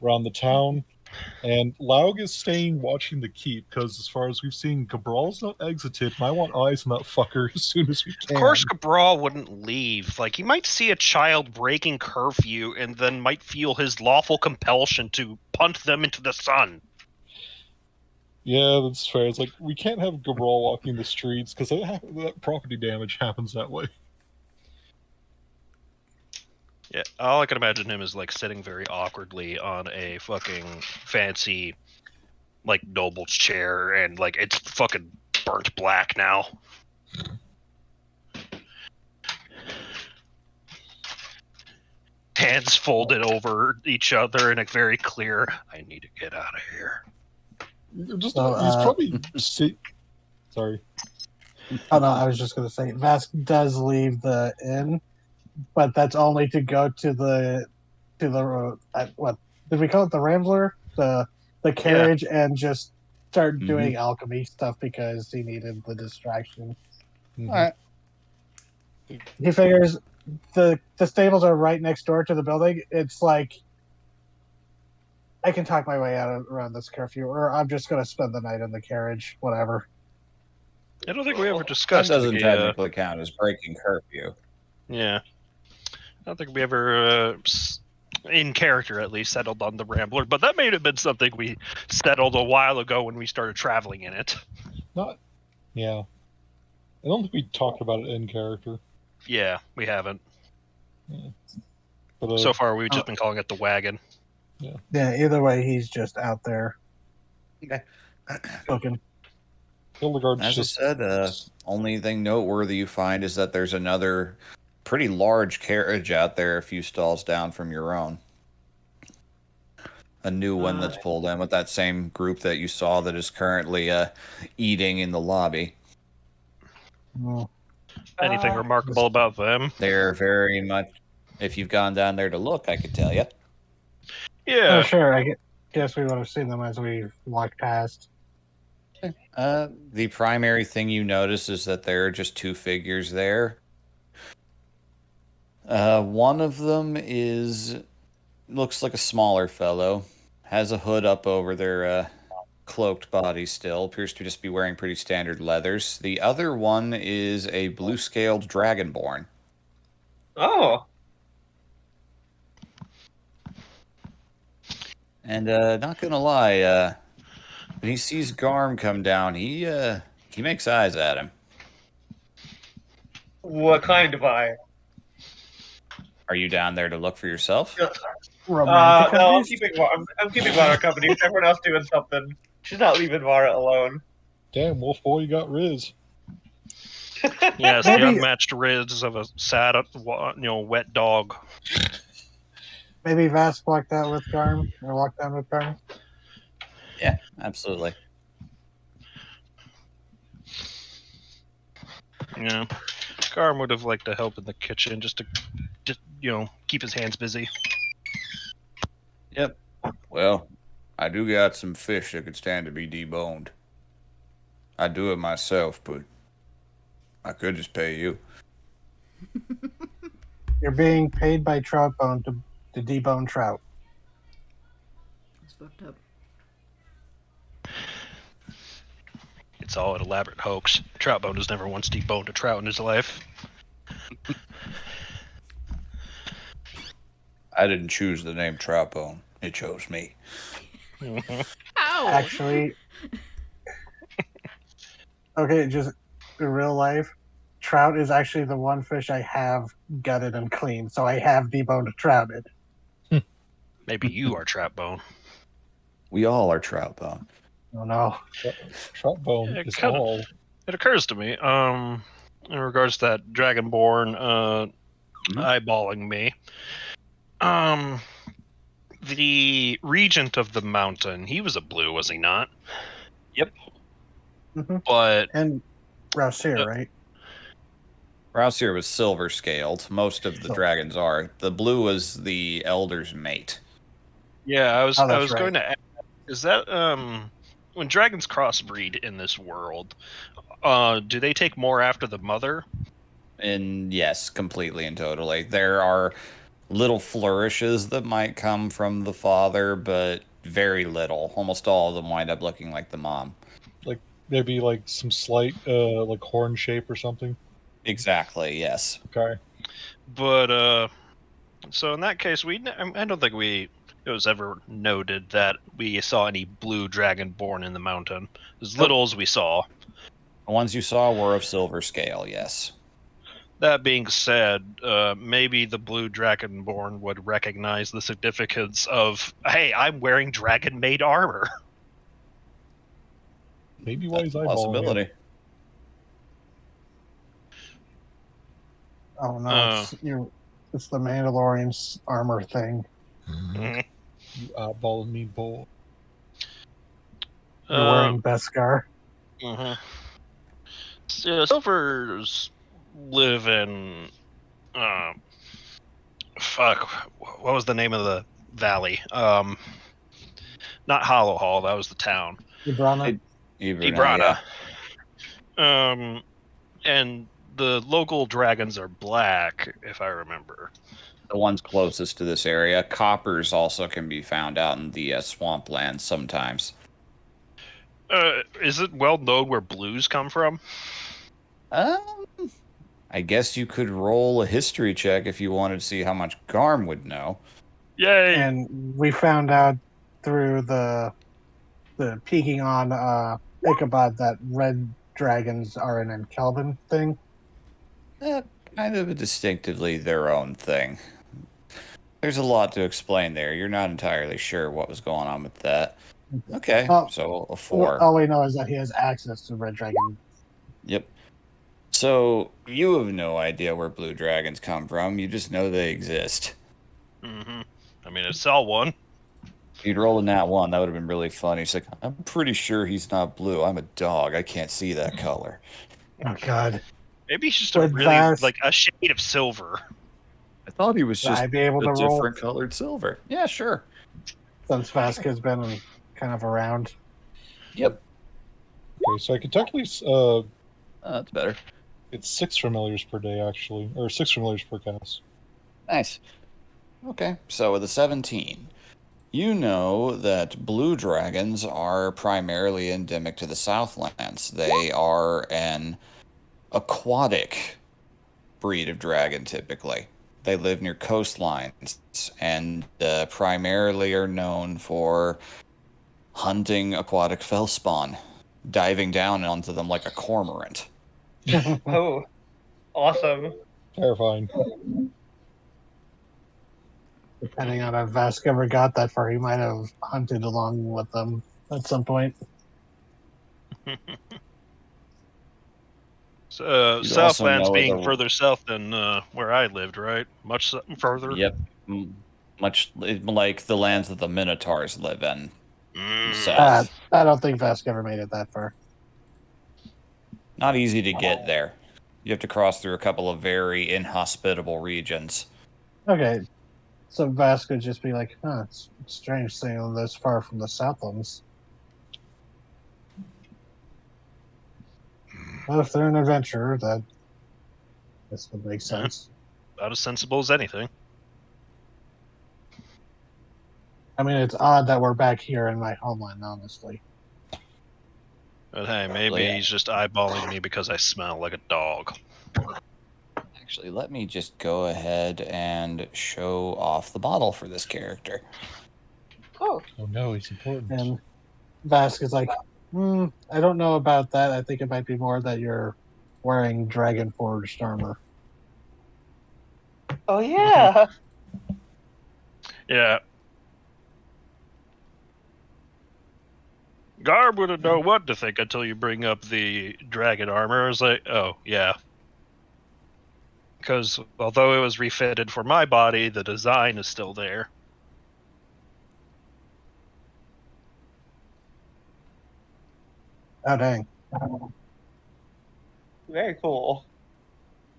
around the town. And Laug is staying watching the keep because, as far as we've seen, Cabral's not exited, and I want eyes on that fucker as soon as we can. Of course, Cabral wouldn't leave. Like, he might see a child breaking curfew and then might feel his lawful compulsion to punt them into the sun. Yeah, that's fair. It's like we can't have Cabral walking the streets because that property damage happens that way. Yeah, all I can imagine him is like sitting very awkwardly on a fucking fancy, like noble's chair, and like it's fucking burnt black now. Hands folded over each other in a very clear, I need to get out of here. Just So, he's probably sorry. Oh no, I was just gonna say Vask does leave the inn, but that's only to go to the what did we call it, the Rambler, the carriage, and just start doing alchemy stuff because he needed the distraction. Mhm. All right. He figures the stables are right next door to the building. It's like I can talk my way out of around this curfew, or I'm just gonna spend the night in the carriage, whatever. I don't think we ever That discussed doesn't the, technically count as breaking curfew. yeah. I don't think we ever in character at least, settled on the Rambler, but that may have been something we settled a while ago when we started traveling in it. Not, yeah. I don't think we talked about it in character. Yeah, we haven't. But So far, we've just been calling it the wagon. Yeah, either way, he's just out there. Okay. Looking. Hildegard's As just I said, only thing noteworthy you find is that there's another pretty large carriage out there a few stalls down from your own. A new one that's pulled in with that same group that you saw that is currently eating in the lobby. Well, Anything remarkable about them? They're very much. If you've gone down there to look, I could tell you. Yeah. oh, sure. I guess we would have seen them as we walked past. The primary thing you notice is that there are just two figures there. One of them looks like a smaller fellow, has a hood up over their cloaked body still, appears to just be wearing pretty standard leathers. The other one is a blue-scaled dragonborn. Oh. And not gonna lie, when he sees Garm come down, he makes eyes at him. What kind of eye? Are you down there to look for yourself? Romantic No, I'm ideas? keeping Vara company. Everyone else doing something. She's not leaving Vara alone. damn Wolf Boy, you got Riz. Yes, Maybe- the unmatched riz of a sad, wet dog. Maybe Vass walked out with Garm, or walked down with Garm. Yeah, absolutely. Yeah. Garm would have liked to help in the kitchen just to keep his hands busy. Yep. Well, I do got some fish that could stand to be deboned. I do it myself, but I could just pay you. You're being paid by Troutbone to debone trout. It's fucked up. It's all an elaborate hoax. Troutbone has never once deboned a trout in his life. I didn't choose the name Troutbone. It chose me. Ow! Actually, okay, just in real life, trout is actually the one fish I have gutted and cleaned, so I have deboned a trouted. Maybe you are Troutbone. We all are Troutbone. Oh no. Troutbone Yeah, is kinda- all. It occurs to me, in regards to that Dragonborn eyeballing me. The regent of the mountain, he was a blue, was he not? Mhm. But And Rousseer, right? Rousier was silver scaled. Most of the dragons are. The blue was the elder's mate. yeah, I was Oh, that's going right. to ask, is that when dragons crossbreed in this world, do they take more after the mother? And yes, completely and totally. There are little flourishes that might come from the father, but very little. Almost all of them wind up looking like the mom. Maybe like some slight like horn shape or something. Exactly, yes. Okay. But so in that case, I don't think it was ever noted that we saw any blue dragonborn in the mountain. As little as we saw. The ones you saw were of silver scale, yes. That being said, maybe the blue dragonborn would recognize the significance of, hey, I'm wearing dragon-made armor. Maybe why he's eyeballing Possibility. him. Oh no, it's the Mandalorian's armor thing. Mhm. You eyeballing me, boy. You're wearing Beskar. Mhm. So, Silvers live in, fuck, what was the name of the valley? Not Hollow Hall, that was the town. Ibrana. Ibrana. And the local dragons are black, if I remember. The ones closest to this area. Coppers also can be found out in the swamplands sometimes. Is it well known where blues come from? I guess you could roll a history check if you wanted to see how much Garm would know. Yay! And we found out through the peeking on Ichabod that red dragons are an Kelvin thing. Eh, kind of distinctively their own thing. There's a lot to explain there. You're not entirely sure what was going on with that. Okay, Well, so a 4. all we know is that he has access to red dragon. Yep. So you have no idea where blue dragons come from. You just know they exist. Mm-hmm. I mean, I saw one. If you'd roll a nat 1, that would have been really funny. He's like, I'm pretty sure he's not blue. I'm a dog. I can't see that color. Oh God! Maybe he's just With a really Vas- like a shade of silver. I thought he was Would just I be able a to roll different colored silver. Yeah, sure. since Vasquez been kind of around? Yep. Okay, so I can technically, That's better. it's 6 familiars per day actually, or 6 familiars per cast. Nice. Okay, so with a 17, you know that blue dragons are primarily endemic to the Southlands. They are an aquatic breed of dragon, typically. They live near coastlines and primarily are known for hunting aquatic fellspawn, diving down onto them like a cormorant. Oh, awesome. Terrifying. Depending on if Vasquez ever got that far, he might have hunted along with them at some point. So, You'd Southlands also know being the- further south than where I lived, right? Much further. Yep. Much like the lands that the Minotaurs live in. Mm. South. I don't think Vasquez ever made it that far. Not easy to get there. You have to cross through a couple of very inhospitable regions. Okay, so Vasquez could just be like, "Huh, it's strange seeing this far from the Southlands." Well, if they're an adventurer, that this would make sense. About as sensible as anything. I mean, it's odd that we're back here in my homeland, honestly. But hey, maybe Yeah. he's just eyeballing me because I smell like a dog. Actually, let me just go ahead and show off the model for this character. Oh, Oh no, he's important. And Vasquez is like, I don't know about that. I think it might be more that you're wearing dragon forged armor. oh yeah. Yeah. Garb wouldn't know what to think until you bring up the dragon armor. I was like, oh, yeah. Because although it was refitted for my body, the design is still there. Oh, dang. Very cool.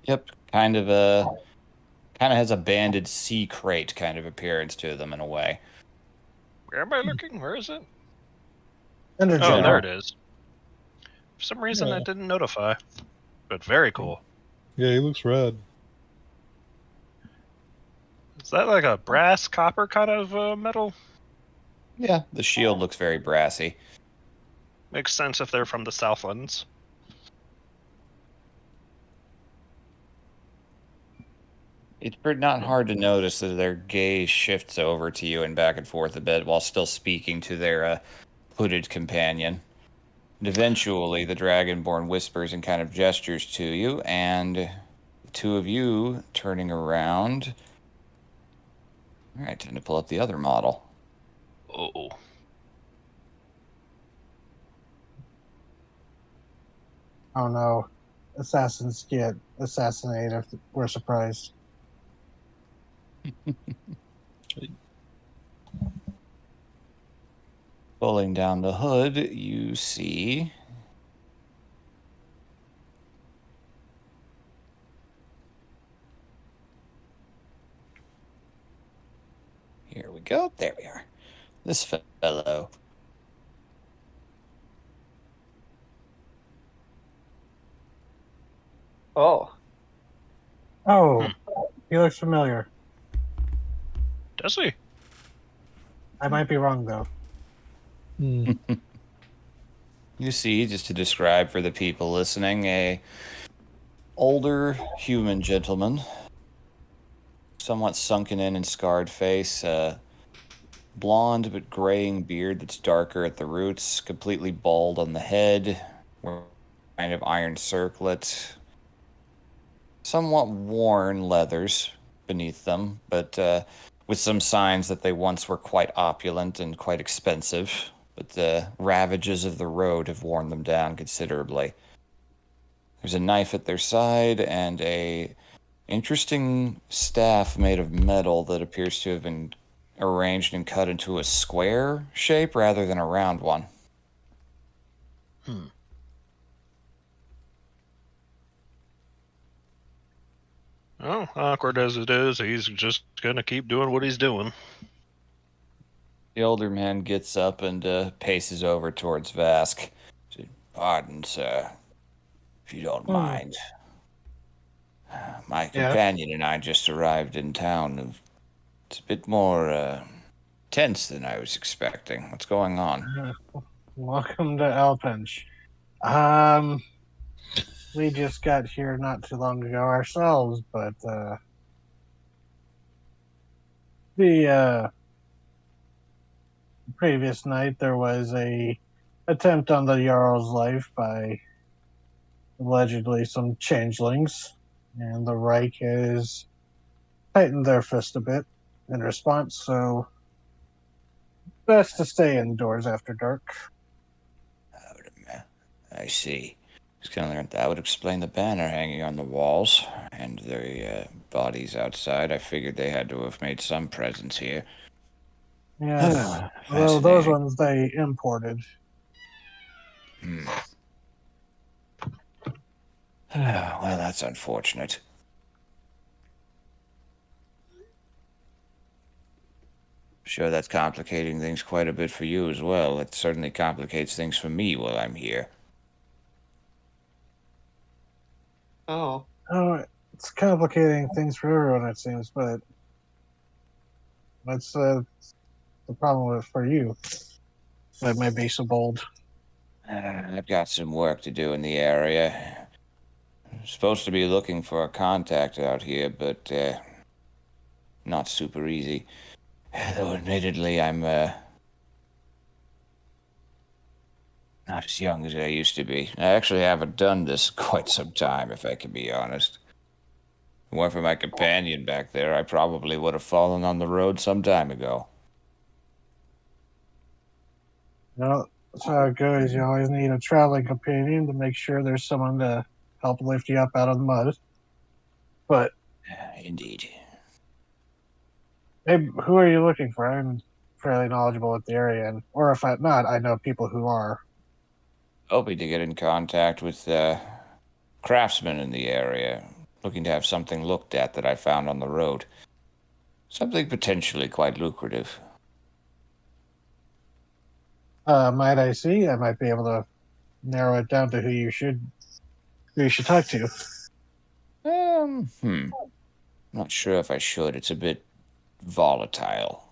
Yep, kind of has a banded sea crate kind of appearance to them in a way. Where am I looking? Where is it? Under Oh, general. there it is. For some reason, Yeah. I didn't notify. But very cool. Yeah, he looks red. Is that like a brass copper kind of metal? Yeah, the shield looks very brassy. Makes sense if they're from the Southlands. It's not hard to notice that their gaze shifts over to you and back and forth a bit while still speaking to their hooded companion. And eventually, the Dragonborn whispers and kind of gestures to you, and the two of you turning around. All right, time to pull up the other model. Oh. Oh no. Assassins get assassinated if we're surprised. Pulling down the hood, you see here we go. There we are. This fellow. Oh, Oh, he looks familiar. Does he? I might be wrong, though. Hmm. You see, just to describe for the people listening, a older human gentleman, somewhat sunken in and scarred face, blonde but graying beard that's darker at the roots, completely bald on the head, kind of iron circlet, somewhat worn leathers beneath them, but with some signs that they once were quite opulent and quite expensive, but the ravages of the road have worn them down considerably. There's a knife at their side and a interesting staff made of metal that appears to have been arranged and cut into a square shape rather than a round one. Oh, awkward as it is, he's just gonna keep doing what he's doing. The older man gets up and paces over towards Vask. Pardon, sir, if you don't mind. My companion and I just arrived in town. It's a bit more tense than I was expecting. What's going on? Welcome to Alpench. We just got here not too long ago ourselves, but the previous night there was a attempt on the Jarl's life by allegedly some changelings, and the Reich has tightened their fist a bit in response, so best to stay indoors after dark. I see. That would explain the banner hanging on the walls and the bodies outside. I figured they had to have made some presence here. Yes, although those ones they imported. Well, that's unfortunate. Sure, that's complicating things quite a bit for you as well. It certainly complicates things for me while I'm here. Oh. Oh, it's complicating things for everyone, it seems, but that's the problem with for you. That may be so bold. I've got some work to do in the area. I'm supposed to be looking for a contact out here, but not super easy. Though admittedly, I'm not as young as I used to be. I actually haven't done this quite some time, if I can be honest. If it weren't for my companion back there, I probably would have fallen on the road some time ago. Well, that's how it goes. You always need a traveling companion to make sure there's someone to help lift you up out of the mud. But Indeed. hey, who are you looking for? I'm fairly knowledgeable with the area, or if I'm not, I know people who are. Hoping to get in contact with craftsmen in the area, looking to have something looked at that I found on the road. Something potentially quite lucrative. Might I see? I might be able to narrow it down to who you should talk to. Not sure if I should. It's a bit volatile.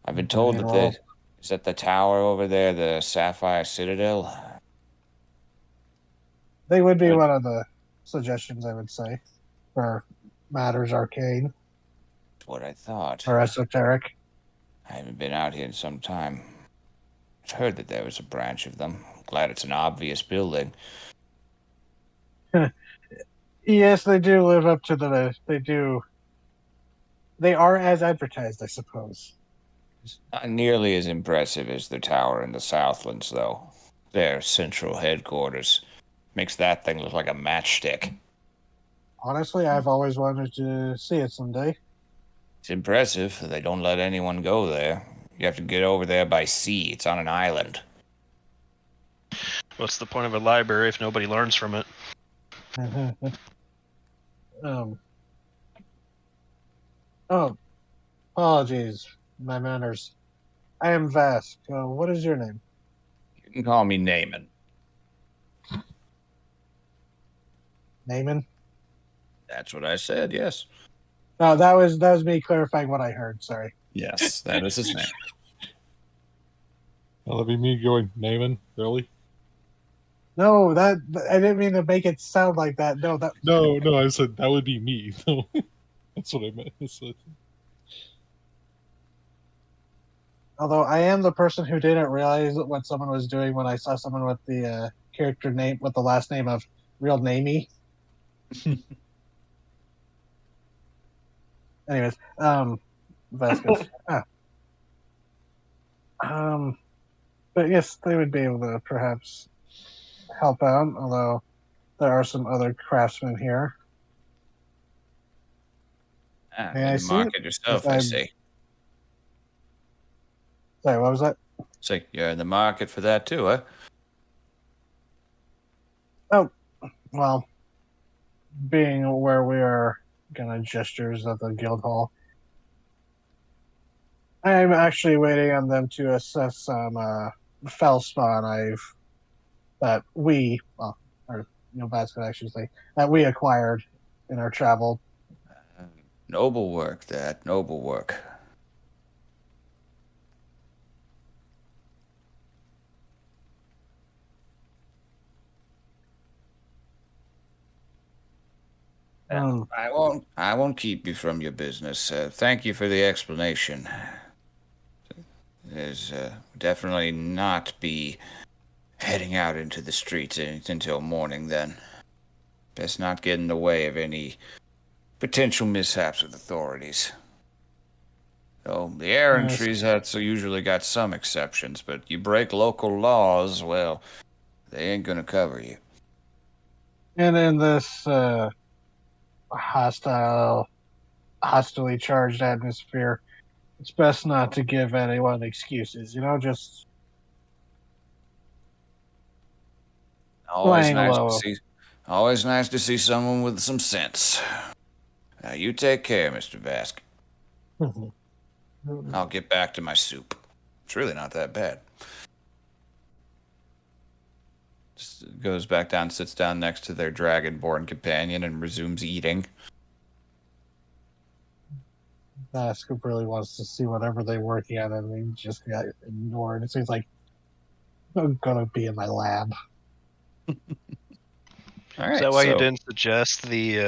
I've been told that is that the tower over there, the Sapphire Citadel? They would be one of the suggestions, I would say, for matters arcane That's what I thought. or esoteric. I haven't been out here in some time. I've heard that there was a branch of them. Glad it's an obvious building. Yes, they do live up to they do. They are as advertised, I suppose. It's not nearly as impressive as the tower in the Southlands, though. Their central headquarters makes that thing look like a matchstick. Honestly, I've always wanted to see it someday. It's impressive that they don't let anyone go there. You have to get over there by sea. It's on an island. What's the point of a library if nobody learns from it? Oh, apologies, my manners. I am Vask. What is your name? You can call me Naaman. Naaman? That's what I said, yes. No, that was me clarifying what I heard. Sorry. Yes, that is his name. That'll be me going, Naaman, really? No, I didn't mean to make it sound like that. No, No, I said that would be me. No. That's what I meant. Although I am the person who didn't realize what someone was doing when I saw someone with the character name with the last name of Real Namey. Anyways, Vasquez. But yes, they would be able to perhaps help out, although there are some other craftsmen here. May I In the see it? market yourself, Yes, I I'm- see. Sorry, what was that? So you're in the market for that too, huh? Well, being where we are gonna gestures at the guild hall, I'm actually waiting on them to assess some feldspawn that we, well, or Vasquez actually say that we acquired in our travel. Noble work, that. Noble work. I won't keep you from your business. Thank you for the explanation. There's definitely not be heading out into the streets until morning then. Best not get in the way of any potential mishaps with authorities. So the errantries that's usually got some exceptions, but you break local laws, well, they ain't gonna cover you. And in this hostilely charged atmosphere, it's best not to give anyone excuses. Just Always playing nice low. to see. Always nice to see someone with some sense. Now you take care, Mr. Vask. I'll get back to my soup. It's really not that bad. Just goes back down, sits down next to their dragonborn companion, and resumes eating. Vasquez really wants to see whatever they're working on, and they just got ignored. It seems like I'm gonna be in my lab. All right, Is that why you so- didn't suggest the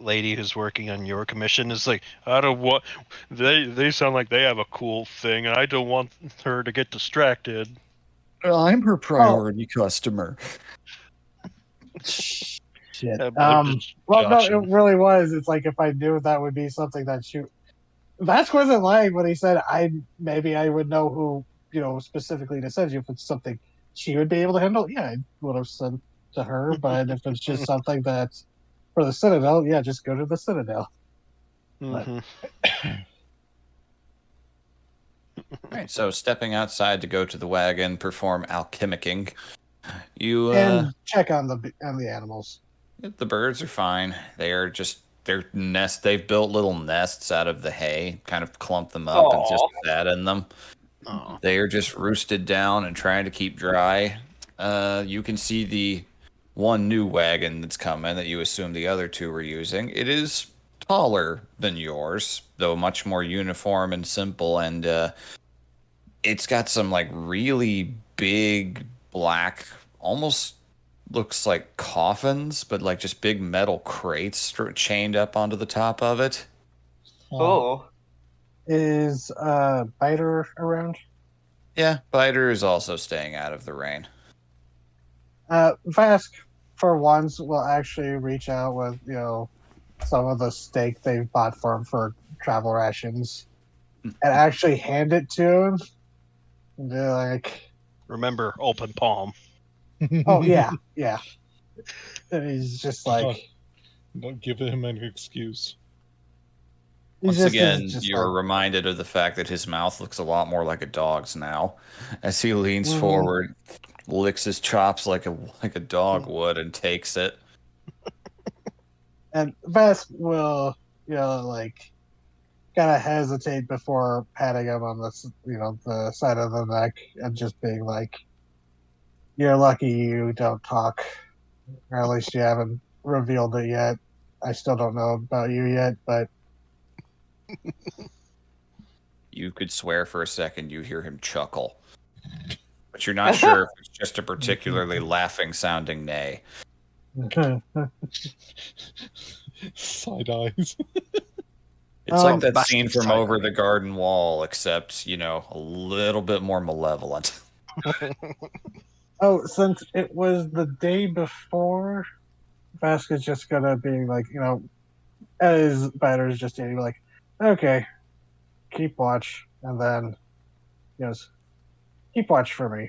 lady who's working on your commission is like, I don't want they sound like they have a cool thing, and I don't want her to get distracted. I'm her priority customer. Shit. I'm just Well, no, joshing. it really was. It's like if I knew that would be something that Vasquez wasn't lying when he said maybe I would know who specifically to send you if it's something she would be able to handle. Yeah, I would have sent to her. But if it's just something that's for the Citadel, yeah, just go to the Citadel. Mhm. All right, so stepping outside to go to the wagon, perform alchemicking. You And check on the animals. the birds are fine. They are just their nest. They've built little nests out of the hay, kind of clump them up and just sat in them. Oh. They are just roosted down and trying to keep dry. You can see the one new wagon that's coming that you assume the other two were using. It is taller than yours, though much more uniform and simple, and it's got some like really big black, almost looks like coffins, but like just big metal crates chained up onto the top of it. Oh. Is Biter around? Yeah, Biter is also staying out of the rain. Vask, for once, will actually reach out with some of the steak they've bought for him for travel rations, and actually hand it to him. And they're like, Remember, open palm. "Oh yeah, yeah." And he's just like, Don't give him an excuse. Once again, you're reminded of the fact that his mouth looks a lot more like a dog's now, as he leans forward, licks his chops like a dog would, and takes it. And Vask will, kind of hesitate before patting him on the side of the neck and just being like, "You're lucky you don't talk, or at least you haven't revealed it yet. I still don't know about you yet, but." You could swear for a second you hear him chuckle. But you're not sure if it's just a particularly laughing sounding neigh. Side eyes. It's like that Bask scene in from Over silence. the Garden Wall, except, a little bit more malevolent. Oh, since it was the day before, Vasquez just gonna be like, as batter's just standing like, okay, keep watch, and then he goes, keep watch for me.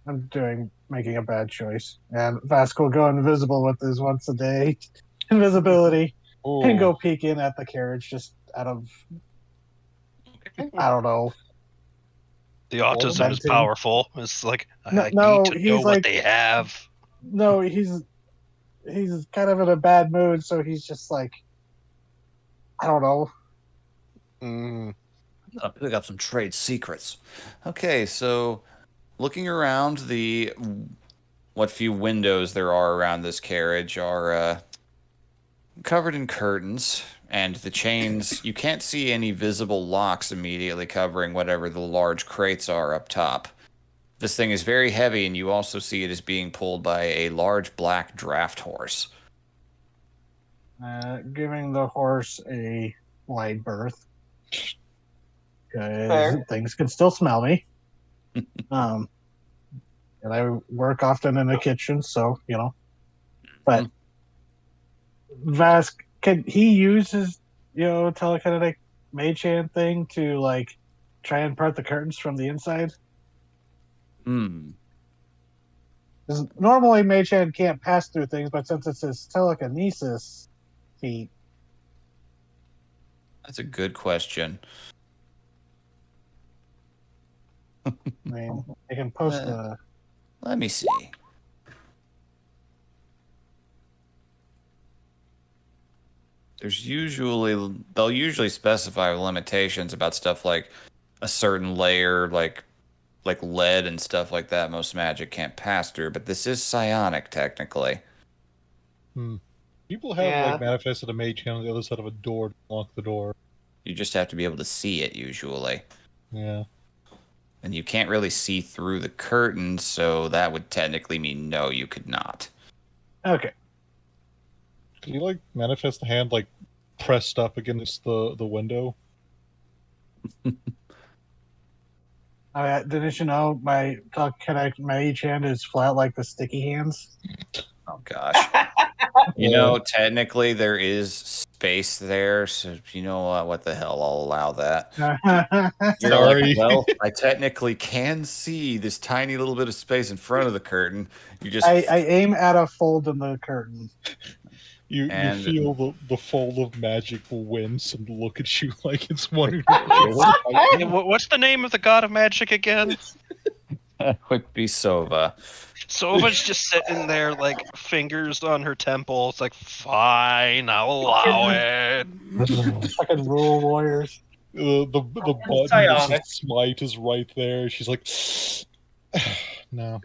I'm making a bad choice. And Vasquez will go invisible with his once a day invisibility and Oh, go peek in at the carriage just out of, I don't know, The autism is venting. powerful. It's like No, I need no, to know he's what like, they have. no, he's kind of in a bad mood, so he's just like, I don't know. Mm. I'll pick up some trade secrets. Okay, so looking around, what few windows there are around this carriage are covered in curtains, and the chains, you can't see any visible locks immediately covering whatever the large crates are up top. This thing is very heavy, and you also see it is being pulled by a large black draft horse. Giving the horse a wide berth because Fair. things can still smell me. And I work often in the kitchen, so But Vask, can he use his telekinetic mage hand thing to like try and part the curtains from the inside? Hmm. 'Cause normally mage hand can't pass through things, but since it's his telekinesis feat, That's a good question. I mean, I can post Let me see. They'll usually specify limitations about stuff like a certain layer, like lead and stuff like that. Most magic can't pass through, but this is psionic technically. people have Yeah. like manifested a mage hand on the other side of a door to lock the door. You just have to be able to see it usually. Yeah. And you can't really see through the curtains, so that would technically mean no, you could not. okay. Can you like manifest the hand like pressed up against the window? Didn't you know my telekinetic mage hand is flat like the sticky hands? Oh gosh. Technically there is space there, so you know what the hell, I'll allow that. You're Sorry. like, well, I technically can see this tiny little bit of space in front of the curtain. You just I aim at a fold in the curtain. You And- feel the fold of magic will wince and look at you like it's wondering. Hey, what's the name of the god of magic again? that would be Sova. Sova's just sitting there, like fingers on her temple. It's like, fine, I'll allow it. Fucking rule warriors. The button that Psionic. says smite is right there. She's like, no.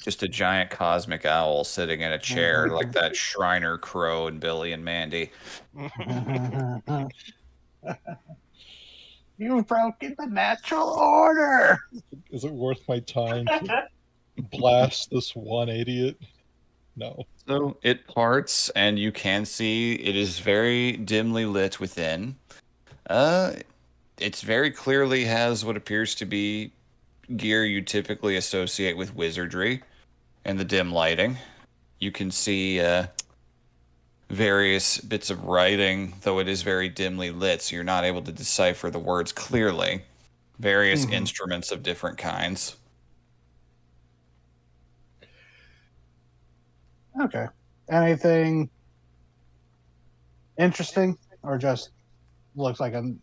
Just a giant cosmic owl sitting in a chair like that Shriner Crow and Billy and Mandy. You've broken the natural order. Is it worth my time to blast this one idiot? No. So it parts, and you can see it is very dimly lit within. It's very clearly has what appears to be gear you typically associate with wizardry and the dim lighting. You can see various bits of writing, though it is very dimly lit, so you're not able to decipher the words clearly. Various instruments of different kinds. Okay. Anything interesting, or just looks like a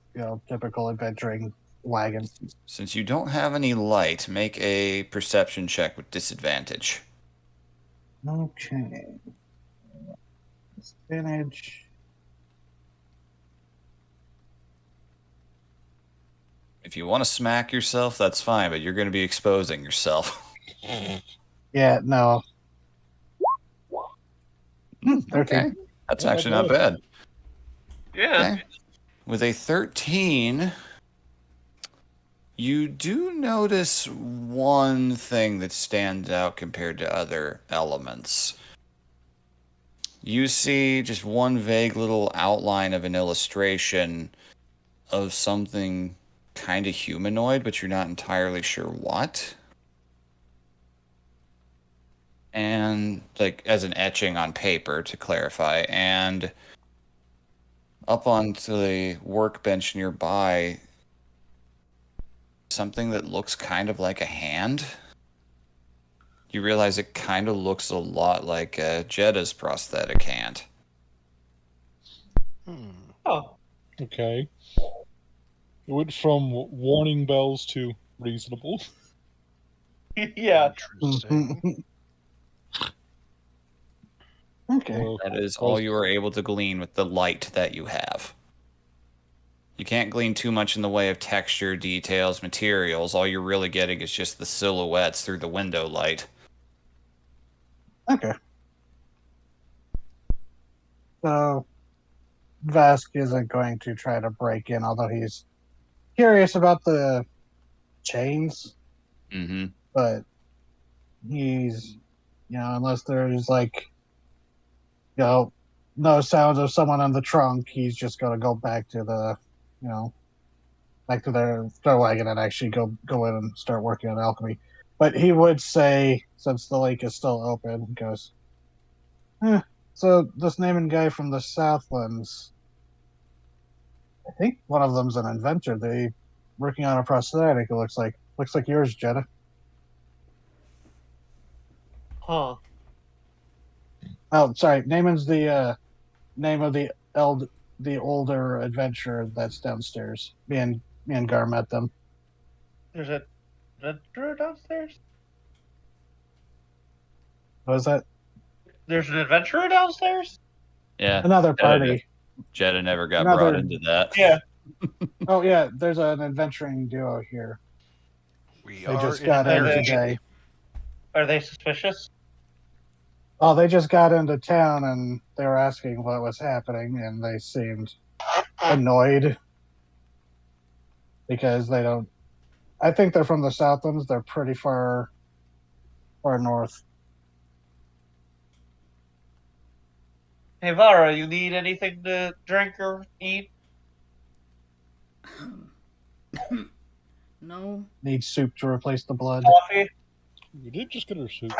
typical adventuring wagon? Since you don't have any light, make a perception check with disadvantage. Okay. Disadvantage. If you want to smack yourself, that's fine, but you're going to be exposing yourself. Yeah, no. 13. Okay. That's Yeah, actually not not bad. Yeah. Okay. With a 13, you do notice one thing that stands out compared to other elements. You see just one vague little outline of an illustration of something kind of humanoid, but you're not entirely sure what. And, like, as an etching on paper, to clarify. And up onto the workbench nearby, something that looks kind of like a hand. You realize it kind of looks a lot like Jetta's prosthetic hand. Oh, Okay. It went from warning bells to reasonable. yeah. Interesting. Okay. So, That is all you are able to glean with the light that you have. You can't glean too much in the way of texture, details, materials. All you're really getting is just the silhouettes through the window light. Okay. So Vask isn't going to try to break in, although he's curious about the chains, Mm-hmm. but he's, unless there's like, no sounds of someone on the trunk, he's just going to go back to the, back to their wagon and actually go in and start working on alchemy. But he would say, since the lake is still open, he goes, so this Naaman guy from the Southlands, I think one of them's an inventor. They working on a prosthetic. It looks like yours, Jetta. Huh. Oh, sorry. Naaman's the name of the older adventurer that's downstairs. Me and Gar met them. There's a adventurer downstairs? What was that? There's an adventurer downstairs? Yeah. Another party. Jetta never got brought into that. Yeah. Oh yeah, there's an adventuring duo here. We They are just in got an in area. today. Are they suspicious? Oh, they just got into town and they were asking what was happening, and they seemed annoyed because they don't. I think they're from the Southlands. They're pretty far north. Hey, Vara, you need anything to drink or eat? No. Need soup to replace the blood. Coffee? we did just get our soup.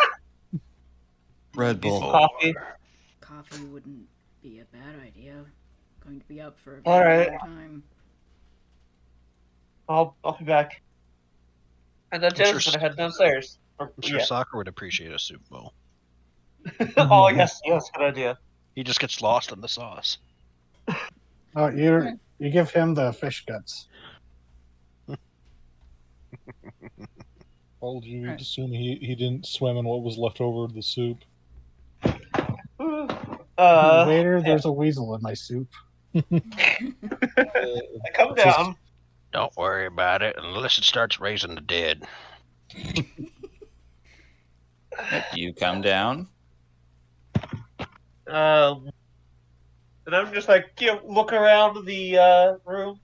Red Need some Bull. coffee? Coffee wouldn't be a bad idea. Going to be up for a All very right. long time. I'll be back. And then Jen's sure gonna head downstairs. I'm sure Soccer would appreciate a soup bowl. Oh yes, good idea. He just gets lost in the sauce. Oh, you give him the fish guts. Well, you Right. assume he didn't swim in what was left over of the soup. Waiter, there's a weasel in my soup. Come down. Don't worry about it unless it starts raising the dead. You come down. And I'm just like, look around the room.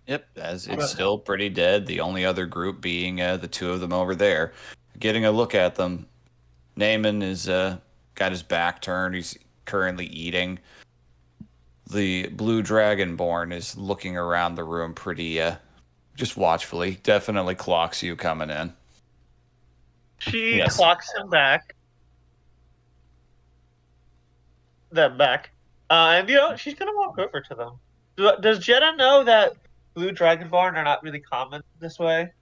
Yep, as it's still pretty dead. The only other group being the two of them over there. Getting a look at them. Naaman is got his back turned. He's currently eating. The blue dragonborn is looking around the room pretty just watchfully. Definitely clocks you coming in. She Yes. clocks him back. Them back. And she's gonna walk over to them. Does Jenna know that blue dragonborn are not really common this way?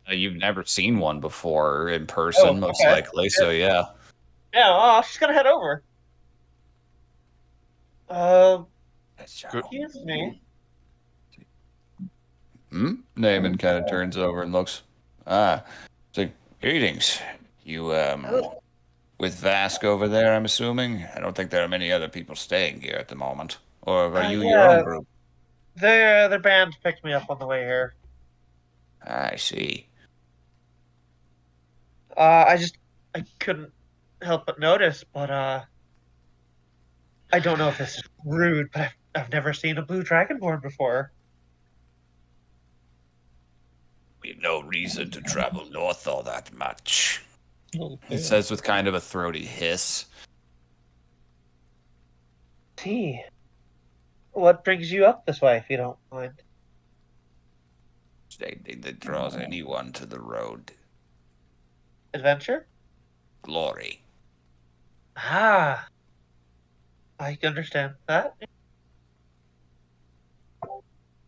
You've never seen one before in person, most okay. likely. So yeah. Yeah, she's gonna head over. Excuse me. Naaman kind of turns over and looks. It's like, greetings. You with Vask over there, I'm assuming? I don't think there are many other people staying here at the moment. Or are you your yeah. own group? Their band picked me up on the way here. I see. I couldn't help but notice, but I don't know if this is rude, but I've never seen a blue dragonborn before. We've no reason to travel north all that much. Oh, It says with kind of a throaty hiss. See. What brings you up this way, if you don't mind? Anything that draws anyone to the road. Adventure? Glory. Ah, I can understand that.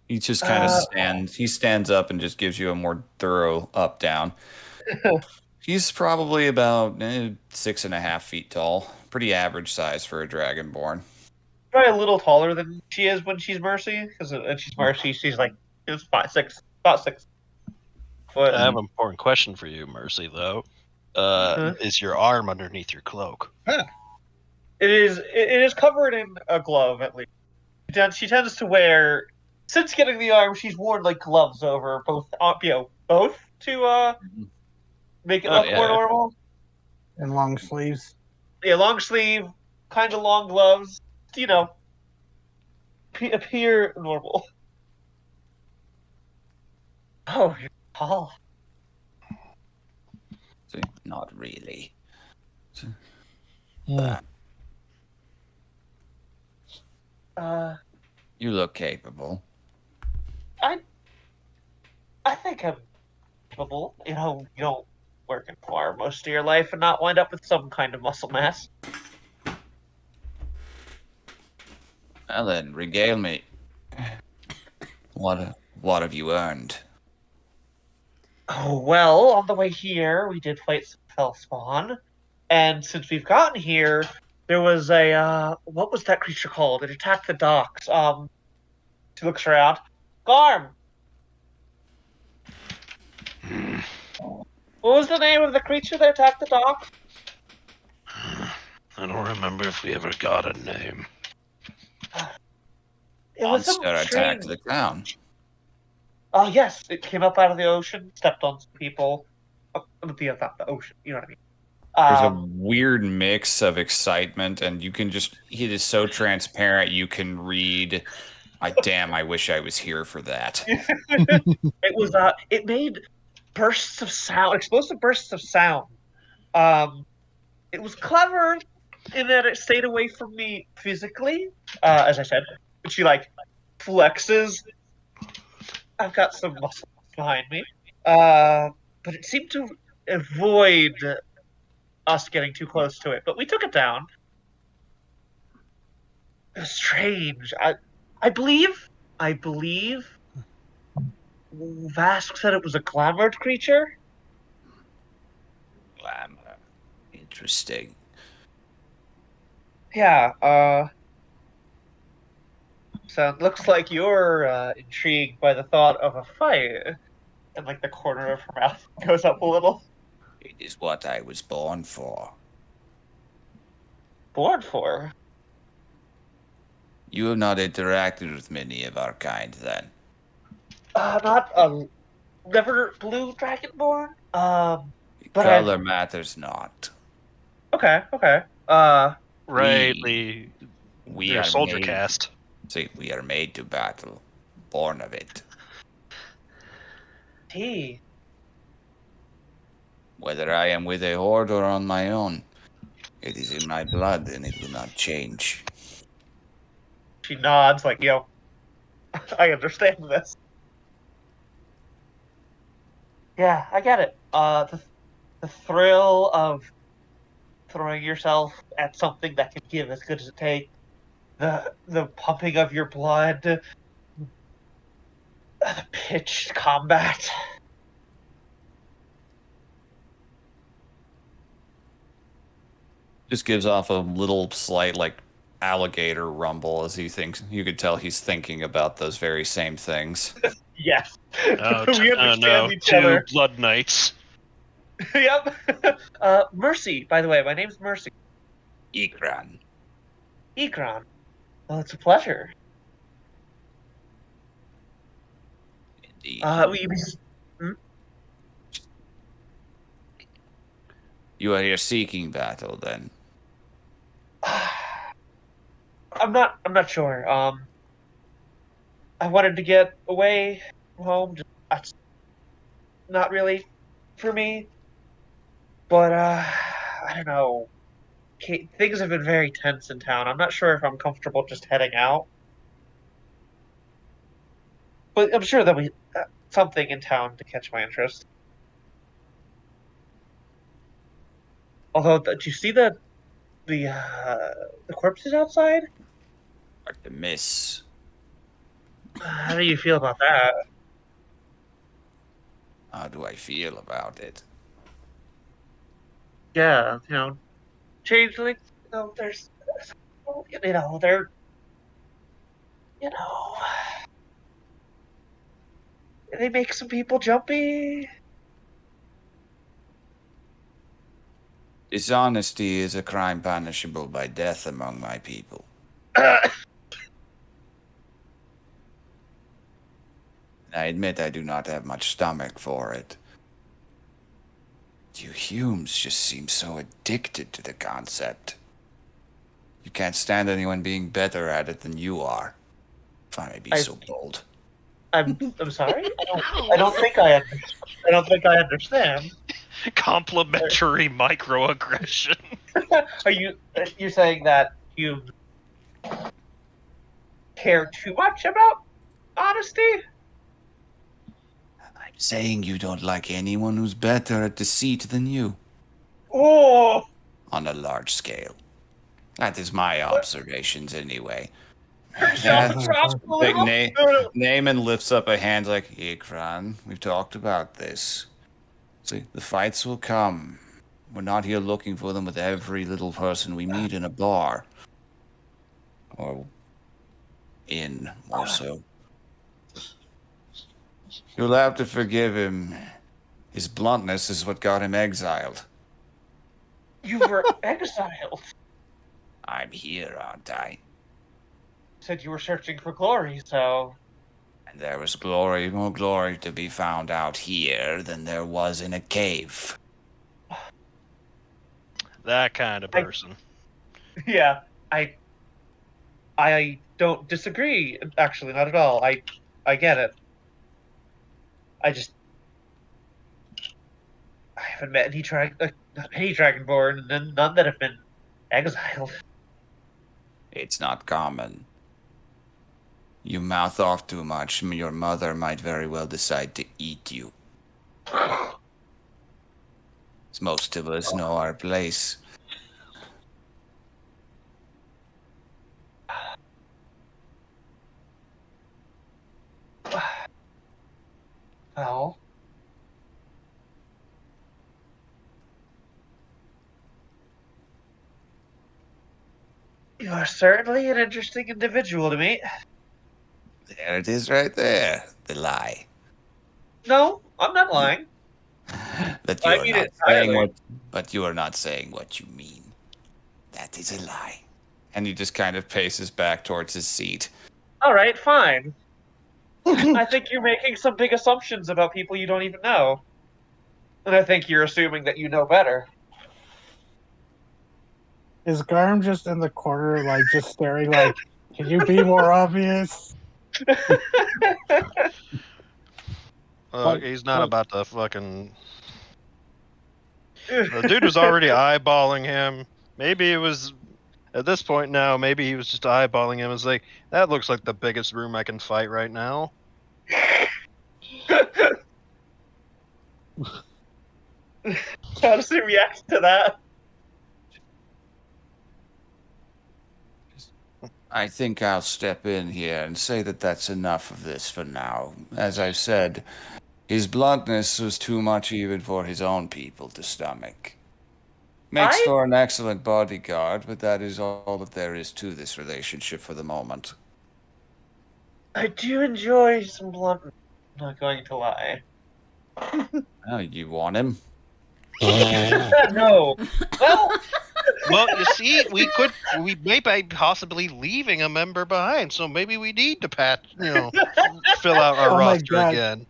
He just kind of Uh, stands up and just gives you a more thorough up down. He's probably about 6.5 feet tall. Pretty average size for a dragonborn. Probably a little taller than she is when she's Mercy, because when she's Mercy, she's like it's 5'6", about 6 foot. I have an important question for you, Mercy, though. Huh? Is your arm underneath your cloak? It is. It is covered in a glove at least. She tends to wear, since getting the arm, she's worn like gloves over both. Both to make it Oh, look yeah. more normal. And long sleeves. Yeah, long sleeve, kind of long gloves. You know, appear normal. Oh, you're tall. See, not really. Yeah. You look capable. I think I'm capable. You know, you don't work in a farm most of your life and not wind up with some kind of muscle mass. Well then, regale me. What have you earned? Oh, well, on the way here, we did fight some Fellspawn. And since we've gotten here, there was what was that creature called? It attacked the docks. She looks around. Garm! What was the name of the creature that attacked the docks? I don't remember if we ever got a name. It was some Monster strange... attacked the town. Oh, yes, it came up out of the ocean, stepped on some people. Not the ocean, you know what I mean. There's a weird mix of excitement, and you can just, it is so transparent, you can read, I wish I was here for that. It was, it made bursts of sound, explosive bursts of sound. It was clever in that it stayed away from me physically, as I said. She, like, flexes. I've got some muscle behind me. But it seemed to avoid us getting too close to it. But we took it down. It was strange. I believe Vask said it was a glamored creature. Glamour. Interesting. Yeah, so it looks like you're intrigued by the thought of a fight. And like the corner of her mouth goes up a little. It is what I was born for. Born for? You have not interacted with many of our kind, then. Not a never blue dragonborn. But Color matters not. Okay. Right, we they're are soldier made, cast. See, we are made to battle, born of it. T. Whether I am with a horde or on my own, it is in my blood, and it will not change. She nods like, yo, I understand this. Yeah, I get it. The thrill of throwing yourself at something that can give as good as it takes, the pumping of your blood, the pitched combat. Just gives off a little slight, like, alligator rumble as he thinks. You could tell he's thinking about those very same things. Yes. Oh, We understand no, each two other. blood knights. Yep. Mercy, by the way, my name's Mercy. Ikran. Ekron. Well, it's a pleasure. Indeed. You are here seeking battle, then. I'm not sure. I wanted to get away from home. That's not really for me. But I don't know. Things have been very tense in town. I'm not sure if I'm comfortable just heading out. But I'm sure there'll be something in town to catch my interest. Although, did you see the corpses outside? Hard to miss. How do you feel about that? How do I feel about it? Yeah, changelings. There's, they're, you know, they make some people jumpy. Dishonesty is a crime punishable by death among my people. I admit I do not have much stomach for it. You Humes just seem so addicted to the concept. You can't stand anyone being better at it than you are. If I may be so bold. I'm sorry. I don't think I understand. Complimentary microaggression. Are you saying that you care too much about honesty? I'm saying you don't like anyone who's better at deceit than you. Oh, On a large scale. That is my observations anyway. Big Naaman lifts up a hand like, Ikran, we've talked about this. See, the fights will come. We're not here looking for them with every little person we meet in a bar. Or more so. You'll have to forgive him. His bluntness is what got him exiled. You were exiled. I'm here, aren't I? Said you were searching for glory, so. And there was more glory to be found out here than there was in a cave. That kind of person. Yeah, I don't disagree. Actually, not at all. I get it. I haven't met any Dragonborn, and none that have been exiled. It's not common. You mouth off too much, your mother might very well decide to eat you. As most of us know our place. Well, you are certainly an interesting individual to meet. There it is right there, the lie. No, I'm not lying. That you I are mean not it saying entirely. but you are not saying what you mean. That is a lie. And he just kind of paces back towards his seat. All right, fine. I think you're making some big assumptions about people you don't even know. And I think you're assuming that you know better. Is Garm just in the corner, like, just staring, like, can you be more obvious? He's not about to fucking. The dude was already eyeballing him. Maybe it was. At this point now, maybe he was just eyeballing him. It's like, that looks like the biggest room I can fight right now. How does he react to that? I think I'll step in here and say that that's enough of this for now. As I've said, his bluntness was too much even for his own people to stomach. Makes for an excellent bodyguard, but that is all that there is to this relationship for the moment. I do enjoy some blunt. I'm not going to lie. Oh, you want him? No. Well, you see, we may be possibly leaving a member behind, so maybe we need to fill out our roster again.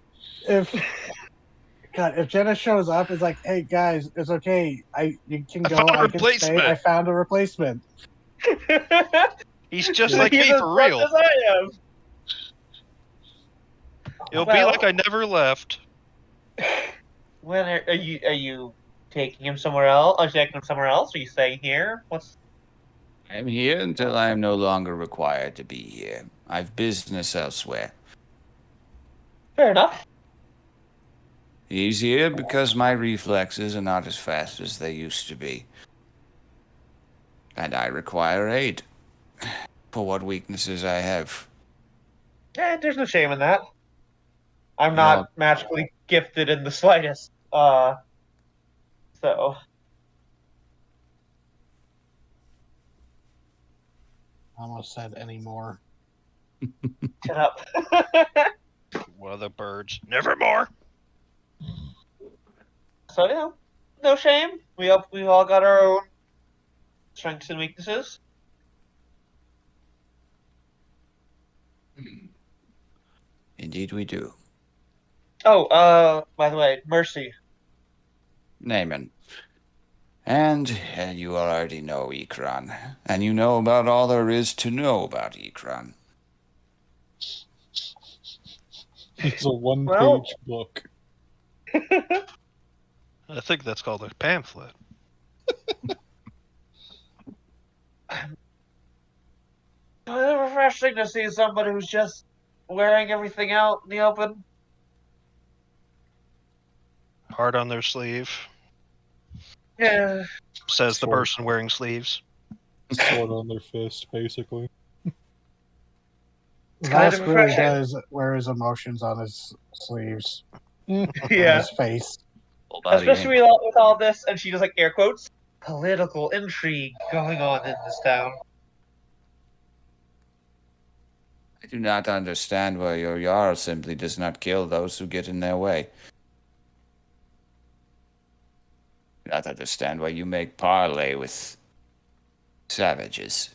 If Jenna shows up, it's like, hey guys, it's okay. You can go. I can stay. I found a replacement. He's just like me for real. As I am. It'll be like I never left. When are you taking him somewhere else? Are you taking him somewhere else? Are you staying here? I'm here until I am no longer required to be here. I've business elsewhere. Fair enough. Easier because my reflexes are not as fast as they used to be. And I require aid for what weaknesses I have. There's no shame in that. I'm You not know, magically gifted in the slightest. So I almost said anymore. shut up. One of the birds. Nevermore. So yeah, no shame. We all got our own strengths and weaknesses. indeed we do. Oh, by the way, Mercy. Naaman. And you already know Ikran. And you know about all there is to know about Ikran. It's a one-page Well- book. I think that's called a pamphlet. It's refreshing to see somebody who's just wearing everything out in the open. Heart on their sleeve, Yeah. says the Sword. person wearing sleeves. Sword on their fist, basically. kind of Vask really refreshing. does wear his emotions on his sleeves, on Yeah. his face. Full body Especially aim. with all this, and she does like air quotes, political intrigue going on in this town. I do not understand why your Jarl simply does not kill those who get in their way. I do not understand why you make parley with savages.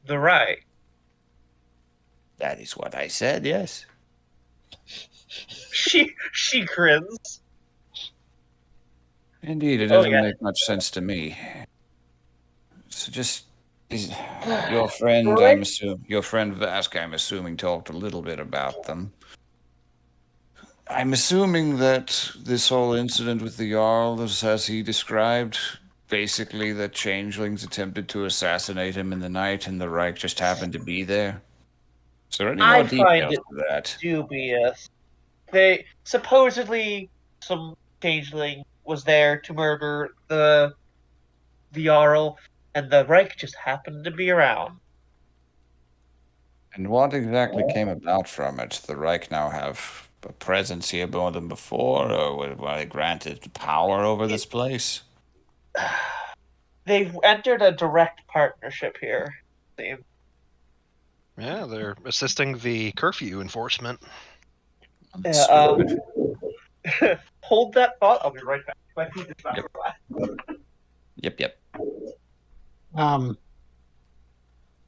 The right. That is what I said, yes. She grins. Indeed, it Oh, doesn't yeah. make much sense to me. So your friend, Right. your friend Vask, I'm assuming, talked a little bit about them. I'm assuming that this whole incident with the Jarl is as he described, basically that changelings attempted to assassinate him in the night and the Reich just happened to be there. Is there any more I find details it to that? dubious. They supposedly some changeling was there to murder the Jarl, and the Reich just happened to be around. And what exactly came about from it? The Reich now have a presence here more than before, or were they granted power over this place? They've entered a direct partnership here. Seems. Yeah, they're assisting the curfew enforcement. That's Yeah, good. hold that thought. I'll be right back. My food is not Yep.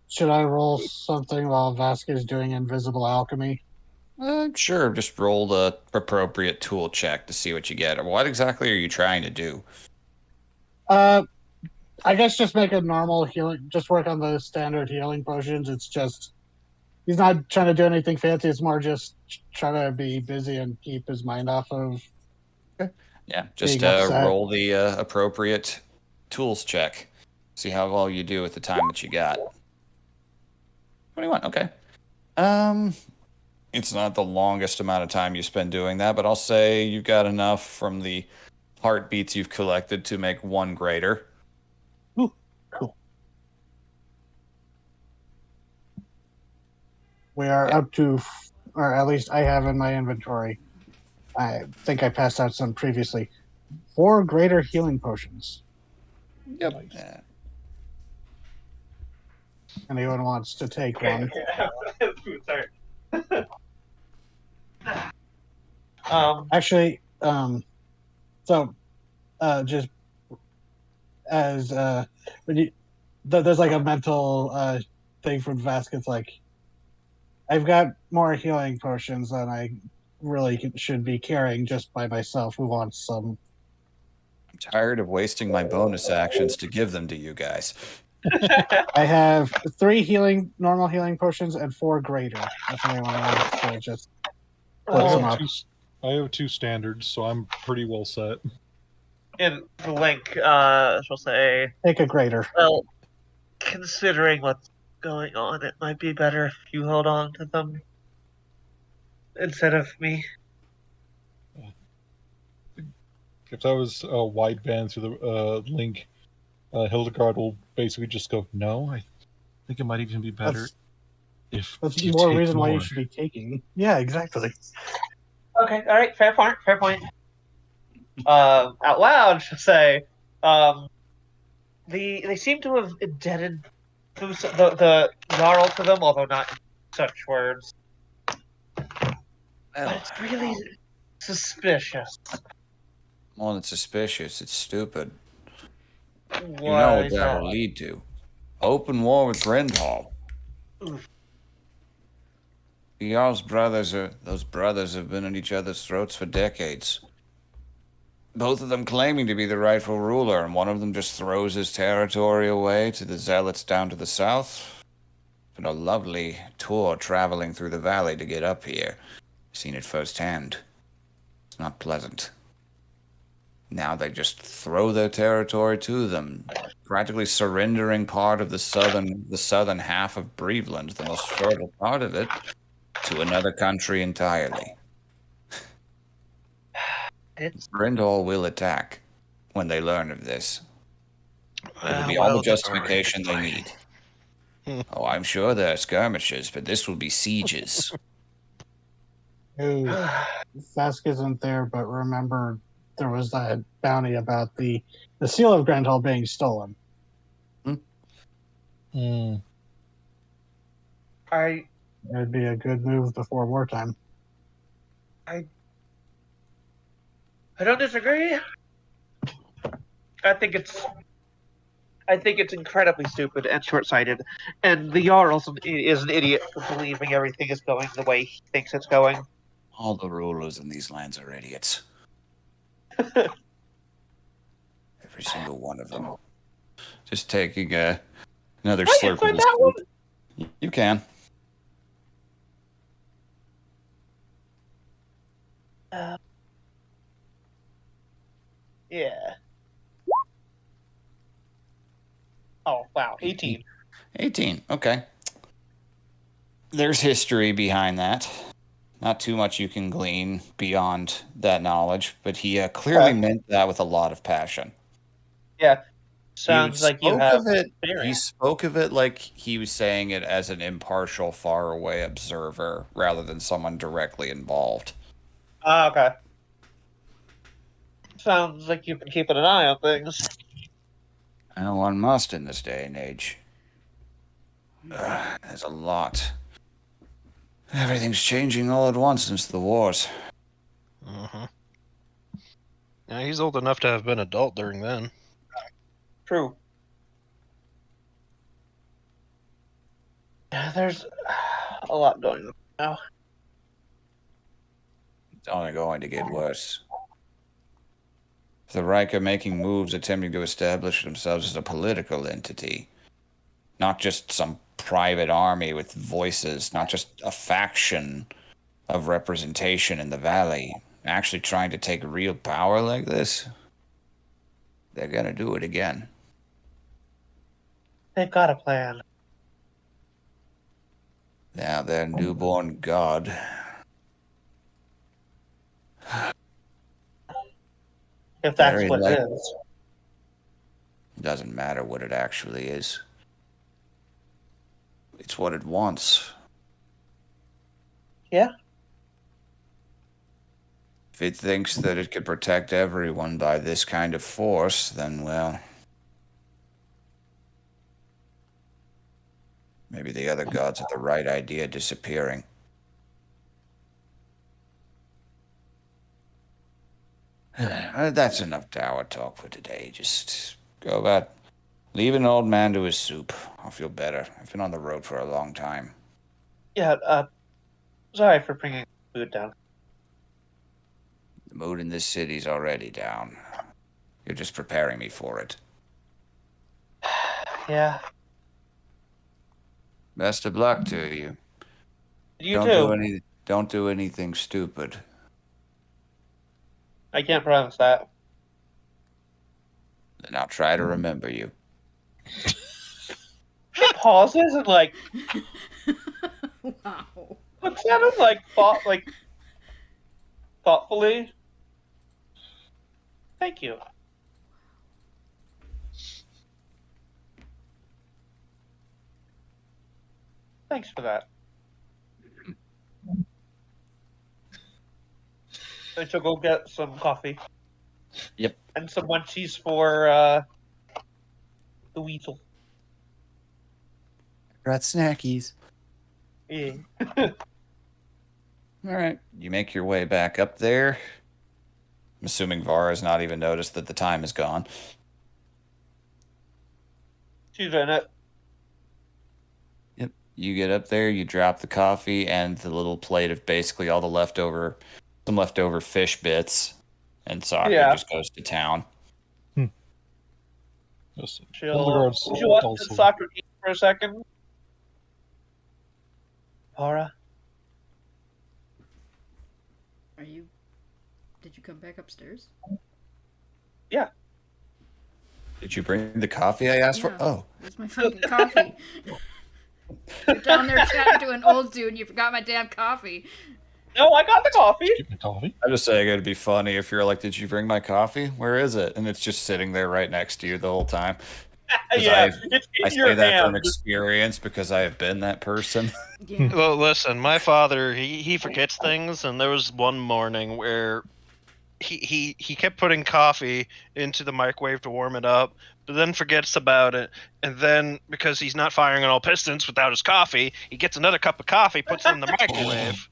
Should I roll something while Vask is doing invisible alchemy? Sure, just roll the appropriate tool check to see what you get. What exactly are you trying to do? I guess just make a normal healing. Just work on the standard healing potions. It's just he's not trying to do anything fancy. It's more just trying to be busy and keep his mind off of. Yeah, just Being upset. roll the appropriate tools check. See how well you do with the time that you got. 21, okay. It's not the longest amount of time you spend doing that, but I'll say you've got enough from the heartbeats you've collected to make one greater. Ooh, cool. We are up to, or at least I have in my inventory. I think I passed out some previously. 4 greater healing potions. Yep. Yeah. Anyone wants to take one? Sorry. Actually, just as when you, there's like a mental thing from Vask. It's like I've got more healing potions than I really should be carrying just by myself. Who wants some? I'm tired of wasting my bonus actions to give them to you guys. I have 3 normal healing potions and 4 greater. If anyone wants to just put I some have up. I have 2 standards, so I'm pretty well set. In the link, she'll say, Take a greater. well, considering what's going on, it might be better if you hold on to them instead of me. If that was a wideband through the link, Hildegard will basically just go, "No, I think it might even be better if That's you more take reason why you more." should be taking. Yeah, exactly. Okay, all right, fair point, fair point. Out loud, should say, they seem to have indebted the Jarl to them, although not in such words. But Well, it's really suspicious. more than suspicious, it's stupid. You know Why what is that'll that? lead to. Open war with Grindhall. Oof. The Jarl's those brothers have been at each other's throats for decades. Both of them claiming to be the rightful ruler, and one of them just throws his territory away to the zealots down to the south. Been a lovely tour traveling through the valley to get up here. Seen it firsthand. It's not pleasant. Now they just throw their territory to them, practically surrendering part of the southern half of Breveland, the most fertile part of it, to another country entirely. It's Brindle will attack when they learn of this. It'll be all the Well, that's justification they already need. fighting. Oh, I'm sure there are skirmishes, but this will be sieges. Ooh, Sask isn't there, but remember there was that bounty about the seal of Grand Hall being stolen. Mm. I It'd be a good move before wartime. don't disagree. I think it's incredibly stupid and short-sighted, and the Jarl is an idiot for believing everything is going the way he thinks it's going. All the rulers in these lands are idiots. Every single one of them. Just taking another I can slurp of find this that one. soup. You can. Yeah. Oh wow, 18. 18. Okay. There's history behind that. Not too much you can glean beyond that knowledge, but he clearly Okay. meant that with a lot of passion. Yeah, He sounds like you spoke have of it. He experience. spoke of it like he was saying it as an impartial, faraway observer rather than someone directly involved. Ah, okay. Sounds like you've been keeping an eye on things. Well, one must in this day and age. There's a lot. Everything's changing all at once since the wars. Yeah, he's old enough to have been adult during then. True. Yeah, there's a lot going on now. It's only going to get worse. The Reich are making moves attempting to establish themselves as a political entity. Not just some private army with voices, not just a faction of representation in the valley. Actually trying to take real power like this. They're gonna do it again. They've got a plan. Now their newborn god. If that's Very what like- it is. Doesn't matter what it actually is. It's what it wants. Yeah. If it thinks that it could protect everyone by this kind of force, then, well, maybe the other gods had the right idea disappearing. That's enough tower talk for today. Just go about leave an old man to his soup. I'll feel better. I've been on the road for a long time. Yeah, sorry for bringing food down. The mood in this city's already down. You're just preparing me for it. Yeah. Best of luck to you. You too. Don't do anything stupid. I can't promise that. Then I'll try to remember you. pauses and like Wow. looks at him thoughtfully. Thank you. Thanks for that. I should go get some coffee. Yep. And some munchies for the weasel. Got snackies. Yeah. All right. You make your way back up there. I'm assuming Vara's not even noticed that the time is gone. She's in it. Yep. You get up there, you drop the coffee and the little plate of basically all the some leftover fish bits, and Sokka Yeah. just goes to town. Yes. She'll Hildegard's watch also- the soccer game for a second. Aura, Did you come back upstairs? Did you bring the coffee I asked for? Yeah. Oh. Where's my fucking coffee? You're down there chatting to an old dude and you forgot my damn coffee. no, I got the coffee. Get me coffee. I just say it'd be funny if you're like, "Did you bring my coffee? Where is it?" And it's just sitting there right next to you the whole time. 'Cause Yeah, I it's I in your say that from hand. experience because I have been that person. Yeah. Well, listen, my father, he forgets things, and there was one morning where he kept putting coffee into the microwave to warm it up, but then forgets about it, and then because he's not firing on all pistons without his coffee, he gets another cup of coffee, puts it in the microwave.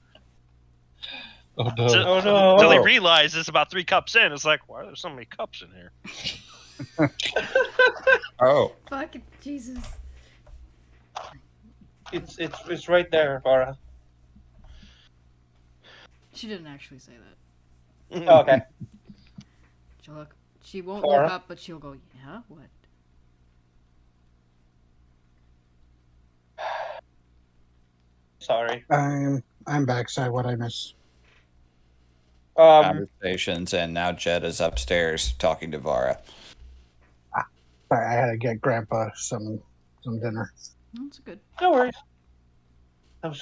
Oh no. Oh no. Until he realizes about 3 cups in, it's like, why are there so many cups in here? Oh. Fucking Jesus. It's right there, Aura. She didn't actually say that. Oh, okay. She won't Cora? look up, but she'll go, yeah, what? Sorry. I'm backside. What I miss? Conversations, and now Jed is upstairs talking to Vara. Sorry, I had to get Grandpa some dinner. That's good. No worries. The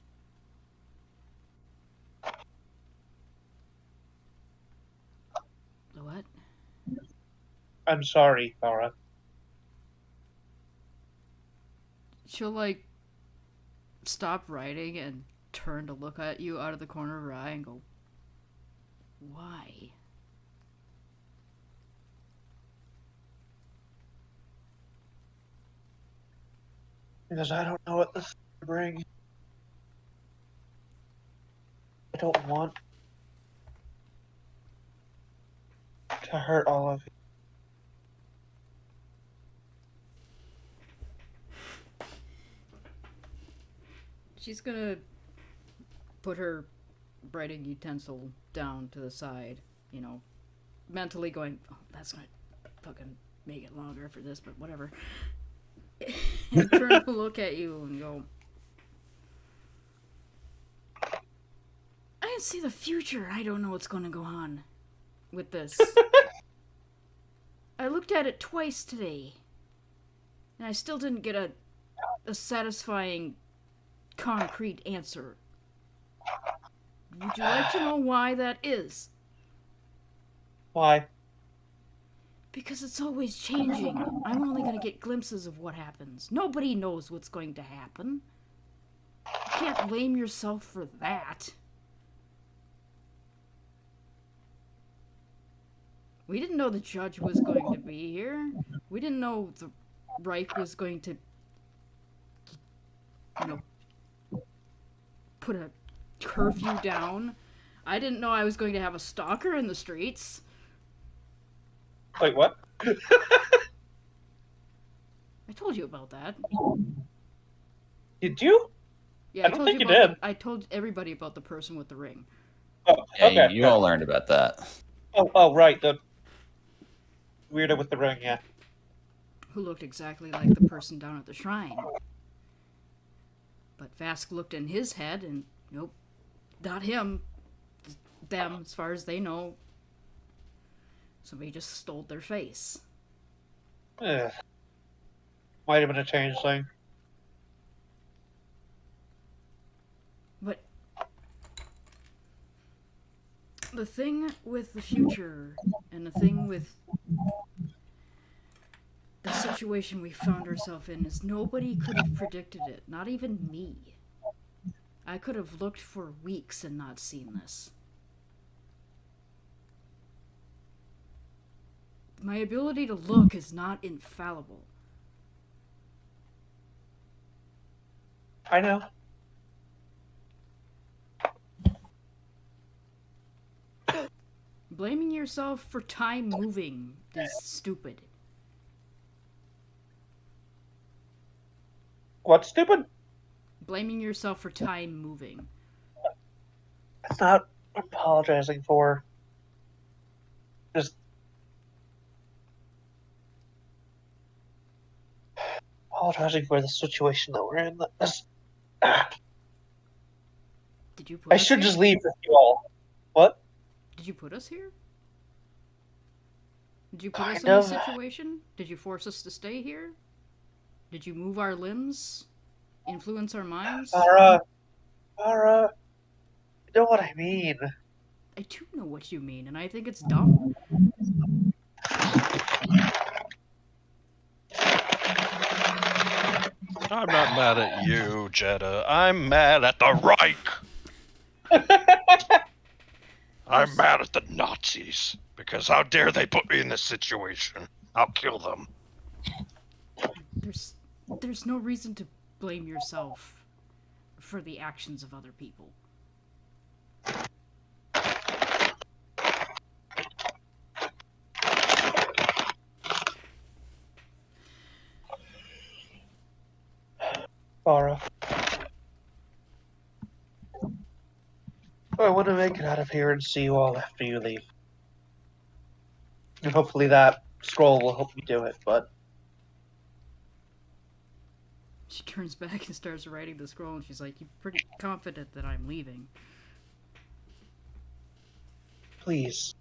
what? I'm sorry, Aura. She'll, like, stop writing and turn to look at you out of the corner of her eye and go, why? Because I don't know what this is to bring. I don't want to hurt all of you. She's gonna put her writing utensil down to the side, you know, mentally going, oh, that's gonna fucking make it longer for this, but whatever. And turn to look at you and go, I can see the future. I don't know what's gonna go on with this. I looked at it twice today, and I still didn't get a satisfying concrete answer. Would you like to know why that is? Why? Because it's always changing. I'm only going to get glimpses of what happens. Nobody knows what's going to happen. You can't blame yourself for that. We didn't know the judge was going to be here. We didn't know the Reich was going to, you know, put a curfew down. I didn't know I was going to have a stalker in the streets. Wait, what? I told you about that. Did you? Yeah, I don't told think you about did. I told everybody about the person with the ring. Oh, Yeah, okay. you all learned about that. Oh, right. The weirdo with the ring, yeah. Who looked exactly like the person down at the shrine. But Vask looked in his head and, nope, not him. Them, as far as they know. Somebody just stole their face. Ugh. Might have been a changeling. The thing with the future and the thing with the situation we found ourselves in is nobody could have predicted it, not even me. I could have looked for weeks and not seen this. My ability to look is not infallible. I know. Blaming yourself for time moving is stupid. What's stupid? Blaming yourself for time moving. That's not apologizing for. Just apologizing for the situation that we're in. Did you put I us should here? just leave with you all. What? Did you put us here? Did you put us Kind in this of. situation? Did you force us to stay here? Did you move our limbs? Influence our minds? Farah, you know what I mean. I do know what you mean, and I think it's dumb. I'm not mad at you, Jeddah. I'm mad at the Reich. I'm mad at the Nazis. Because how dare they put me in this situation? I'll kill them. There's no reason to blame yourself for the actions of other people. Farah. I want to make it out of here and see you all after you leave. And hopefully that scroll will help me do it, but She turns back and starts writing the scroll, and she's like, "You're pretty confident that I'm leaving." please.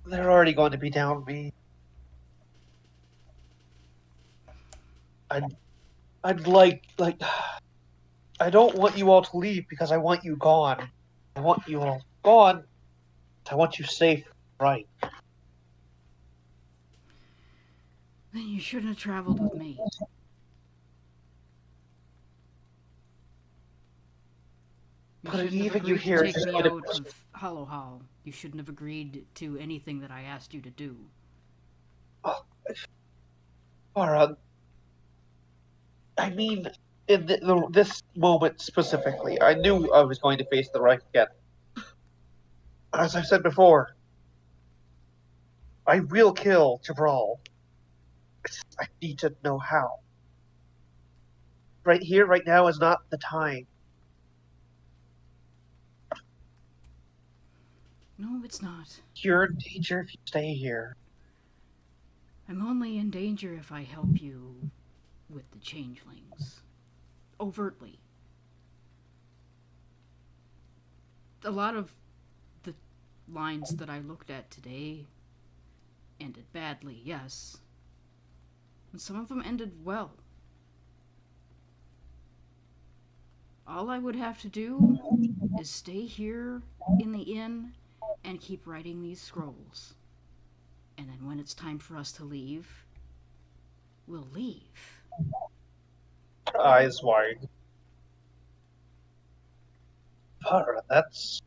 They're already going to be down me. I'd like, I don't want you all to leave because I want you gone. I want you all gone. I want you safe, right? Then you shouldn't have traveled with me. You But shouldn't have leaving you agreed here to is take just me going out to. of Hollow Hall. You shouldn't have agreed to anything that I asked you to do. Farah, I mean, in this moment specifically, I knew I was going to face the Reich again. As I've said before, I will kill Jabral. I need to know how. Right here, right now, is not the time. No, it's not. You're in danger if you stay here. I'm only in danger if I help you with the changelings. Overtly. A lot of the lines that I looked at today ended badly, yes. And some of them ended well. All I would have to do is stay here in the inn and keep writing these scrolls. And then when it's time for us to leave, we'll leave. Eyes wide. Farah, that's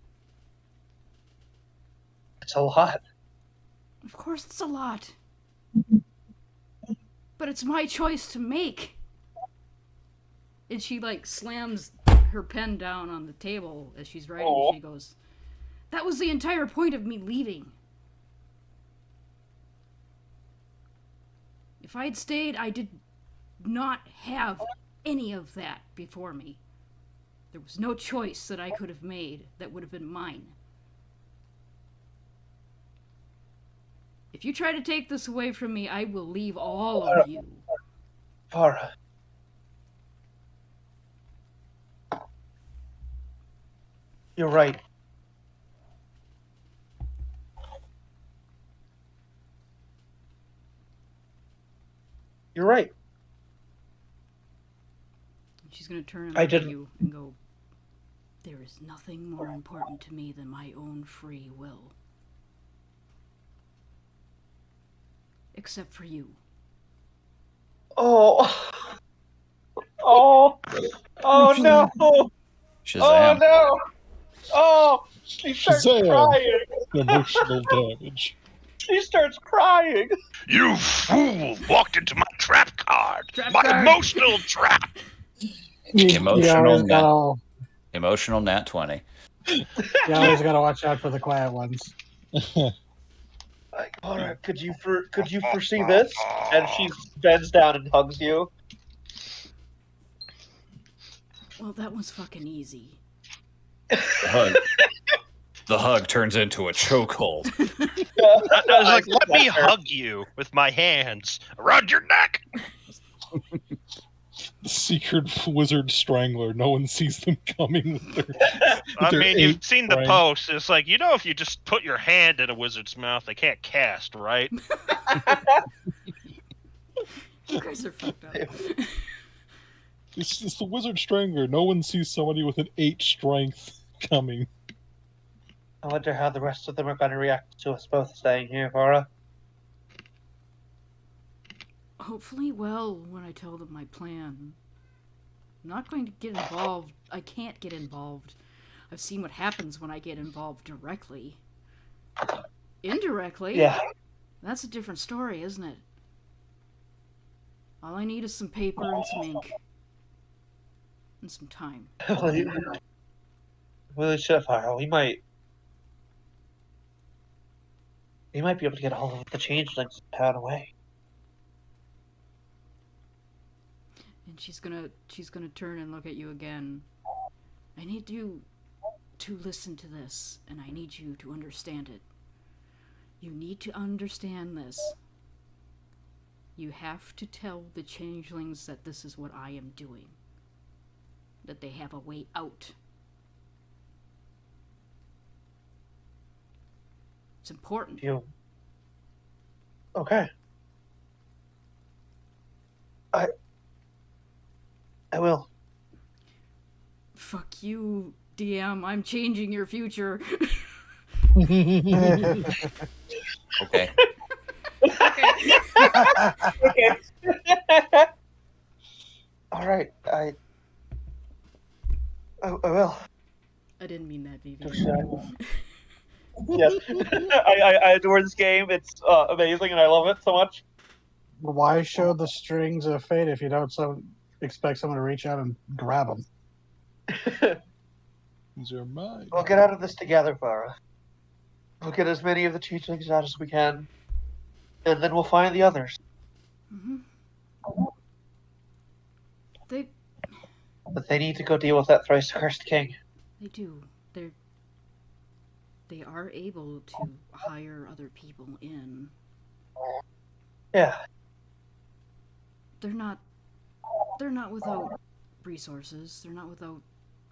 a lot. Of course it's a lot. But it's my choice to make. And she, slams her pen down on the table as she's writing. Aw. She goes, "That was the entire point of me leaving. If I had stayed, I did not have any of that before me. There was no choice that I could have made that would have been mine. If you try to take this away from me, I will leave all of you." Farah. You're right. You're right. She's gonna turn and I look at didn't- you and go, There is nothing more important to me than my own free will. Except for you. Oh. Oh. Oh no. Oh Shazam. no. Oh, she starts Shazam! crying. Emotional damage. She starts crying. You fool! Walked into my trap card! Trap My card. emotional trap! You always gotta, Emotional nat 20. you always gotta watch out for the quiet ones. Like, all right, could you foresee this? And she bends down and hugs you. Well, that was fucking easy. The hug turns into a chokehold. I was like, let me hug you with my hands around your neck. The secret wizard strangler. No one sees them coming with their. I their mean, you've eight seen the strength. post. It's like, you know, if you just put your hand in a wizard's mouth, they can't cast, right? You guys are fucked up. It's the wizard strangler. No one sees somebody with an 8 strength coming. I wonder how the rest of them are going to react to us both staying here, Vara. Hopefully well when I tell them my plan. I'm not going to get involved. I can't get involved. I've seen what happens when I get involved directly. Indirectly? Yeah. That's a different story, isn't it? All I need is some paper and some ink. And some time. Really should, Vara. We might be able to get all of the changelings out away. And she's gonna turn and look at you again. I need you to listen to this, and I need you to understand it. You need to understand this. You have to tell the changelings that this is what I am doing. That they have a way out. It's important. You. Okay. I will. Fuck you, DM. I'm changing your future. Okay. Okay. All right. I will. I didn't mean that, Vivi. Yes. I adore this game. It's amazing, and I love it so much. Why show the strings of fate if you don't expect someone to reach out and grab them? These are mine. We'll get out of this together, Vara. We'll get as many of the changelings out as we can, and then we'll find the others. Mm-hmm. But they need to go deal with that thrice cursed king. They do. They are able to hire other people in. Yeah. They're not without resources. They're not without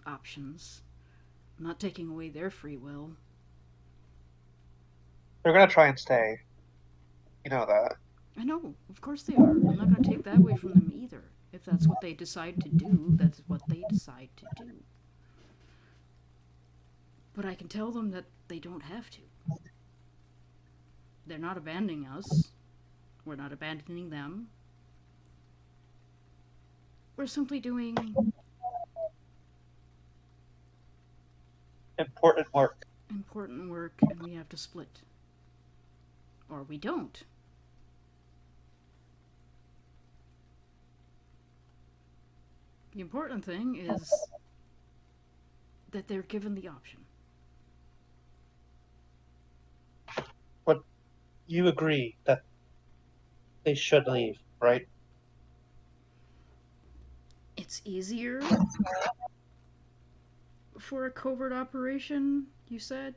options. I'm not taking away their free will. They're gonna try and stay. You know that. I know, of course they are. I'm not going to take that away from them either. If that's what they decide to do, that's what they decide to do. But I can tell them that they don't have to. They're not abandoning us. We're not abandoning them. We're simply doing Important work. important work, and we have to split. Or we don't. The important thing is that they're given the option. But you agree that they should leave, right? It's easier for a covert operation, you said?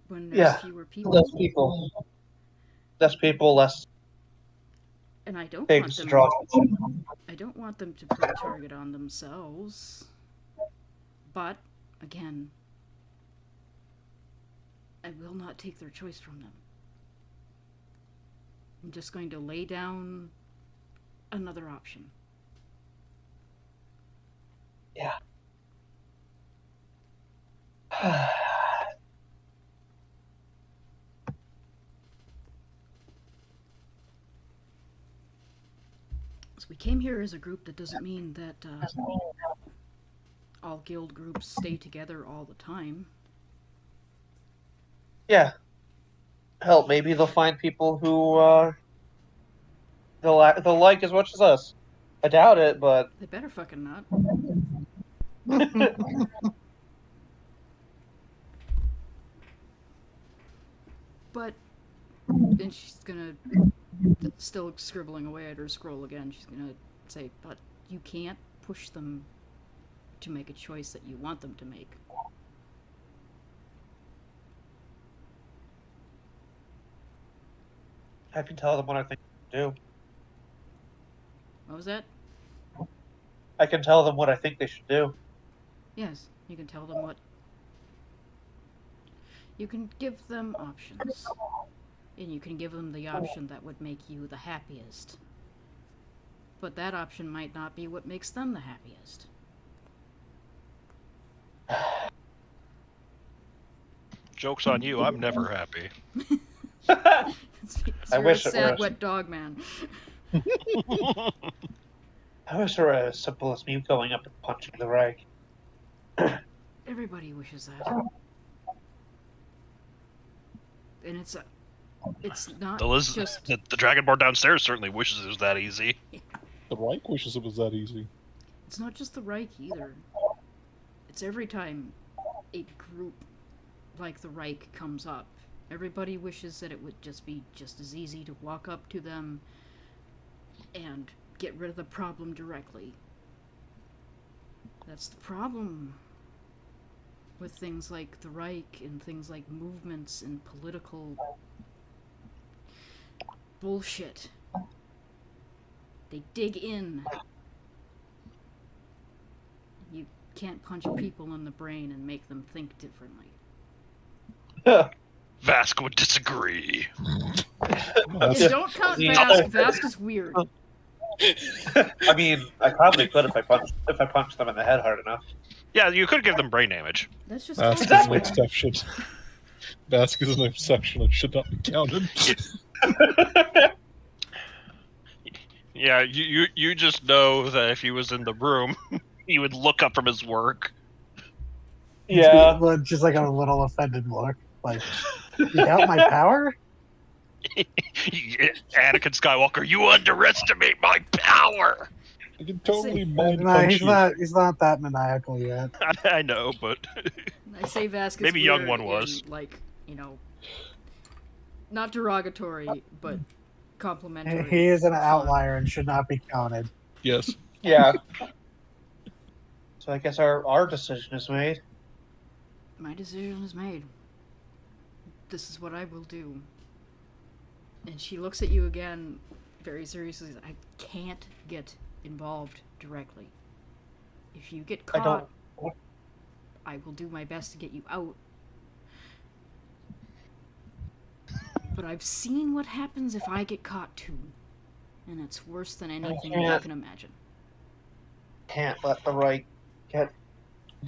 When there's fewer people. Less people. Less people, less And I don't things want to them draw. I don't want them to put a target on themselves. But, again, I will not take their choice from them. I'm just going to lay down another option. Yeah. So we came here as a group. That doesn't mean that all guild groups stay together all the time. Yeah. Hell, maybe they'll find people who they'll like as much as us. I doubt it, but They better fucking not. But then she's gonna, still scribbling away at her scroll again, she's gonna say, but you can't push them to make a choice that you want them to make. I can tell them what I think they should do. What was that? I can tell them what I think they should do. Yes, you can tell them what. You can give them options. And you can give them the option that would make you the happiest. But that option might not be what makes them the happiest. Joke's on you, I'm never happy. I wish it sad, were. wet dog man. I wish it were as simple as me going up and punching the Reich. Everybody wishes that. And it's not just... the Dragonborn downstairs certainly wishes it was that easy. The Reich wishes it was that easy. It's not just the Reich either. It's every time a group like the Reich comes up. Everybody wishes that it would just be just as easy to walk up to them and get rid of the problem directly. That's the problem with things like the Reich and things like movements and political bullshit. They dig in. You can't punch people in the brain and make them think differently. Vask would disagree. Yeah, don't count Vask. Vask is weird. I mean, I probably could if I punched them in the head hard enough. Yeah, you could give them brain damage. That's just Bask is an exception. Bask is an exception and should not be counted. Yeah, you just know that if he was in the room, he would look up from his work. Yeah. Just like a little offended look. Like, you doubt my power? Anakin Skywalker, you underestimate my power! I can totally See, mind No, punch he's you. not that maniacal yet. I know, but I say Vask is maybe weird young one was. in, like, you know, not derogatory, but complimentary. He is an fun. outlier and should not be counted. Yes. Yeah. So I guess our decision is made. My decision is made. This is what I will do. And she looks at you again very seriously. I can't get involved directly. If you get caught, I will do my best to get you out. But I've seen what happens if I get caught too. And it's worse than anything you can imagine. Can't let the Reich get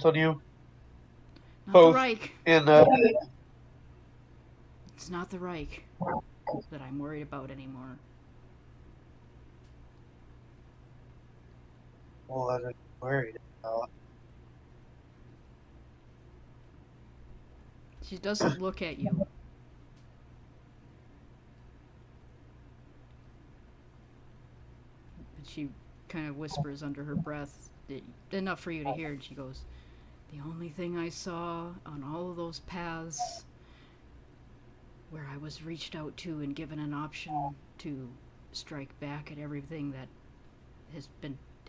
on you. Not Both the Reich. in It's not the Reich that I'm worried about anymore. well, I'm worried about. She doesn't look at you. But she kind of whispers under her breath, enough for you to hear, and she goes, "The only thing I saw on all of those paths where I was reached out to and given an option to strike back at everything that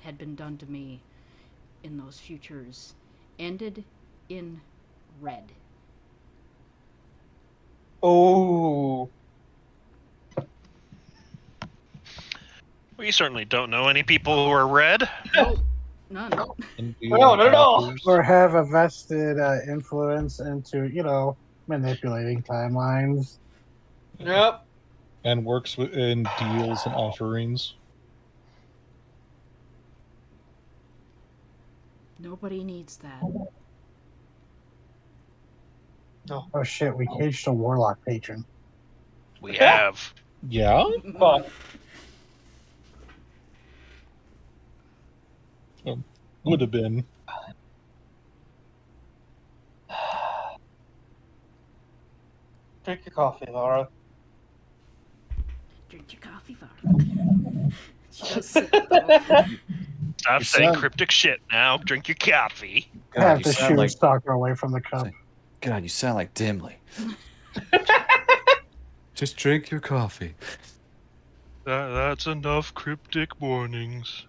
had been done to me in those futures ended in red." Oh. We certainly don't know any people who are red. Nope, none. No, not at all. Or have a vested influence into, manipulating timelines. Yep. And works in deals and offerings. Nobody needs that. Oh shit, we caged a warlock patron. We have. Yeah? Fuck. Would have been. Drink your coffee, Laura. Drink your coffee, Vara. She does sit up, though. Stop You saying sound- cryptic shit now. Drink your coffee. I have you to sound shoo like Stalker away from the cup. God. You sound like Dimly. Just drink your coffee. That's enough cryptic warnings.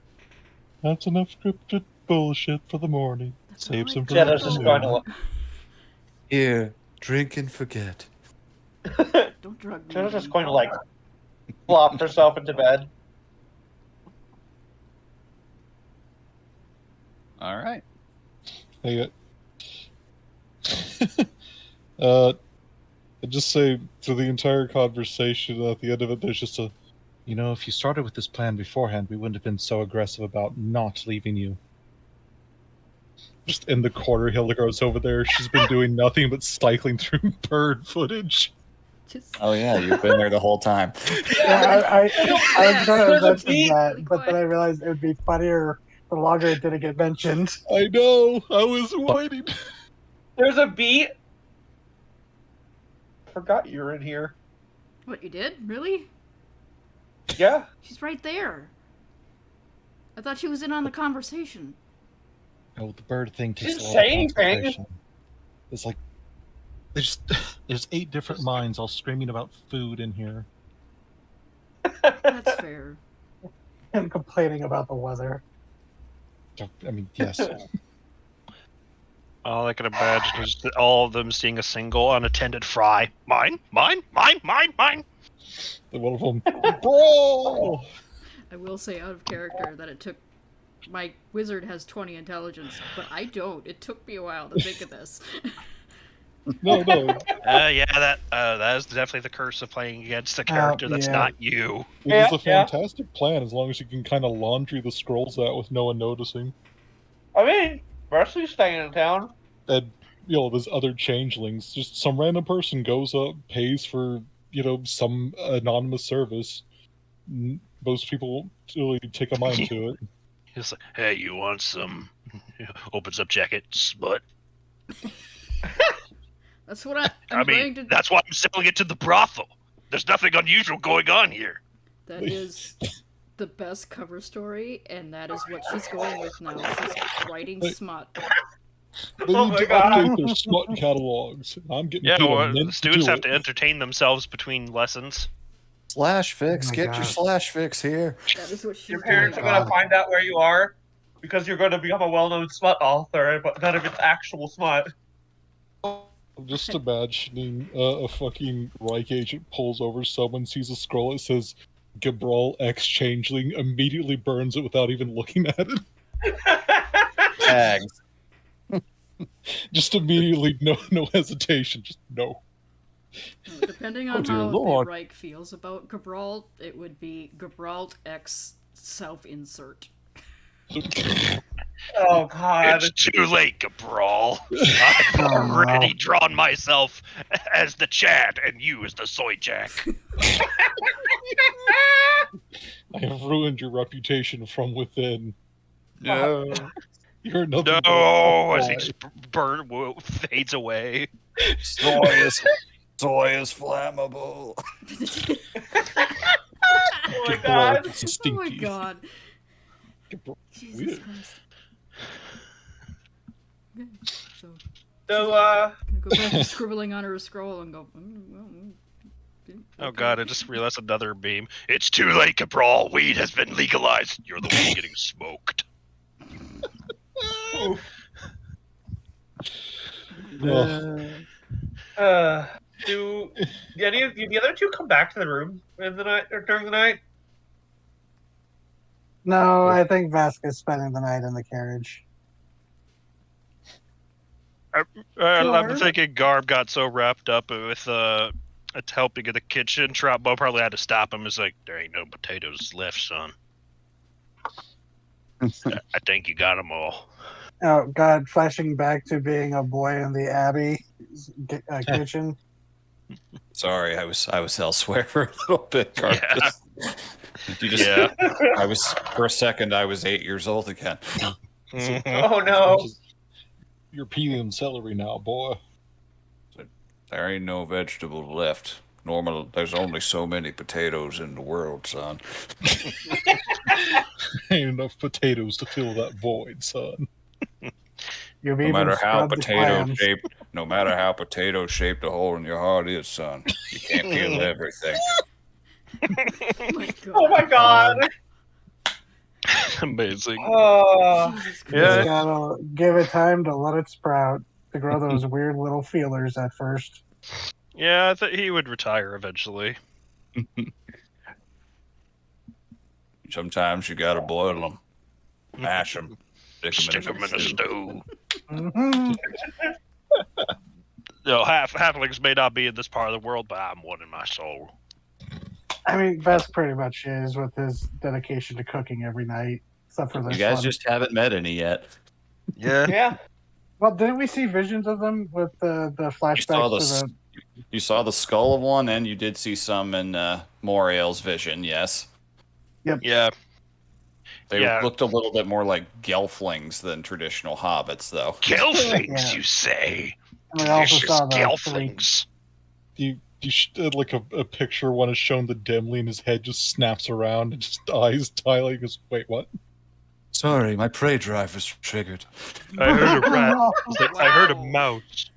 That's enough scripted bullshit for the morning. That's Save all some I for got. the Shadow's just going to look. Here, drink and forget. Don't drug me. Shadow's just man. going to like flop herself into bed. All right. Hey, I just say through the entire conversation, at the end of it, there's just a, You know, if you started with this plan beforehand, we wouldn't have been so aggressive about not leaving you. just in the corner, Hildegard's over there. She's been doing nothing but cycling through bird footage. Just Oh yeah, you've been there the whole time. Yeah, I was gonna There's a mention beat. that, Really but then I realized it would be funnier the longer it didn't get mentioned. I know. I was waiting. There's a beat. Forgot you were in here. what you did? Really? Yeah. She's right there. I thought she was in on the conversation. Oh, the bird thing takes Didn't a lot say of anything. concentration. It's like there's 8 different minds all screaming about food in here. That's fair. And complaining about the weather. I mean, yes. All I can imagine is all of them seeing a single unattended fry. Mine, mine, mine, mine, mine. The one of them, bro. I will say out of character that it took. My wizard has 20 intelligence, but I don't. It took me a while to think of this. No. Yeah, that is definitely the curse of playing against a character that's yeah. not you. It Yeah, is a yeah. fantastic plan as long as you can kind of laundry the scrolls out with no one noticing. I mean, Wesley's staying in town. And, there's other changelings. Just some random person goes up, pays for, some anonymous service. Most people won't really take a mind to it. He's like, hey, you want some? Opens up jacket, smut. That's what I'm going to. That's why I'm selling it to the brothel. There's nothing unusual going on here. That is the best cover story, and that is what she's going with now. She's writing smut. They Oh need my to God. update their smut catalogs. I'm getting Yeah, paid a well, mint the students do have it. to entertain themselves between lessons. Slash fix. Oh my Get God. your slash fix here. That is what she's Your parents are doing. going to find out where you are because you're going to become a well-known smut author, but none of it's actual smut. I'm just imagining a fucking Reich agent pulls over someone, sees a scroll that says Gabral X Changeling, immediately burns it without even looking at it. Tags. Just immediately, no hesitation, just no. Depending on dear how Lord. the Reich feels about Gabralt, it would be Gabralt X self-insert. Oh, God. It's too late, Cabral. I've Oh, already no. drawn myself as the Chad and you as the Soy Jack. I have ruined your reputation from within. No. You're nothing but No, a as he lie. just fades away. Soy is flammable. Oh, my Gabral God. is Oh my stinky. god. Gabral- Jesus Weird. Christ. Okay, so So, I'm gonna go back to scribbling on her scroll and go. Oh okay. god, I just realized another beam. It's too late, Cabral. Weed has been legalized. You're the one getting smoked. do any of the other two come back to the room in the night or during the night? No, I think Vasquez spending the night in the carriage. I'm Sure. thinking Garb got so wrapped up with helping in the kitchen. Troutbo probably had to stop him. It's like, there ain't no potatoes left, son. I think you got them all. Oh God! Flashing back to being a boy in the Abbey kitchen. Sorry, I was elsewhere for a little bit, Yeah. Carcass. You just Yeah. I was for a second I was 8 years old again. Mhm. Oh no. You're peeling celery now, boy. There ain't no vegetables left. Normal, there's only so many potatoes in the world, son. Ain't enough potatoes to fill that void, son. You've No even matter how scrubbed the potato clams. shaped, no matter how potato shaped the hole in your heart is, son, you can't peel everything. My God. Oh my god. Amazing. Oh. Jesus Christ. Yeah. Just gotta give it time to let it sprout to grow those weird little feelers at first. Yeah, I thought he would retire eventually. Sometimes you gotta boil them, mash them, Stick him in a stew. stew. Hmm No, halflings may not be in this part of the world, but I'm one in my soul. I mean, that's pretty much is with his dedication to cooking every night, except for You this guys one. just haven't met any yet. Yeah. Yeah. Well, didn't we see visions of them with the flashbacks to the? You saw the skull of one, and you did see some in Moriel's vision. Yes, Yeah. they Yeah. looked a little bit more like gelflings than traditional hobbits, though. Gelflings, Yeah. you say? And we also Vicious saw the three. gelflings. You like a picture one is shown the Demley and his head just snaps around and just eyes dilate. He goes, wait, what? Sorry, my prey drive was triggered. I heard a rat. No. I heard a Wow. mouse.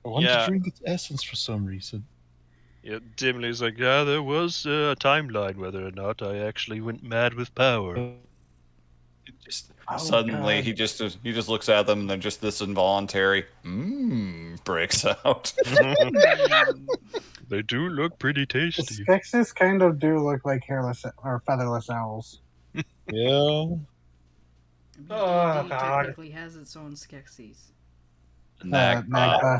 I wanted Yeah. to drink its essence for some reason. Yeah, Dimly's like, yeah, there was a timeline whether or not I actually went mad with power. Just Oh, suddenly, God. he just looks at them, and then just this involuntary breaks out. They do look pretty The tasty. Skeksis kind of do look like hairless or featherless owls. Yeah. I mean, Oh, D&D God. technically has its own Skeksis. Magpie. Magpie.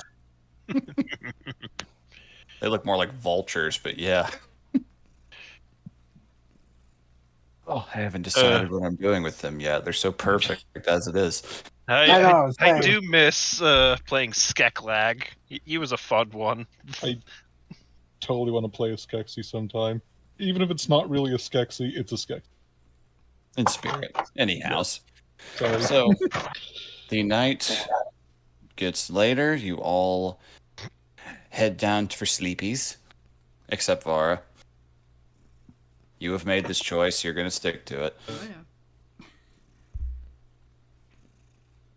They look more like vultures, but yeah. Oh, I haven't decided what I'm doing with them yet. They're so perfect as it is. I know, I same. do miss playing Skeklag. He was a fun one. Totally want to play a Skeksis sometime. Even if it's not really a Skeksis, it's a Skeksis. In spirit. Anyhow. Sorry. So, the night gets later. You all head down for sleepies, except Vara. You have made this choice. You're going to stick to it. Oh, yeah.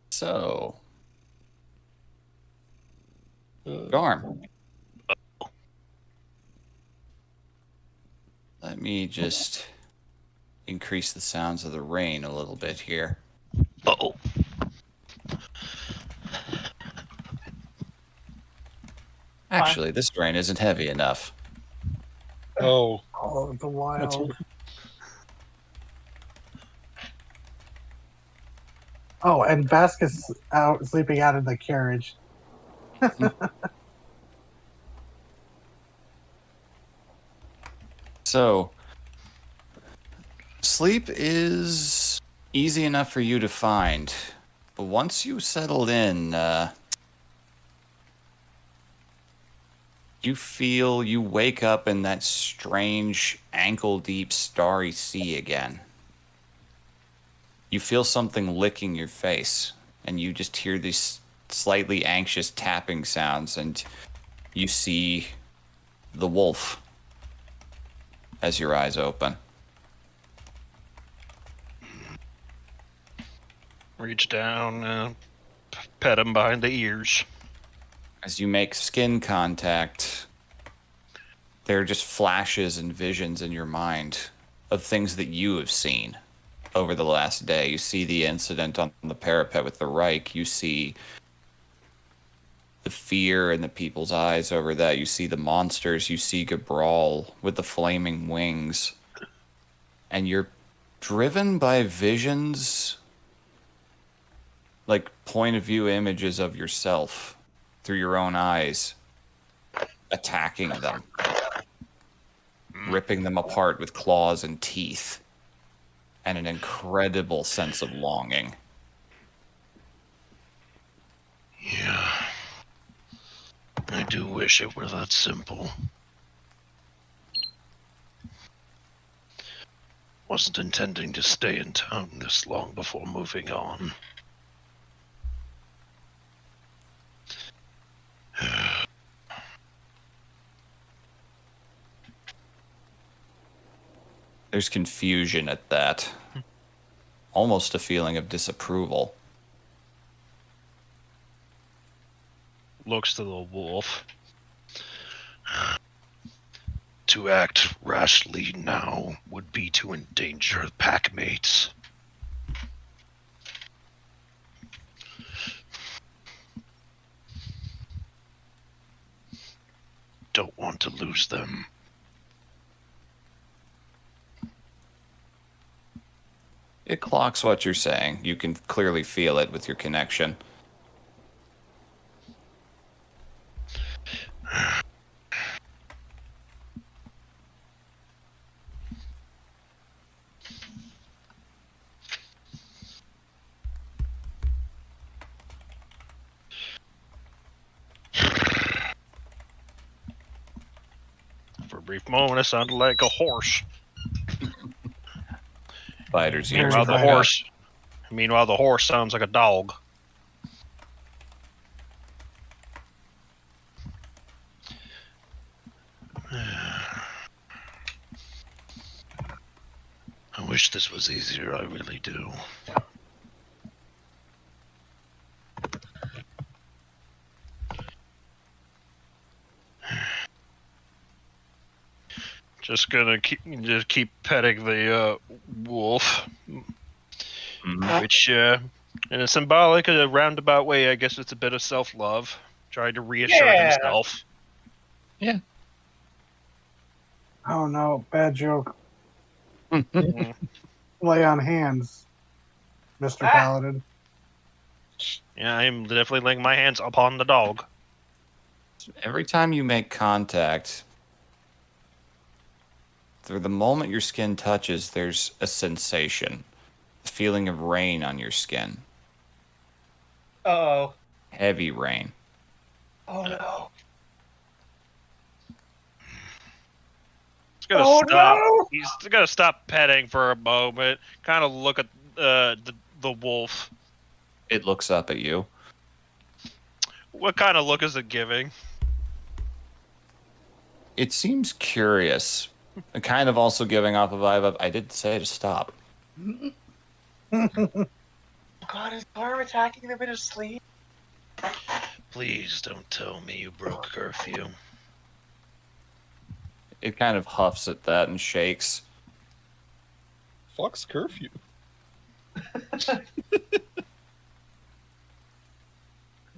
So, Uh, Garm. Let me just increase the sounds of the rain a little bit here. Uh-oh. Actually, this rain isn't heavy enough. oh, Oh, the that's wild. what, Oh, and Bascus out sleeping out in the carriage. So, sleep is easy enough for you to find, but once you settle in, you wake up in that strange, ankle-deep, starry sea again. You feel something licking your face, and you just hear these slightly anxious tapping sounds, and you see the wolf as your eyes open. Reach down, pet him behind the ears. As you make skin contact, there are just flashes and visions in your mind of things that you have seen over the last day. You see the incident on the parapet with the Reich. You see the fear in the people's eyes over that. You see the monsters. You see Gabral with the flaming wings. And you're driven by visions, like point of view images of yourself through your own eyes, attacking them, ripping them apart with claws and teeth, and an incredible sense of longing. Yeah. I do wish it were that simple. Wasn't intending to stay in town this long before moving on. There's confusion at that. Almost a feeling of disapproval. Looks to the wolf. To act rashly now would be to endanger packmates. Don't want to lose them. It clocks what you're saying. You can clearly feel it with your connection. For a brief moment, it sounded like a horse. Spider's ears Meanwhile, the perk up. horse sounds like a dog. I wish this was easier, I really do. Just gonna keep petting the wolf, Mhm. which in a symbolic, a roundabout way, I guess it's a bit of self-love, trying to reassure Yeah. himself. Oh no, bad joke. Mm. Lay on hands, Mr. Ah. Paladin. Yeah, I'm definitely laying my hands upon the dog. Every time you make contact, through the moment your skin touches, there's a sensation. A feeling of rain on your skin. Uh-oh. Heavy rain. Oh no. He's gonna Oh, stop. no! He's gonna stop petting for a moment. Kind of look at the wolf. It looks up at you. What kind of look is it giving? It seems curious. Kind of also giving off a vibe of, I did say to stop. God, is Barb attacking them in his sleep? Please don't tell me you broke curfew. It kind of huffs at that and shakes. Fuck's curfew.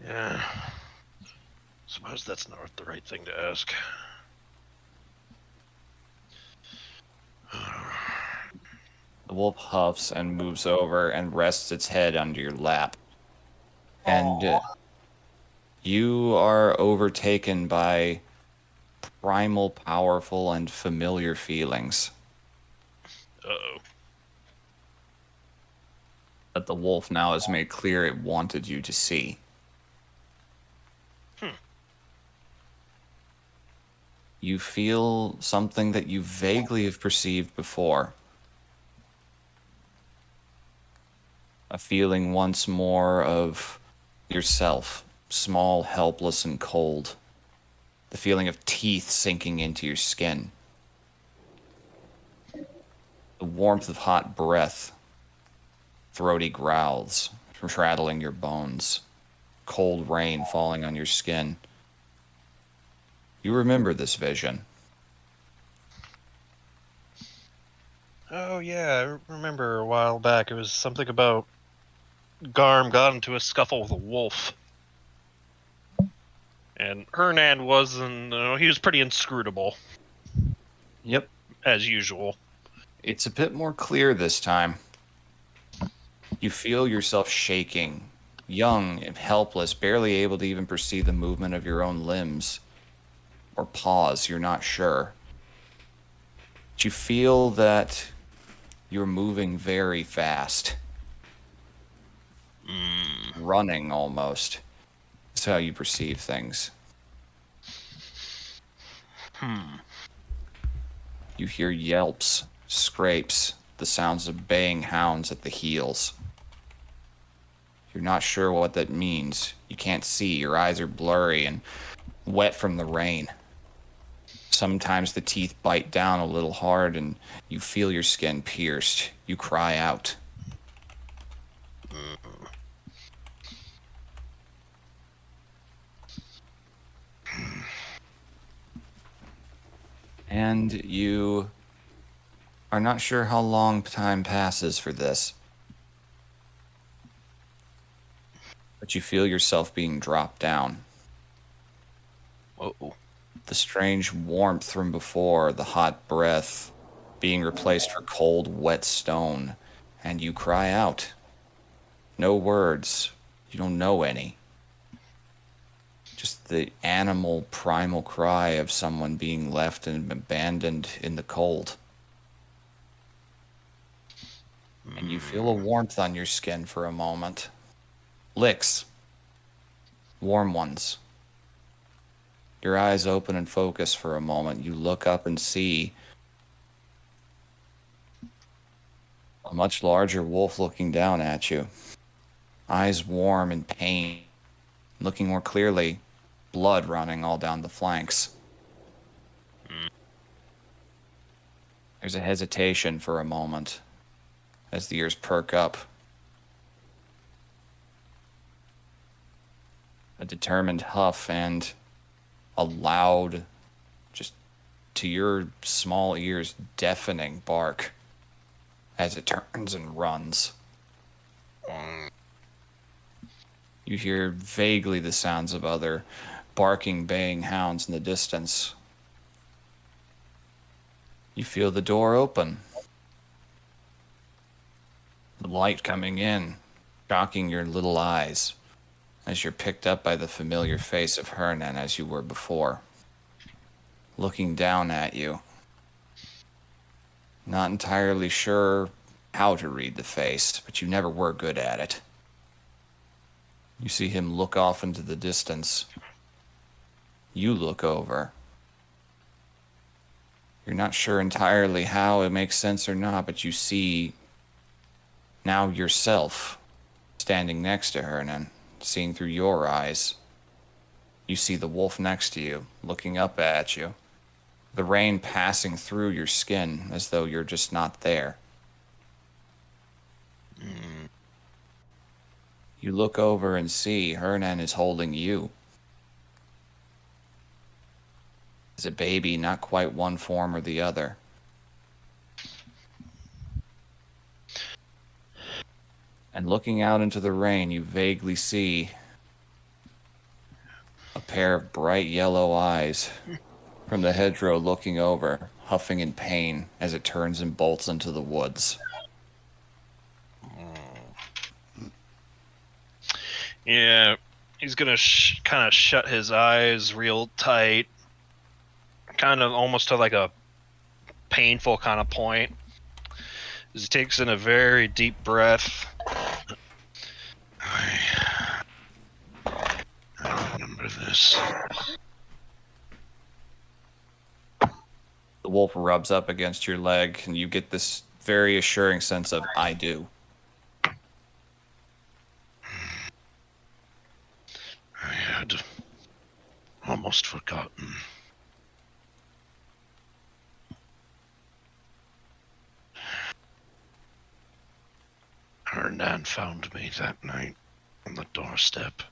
Yeah. Suppose that's not the right thing to ask. The wolf huffs and moves over and rests its head under your lap. And you are overtaken by primal, powerful, and familiar feelings Uh-oh. that the wolf now has made clear it wanted you to see. You feel something that you vaguely have perceived before. A feeling once more of yourself, small, helpless, and cold. The feeling of teeth sinking into your skin. The warmth of hot breath. Throaty growls rattling your bones. Cold rain falling on your skin. You remember this vision. Oh yeah, I remember a while back. It was something about Garm got into a scuffle with a wolf, and Hernan wasn't. He was pretty inscrutable Yep. as usual. It's a bit more clear this time. You feel yourself shaking, young and helpless, barely able to even perceive the movement of your own limbs. Or paws, you're not sure. But you feel that you're moving very fast. Running almost. It's how you perceive things. You hear yelps, scrapes, the sounds of baying hounds at the heels. You're not sure what that means. You can't see. Your eyes are blurry and wet from the rain. Sometimes the teeth bite down a little hard and you feel your skin pierced. You cry out. And you are not sure how long time passes for this. But you feel yourself being dropped down. Uh-oh. The strange warmth from before, the hot breath, being replaced for cold, wet stone. And you cry out. No words. You don't know any. Just the animal, primal cry of someone being left and abandoned in the cold. And you feel a warmth on your skin for a moment. Licks. Warm ones. Your eyes open and focus for a moment. You look up and see a much larger wolf looking down at you. Eyes warm in pain. Looking more clearly, blood running all down the flanks. There's a hesitation for a moment as the ears perk up. A determined huff and a loud, just to your small ears, deafening bark as it turns and runs. You hear vaguely the sounds of other barking, baying hounds in the distance. You feel the door open. The light coming in, shocking your little eyes as you're picked up by the familiar face of Hernan as you were before, looking down at you. Not entirely sure how to read the face, but you never were good at it. You see him look off into the distance. You look over. You're not sure entirely how it makes sense or not, but you see now yourself standing next to Hernan, seeing through your eyes. You see the wolf next to you, looking up at you. The rain passing through your skin as though you're just not there. You look over and see Hernan is holding you. As a baby, not quite one form or the other. And looking out into the rain, you vaguely see a pair of bright yellow eyes from the hedgerow looking over, huffing in pain as it turns and bolts into the woods. Yeah, he's gonna kind of shut his eyes real tight, kind of almost to like a painful kind of point. As he takes in a very deep breath. I remember this. The wolf rubs up against your leg, and you get this very assuring sense of, I do. I had almost forgotten. Hernan found me that night on the doorstep.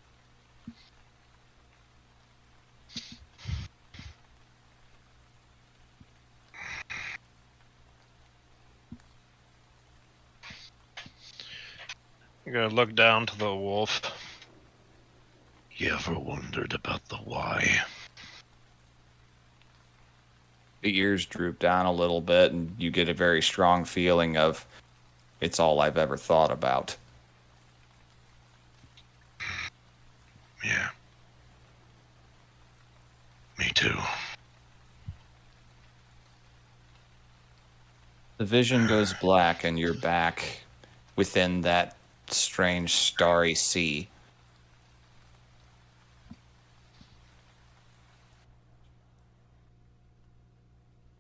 You're gonna look down to the wolf. You ever wondered about the why? The ears droop down a little bit, and you get a very strong feeling of, it's all I've ever thought about. Yeah. Me too. The vision goes black, and you're back within that strange starry sea.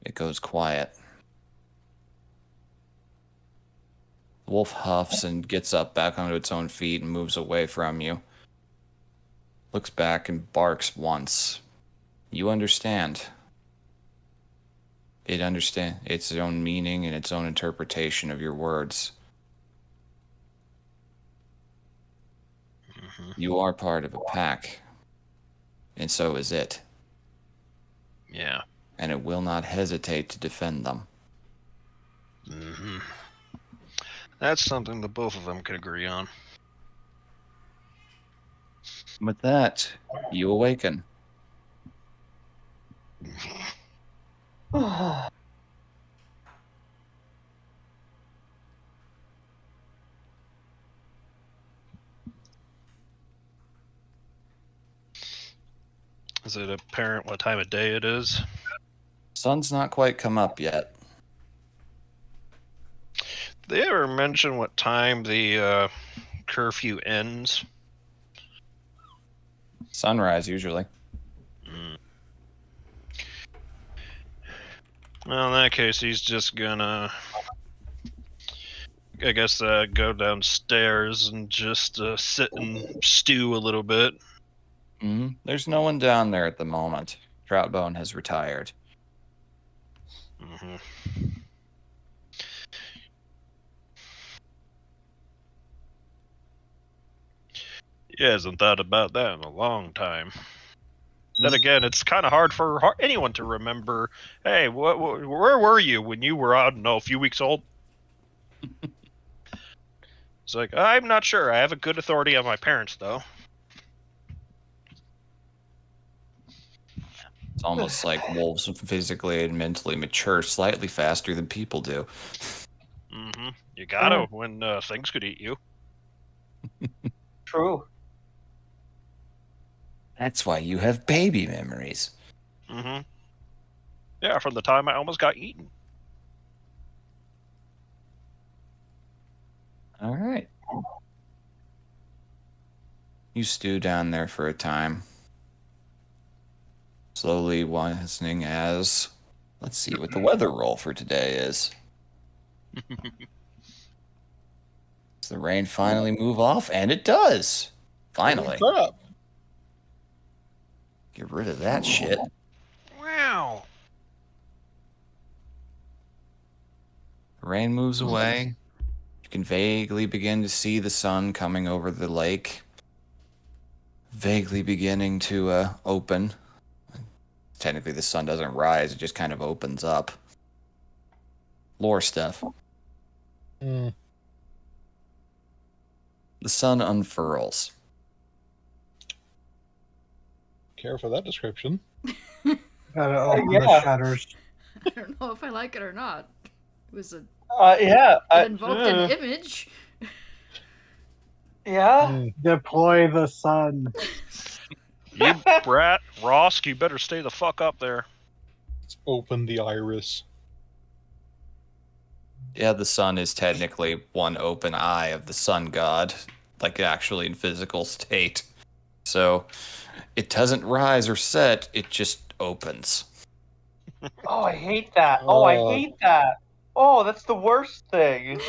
It goes quiet. The wolf huffs and gets up back onto its own feet and moves away from you. Looks back and barks once. You understand. It understands its own meaning and its own interpretation of your words. You are part of a pack, and so is it. Yeah. And it will not hesitate to defend them. Mm-hmm. That's something that both of them could agree on. With that, you awaken. Is it apparent what time of day it is? Sun's not quite come up yet. Did they ever mention what time the curfew ends? Sunrise, usually. Well, in that case, he's just gonna, I guess, go downstairs and just sit and stew a little bit. There's no one down there at the moment. Troutbone has retired. Mm-hmm. He hasn't thought about that in a long time. Then again, it's kind of hard for anyone to remember. Hey, where were you when you were, I don't know, a few weeks old? It's like, I'm not sure. I have a good authority on my parents, though. It's almost like wolves physically and mentally mature slightly faster than people do. Mm-hmm. You gotta when things could eat you. True. That's why you have baby memories. Mm-hmm. Yeah, from the time I almost got eaten. All right. You stew down there for a time. Slowly listening as... Let's see what the weather roll for today is. Does the rain finally move off? And it does. Finally. What's up? Get rid of that shit. Wow. The rain moves away. You can vaguely begin to see the sun coming over the lake. Vaguely beginning to open. Technically, the sun doesn't rise. It just kind of opens up. Lore stuff. Mm. The sun unfurls. Care for that description. Gotta open the yeah. shutters. I don't know if I like it or not. It was a Yeah. it invoked an image. Yeah. Mm. Deploy the sun. You brat, Rosk, you better stay the fuck up there. Let's open the iris. Yeah, the sun is technically one open eye of the sun god, like actually in physical state. So it doesn't rise or set, it just opens. Oh, I hate that. Oh, I hate that. Oh, that's the worst thing.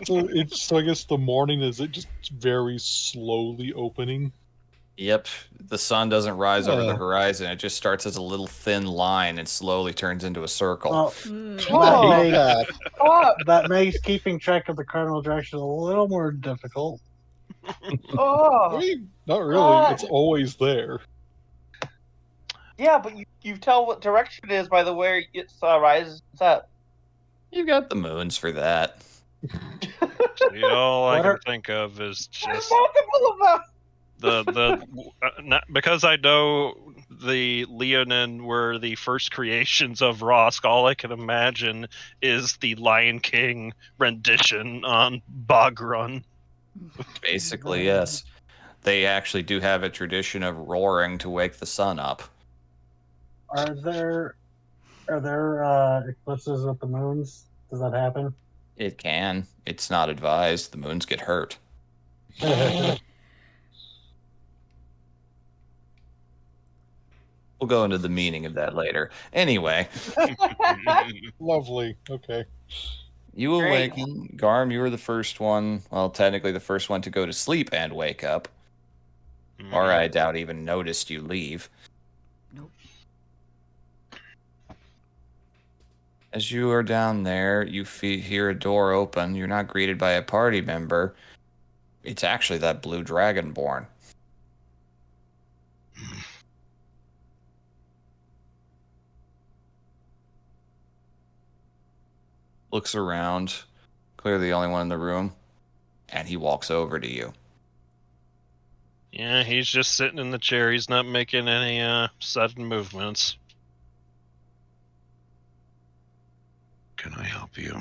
So I guess the morning is it just very slowly opening. Yep, the sun doesn't rise over the Oh. horizon. It just starts as a little thin line and slowly turns into a circle. Well, Oh. that, makes, that. that makes keeping track of the cardinal direction a little more difficult. I Oh. mean, not really. God. It's always there. Yeah, but you tell what direction it is by the way it rises and sets. You got the moons for that. All I What can are- think of is There's just multiple of them. not, because I know the Leonin were the first creations of Rosk. All I can imagine is the Lion King rendition on Bog Run. Basically, yes. They actually do have a tradition of roaring to wake the sun up. Are there eclipses with the moons? Does that happen? It can. It's not advised. The moons get hurt. We'll go into the meaning of that later. Anyway, Lovely. Okay. you Great. awaken. Garm, you were the first one. Well, technically the first one to go to sleep and wake up. Or I doubt even noticed you leave. Nope. As you are down there, you hear a door open. You're not greeted by a party member. It's actually that blue dragonborn. Looks around, clearly the only one in the room, and he walks over to you. Yeah, he's just sitting in the chair. He's not making any sudden movements. Can I help you?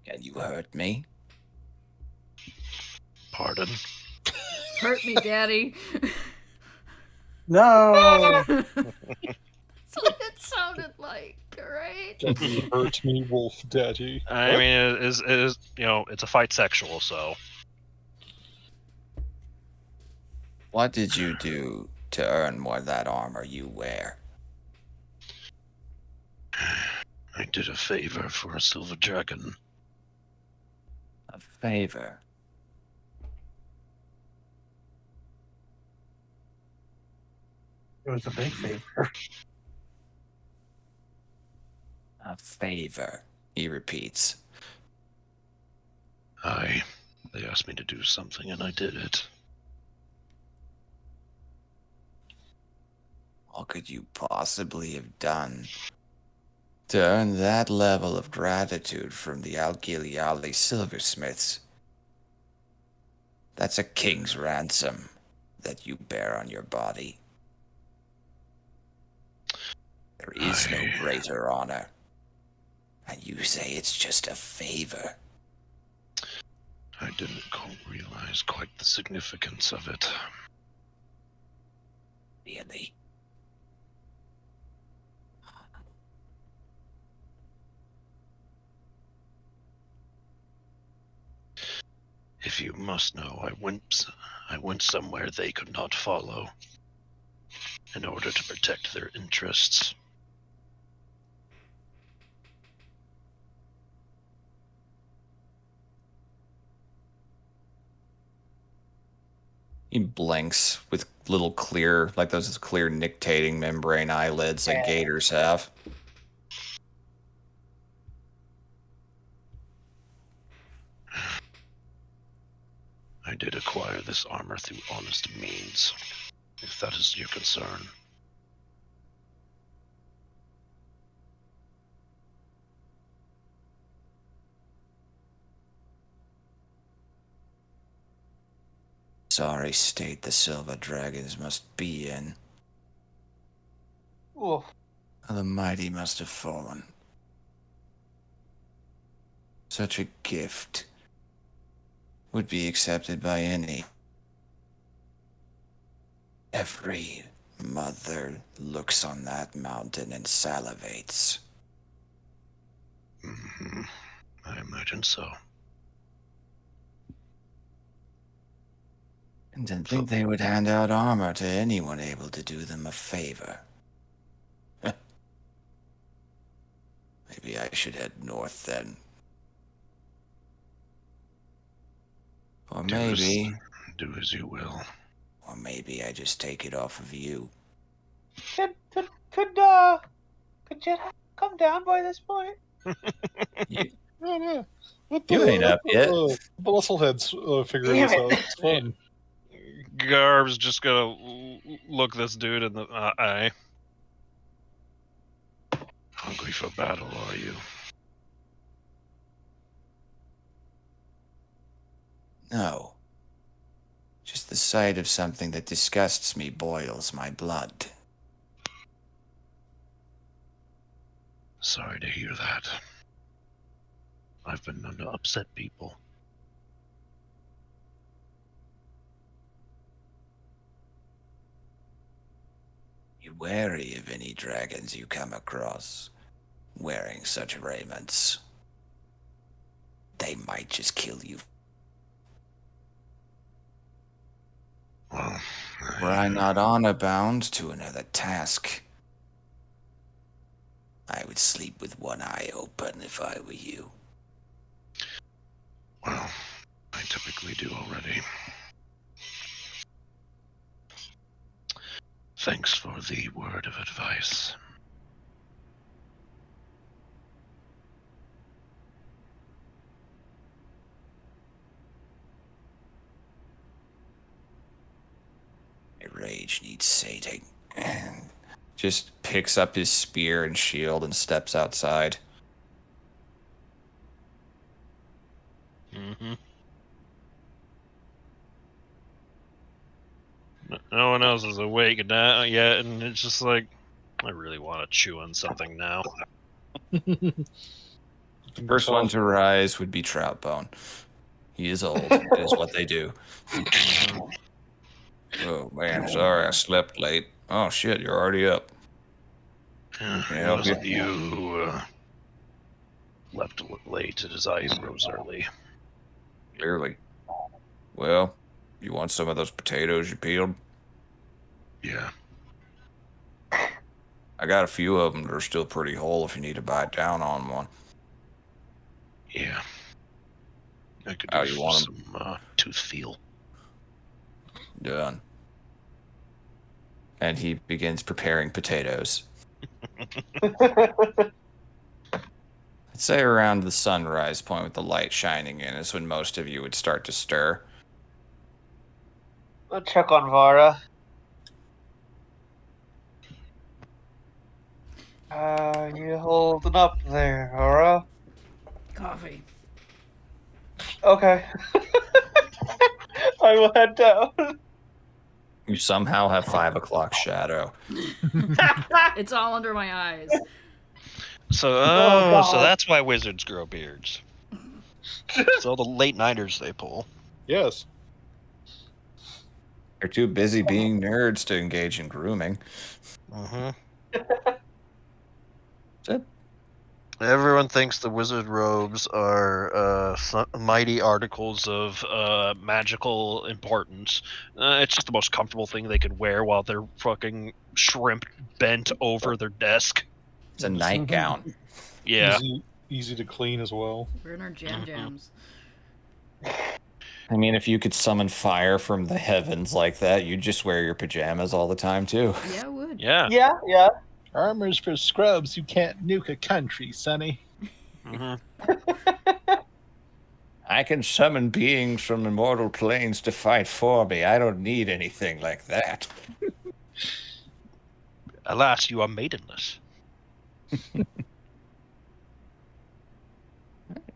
Can you hurt me? Pardon? Hurt me, Daddy. No. That's what it sounded like, right? Daddy hurt me, wolf daddy. I What? mean, it is it's a fight sexual, so. What did you do to earn more of that armor you wear? I did a favor for a silver dragon. A favor. It was a big favor. A favor, he repeats. They asked me to do something and I did it. What could you possibly have done to earn that level of gratitude from the Algiliali silversmiths? That's a king's ransom that you bear on your body. There is no greater honor. And you say it's just a favor. I didn't realize quite the significance of it. Really? If you must know, I went somewhere they could not follow in order to protect their interests. He blinks with little clear, like those clear nictating membrane eyelids like gators have. I did acquire this armor through honest means, if that is your concern. Sorry state the silver dragons must be in. Oof. The mighty must have fallen. Such a gift would be accepted by any. Every mother looks on that mountain and salivates. Mm-hmm. I imagine so. And didn't think they would hand out armor to anyone able to do them a favor. Maybe I should head north then. Or maybe... Do as you will. Or maybe I just take it off of you. Could Jet come down by this point? No, no. Let You ain't up yet. The Bustleheads figure this out. It's fun. Garb's just gonna look this dude in the eye. Hungry for battle, are you? No. Just the sight of something that disgusts me boils my blood. Sorry to hear that. I've been known to upset people. Be wary of any dragons you come across wearing such raiments. They might just kill you. Were I not honor bound to another task, I would sleep with one eye open if I were you. Well, I typically do already. Thanks for the word of advice. My rage needs sating. Just picks up his spear and shield and steps outside. Mm-hmm. No one else is awake now yet, and it's just like, I really want to chew on something now. First one to rise would be Troutbone. He is old. It is what they do. Oh man, sorry I slept late. Oh shit, you're already up. It Yeah, wasn't you who left late. It is I who rose early. Clearly. Well, you want some of those potatoes you peeled? Yeah. I got a few of them that are still pretty whole if you need to bite down on one. Yeah. I could How do you want 'em? some tooth feel. Done. And he begins preparing potatoes. I'd say around the sunrise point with the light shining in is when most of you would start to stir. I'll check on Vara. You holding up there, Vara? Coffee. Okay. I will head down. You somehow have 5 o'clock shadow. It's all under my eyes. So, God. so that's why wizards grow beards. It's all the late nighters they pull. Yes. They're too busy being nerds to engage in grooming. Mm-hmm. That's it. Everyone thinks the wizard robes are mighty articles of magical importance. It's just the most comfortable thing they could wear while they're fucking shrimp bent over their desk. It's a nightgown. Yeah. Easy to clean as well. We're in our jams. I mean, if you could summon fire from the heavens like that, you'd just wear your pajamas all the time, too. Yeah, I would. Yeah. Yeah. Armor's for scrubs. You can't nuke a country, Sonny. Mm-hmm. I can summon beings from immortal planes to fight for me. I don't need anything like that. Alas, you are maidenless.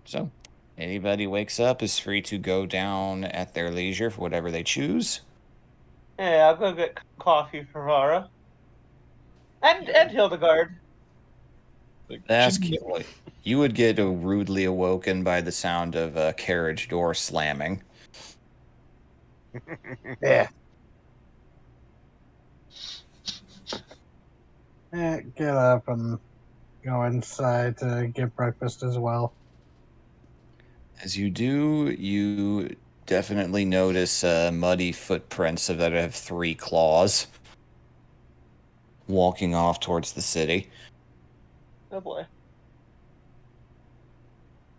So, anybody wakes up is free to go down at their leisure for whatever they choose. Yeah, I'll go get coffee for Vara. And Hildegard. That's cute. You would get rudely awoken by the sound of a carriage door slamming. Yeah. Get up and go inside to get breakfast as well. As you do, you definitely notice muddy footprints that have 3 claws walking off towards the city. Oh boy.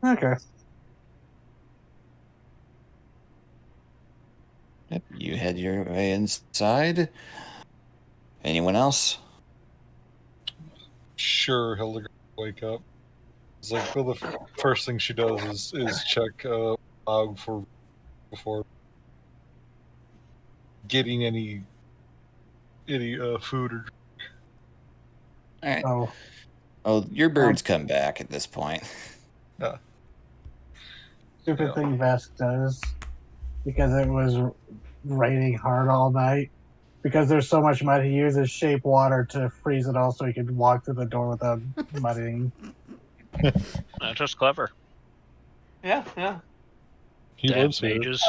Okay. Yep, you head your way inside. Anyone else? Sure, Hildegard will wake up. It's like, well, the first thing she does is check log for before getting any food or drink. All right. Oh, Oh, your birds come back at this point. stupid Yeah. thing Vesk does, because it was raining hard all night. Because there's so much mud, he uses shape water to freeze it all so he can walk through the door without mudding. That's just clever. Yeah. He Damn lives here. mages.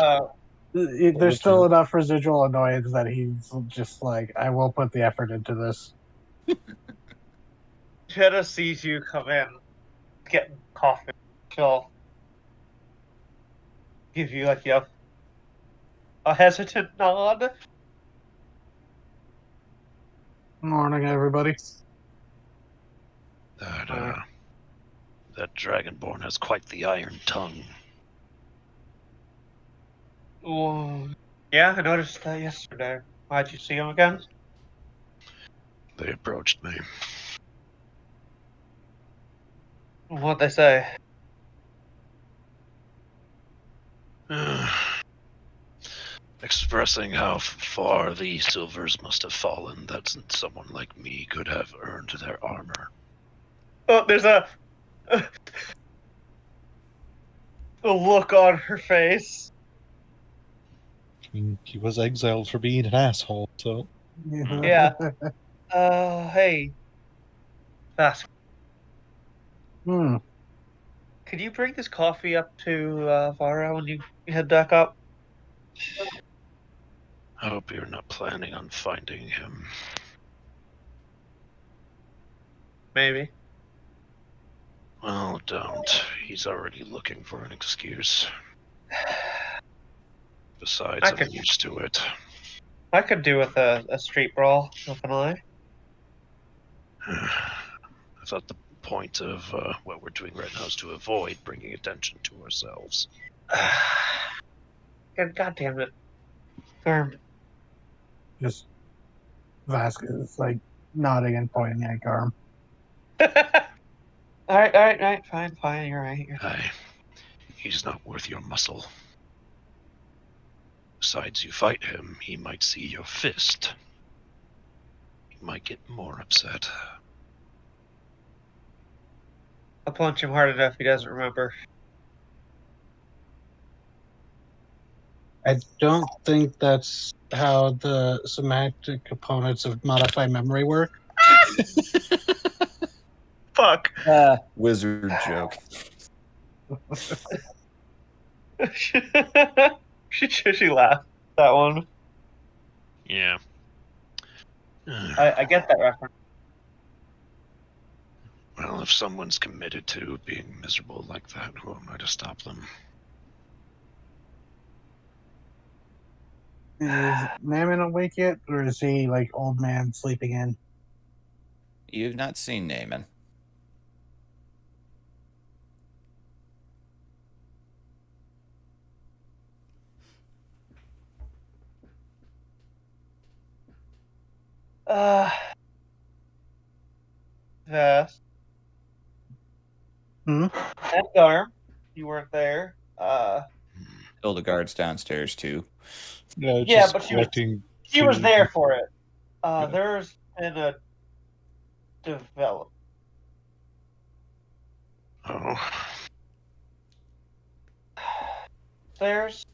There's still enough residual annoyance that he's just like, I will put the effort into this. Cheddar sees you come in, get coffee. She'll give you like a hesitant nod. Morning, everybody. That Dragonborn has quite the iron tongue. Whoa. Yeah, I noticed that yesterday. Why'd you see him again? They approached me. What'd they say? Expressing how far the silvers must have fallen that someone like me could have earned their armor. Oh, there's a look on her face. I mean, he was exiled for being an asshole, so Yeah. Hey. Fast. Hmm. Could you bring this coffee up to Vara when you head back up? I hope you're not planning on finding him. Maybe. Well, don't. He's already looking for an excuse. Besides, I'm used to it. I could do with a street brawl, not gonna lie. I thought the point of what we're doing right now is to avoid bringing attention to ourselves. God damn it. Garm. Just Vasquez, like, nodding and pointing at Garm. Alright, fine, you're right. He's not worth your muscle. Besides, you fight him, he might see your fist. He might get more upset. I'll punch him hard enough he doesn't remember. I don't think that's how the semantic components of modified memory work. Fuck. Wizard joke. she laughed at that one. Yeah. I get that reference. Well, if someone's committed to being miserable like that, who am I to stop them? Is Naaman awake yet, or is he like old man sleeping in? You've not seen Naaman. Vest. Hmm? And Garm. You weren't there. Hildegard's downstairs too. yeah, Yeah, just but collecting. she was food. there for it. Yeah. There's been a develop. Oh. Stairs,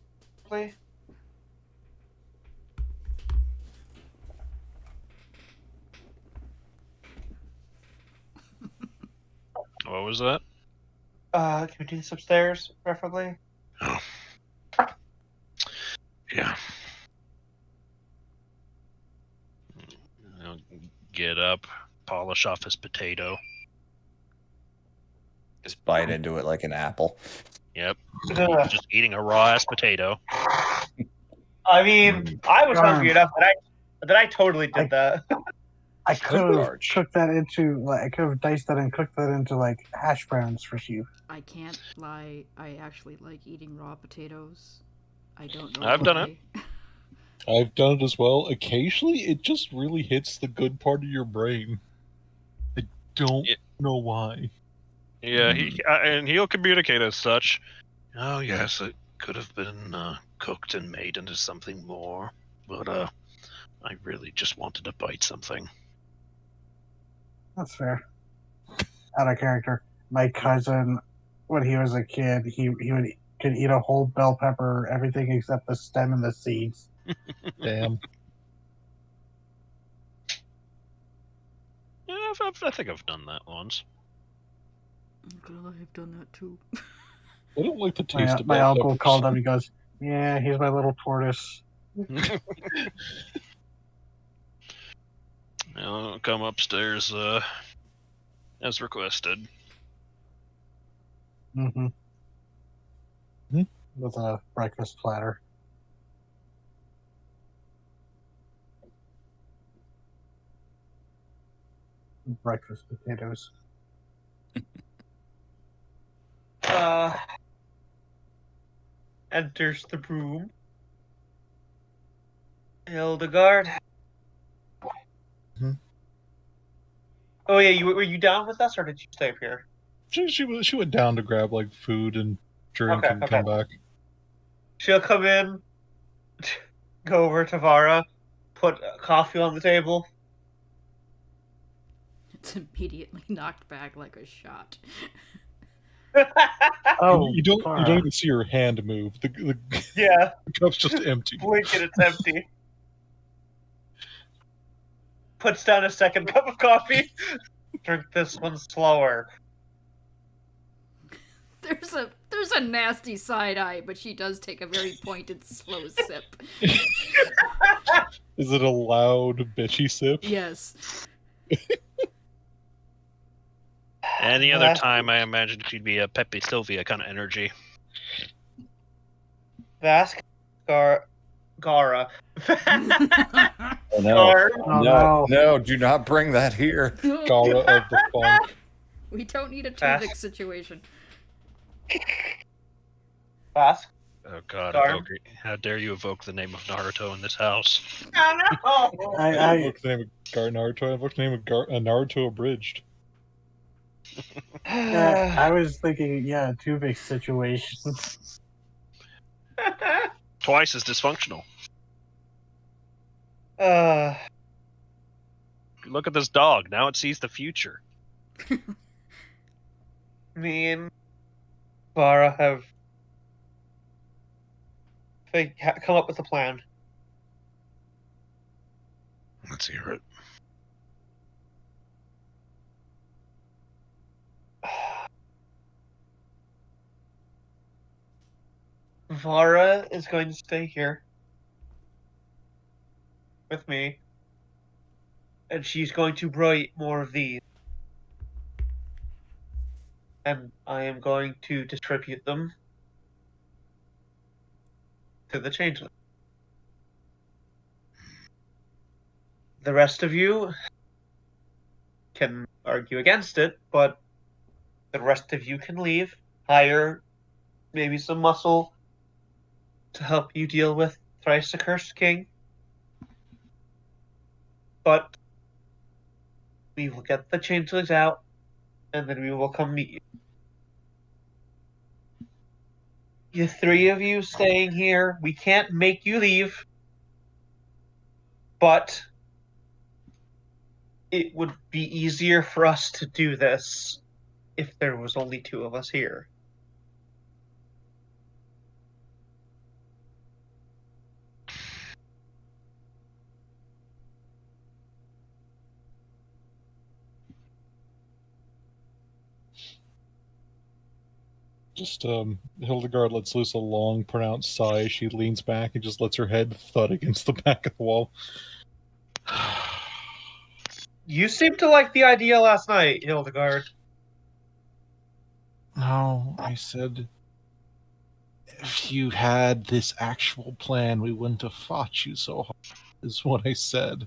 please. What was that? Can we do this upstairs, preferably? Oh. Yeah. I'll get up, polish off his potato. Just bite into it like an apple. Yep. Just eating a raw ass potato. I mean, I was hungry enough that I totally did that. I could have cooked that into, like, I could have diced that and cooked that into, like, hash browns for you. I can't lie. I actually like eating raw potatoes. I don't know. I've done it. I've done it as well. Occasionally, it just really hits the good part of your brain. I don't know why. Yeah, and he'll communicate as such. Oh, yes, it could have been cooked and made into something more, but I really just wanted to bite something. That's fair. Out of character. My cousin, when he was a kid, could eat a whole bell pepper, everything except the stem and the seeds. Damn. Yeah, I think I've done that once. Girl, I've done that too. I don't like the taste of My bell uncle peppers. called up. He goes, "Yeah, he's my little tortoise." I'll come upstairs as requested. Mm-hmm. With a breakfast platter. breakfast potatoes. Enters the room. Hildegard. Mhm. Oh yeah, were you down with us, or did you stay up here? She went down to grab like food and drink and come back. She'll come in, go over to Vara, put coffee on the table. It's immediately knocked back like a shot. Oh, You don't Farah. even see her hand move. The Yeah, cup's just empty. blink and it's empty. Puts down a second cup of coffee. Drink this one slower. There's a nasty side eye, but she does take a very pointed, slow sip. Is it a loud, bitchy sip? Yes. Any other time, I imagine she'd be a Pepe Sylvia kind of energy. Vask, Gara. Oh, no. Gar. No, do not bring that here. Gara of the funk. We don't need a Fast. Tuvix situation. Vask. Oh God! Darn. How dare you evoke the name of Naruto in this house? Oh no! I invoked the name of Naruto. I invoked the name of Naruto Abridged. I was thinking, yeah, two big situations. Twice as dysfunctional. Look at this dog. Now it sees the future. Me and Vara have come up with a plan. Let's hear it. Vara is going to stay here with me, and she's going to write more of these. And I am going to distribute them to the changeling. The rest of you can argue against it, but the rest of you can leave, hire maybe some muscle to help you deal with Thrice Accursed King. But we will get the changelings out, and then we will come meet you. The three of you staying here, we can't make you leave, but it would be easier for us to do this if there was only two of us here. Just Hildegard lets loose a long, pronounced sigh. She leans back and just lets her head thud against the back of the wall. You seemed to like the idea last night, Hildegard. No, I said, if you had this actual plan, we wouldn't have fought you so hard, is what I said.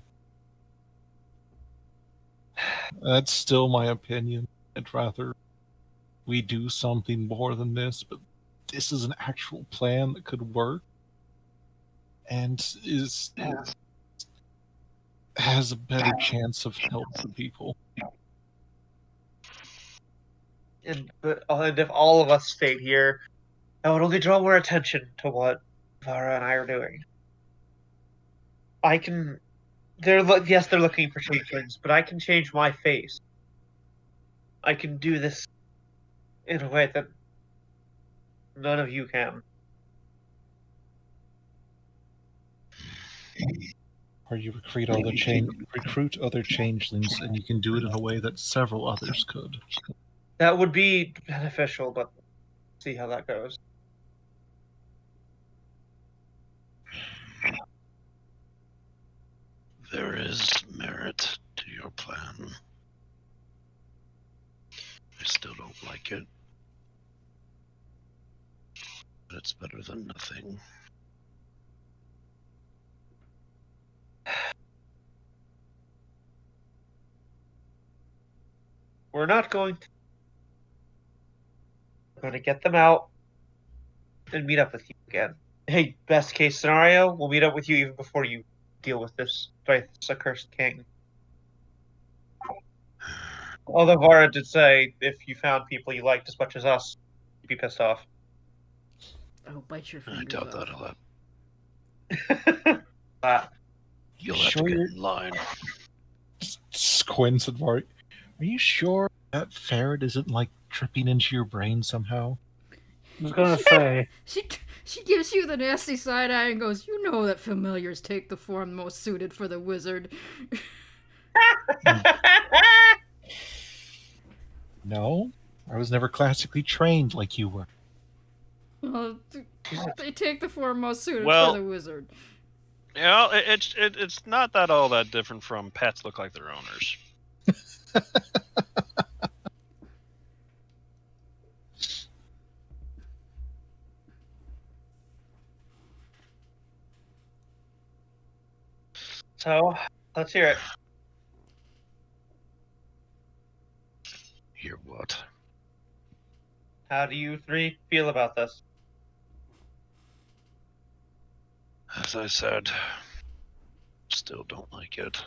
That's still my opinion. I'd rather we do something more than this, but this is an actual plan that could work and has a better chance of helping people. And if all of us stayed here, that would only draw more attention to what Vara and I are doing. They're looking for changelings, but I can change my face. I can do this in a way that none of you can. Or you recruit other changelings, and you can do it in a way that several others could. That would be beneficial, but see how that goes. There is merit to your plan. I still don't like it. But it's better than nothing. we're not going to. We're going to get them out and meet up with you again. Hey, best case scenario, we'll meet up with you even before you deal with this accursed king. Although Vara did say if you found people you liked as much as us, you'd be pissed off. Oh, bite your I fingers doubt off. that'll happen. You'll have Sure to get you're- in line. Squints at Mark. Are you sure that ferret isn't like tripping into your brain somehow? I was gonna say, She gives you the nasty side eye and goes, "You know that familiars take the form most suited for the wizard." No, I was never classically trained like you were. Well, they take the form most suited Well- for the wizard. Yeah, it's not that all that different from pets look like their owners. So, let's hear it. Hear what? How do you three feel about this? As I said, still don't like it.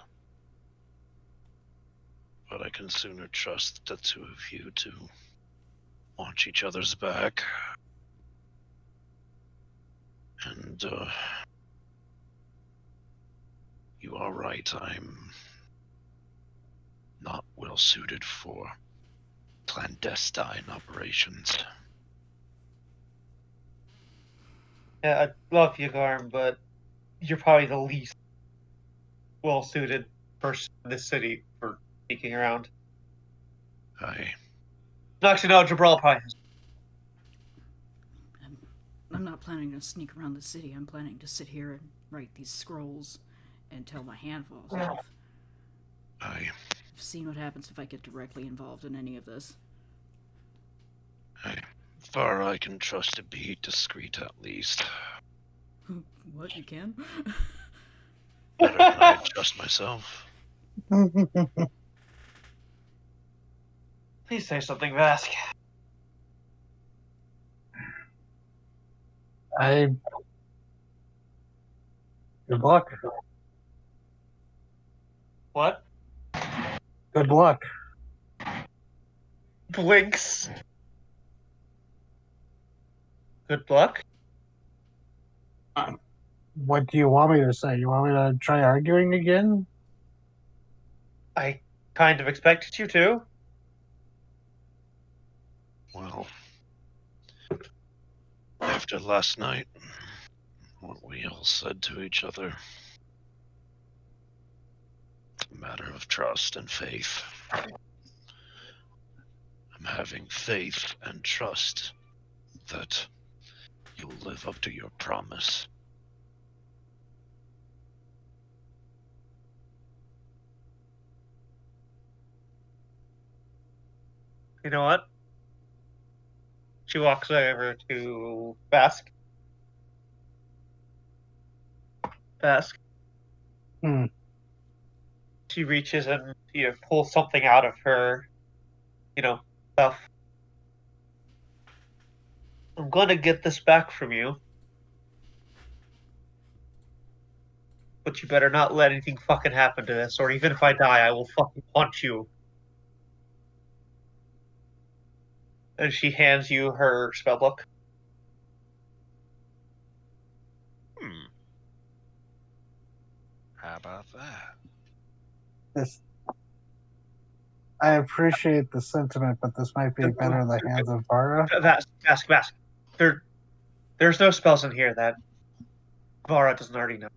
But I can sooner trust the two of you to watch each other's back. And, you are right, I'm not well suited for clandestine operations. Yeah, I love you, Garm, but you're probably the least well-suited person in this city for sneaking around. Actually, no, Jabral probably has. I'm not planning to sneak around the city. I'm planning to sit here and write these scrolls until my hand falls off. I've seen what happens if I get directly involved in any of this. far I can trust to be discreet at least. What, you can? Better than I trust myself. Please say something, Vask. good luck. What? Good luck. Blinks. Good luck? What do you want me to say? You want me to try arguing again? I kind of expected you to. Well, after last night, what we all said to each other, it's a matter of trust and faith. I'm having faith and trust that you'll live up to your promise. You know what? She walks over to Vask. Vask. Hmm. She reaches and pulls something out of her, stuff. I'm gonna get this back from you. But you better not let anything fucking happen to this, or even if I die, I will fucking punch you. And she hands you her spellbook. How about that? This. I appreciate the sentiment, but this might be better in the hands of Vara. Vask. There's no spells in here that Vara doesn't already know.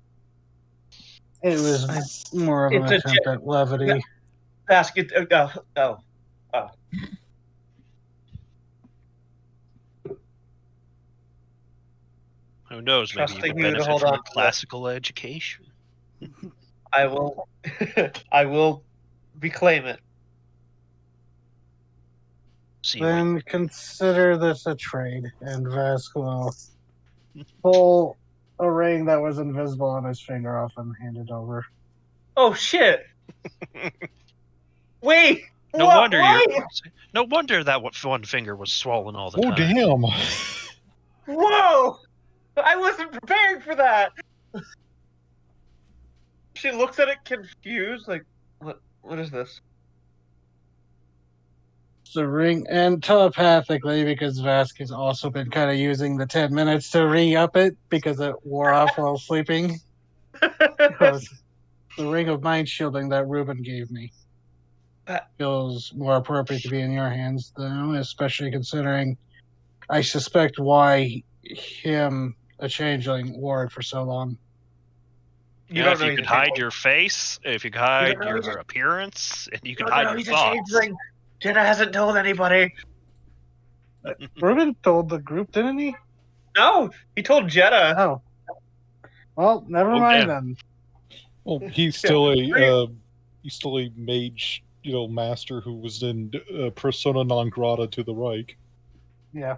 It was more of an It's a attempt at levity. Vask, oh. Who knows? Maybe you Trusting could you to benefit hold from on a to it. classical education. I will I will reclaim it. See what Then consider this a trade, and Vask will pull a ring that was invisible on his finger off and hand it over. Oh shit! Wait! No What? wonder Why? No wonder that one finger was swollen all the Oh, time. damn. Whoa! I wasn't prepared for that. She looks at it confused, like, what is this? The ring, and telepathically, because Vask has also been kind of using the 10 minutes to re-up it because it wore off while sleeping. Goes, the ring of mind shielding that Ruben gave me feels more appropriate to be in your hands, though, especially considering I suspect why him, a changeling, wore it for so long. You Yeah, don't if know you he's could a hide changeling. your face, if you could hide your appearance, and you could hide your He's a thoughts. changeling. Jenna hasn't told anybody. Ruben told the group, didn't he? No, he told Jenna. Oh. Well, never Oh, mind damn. then. Well, he's still a mage, master who was in persona non grata to the Reich. Yeah.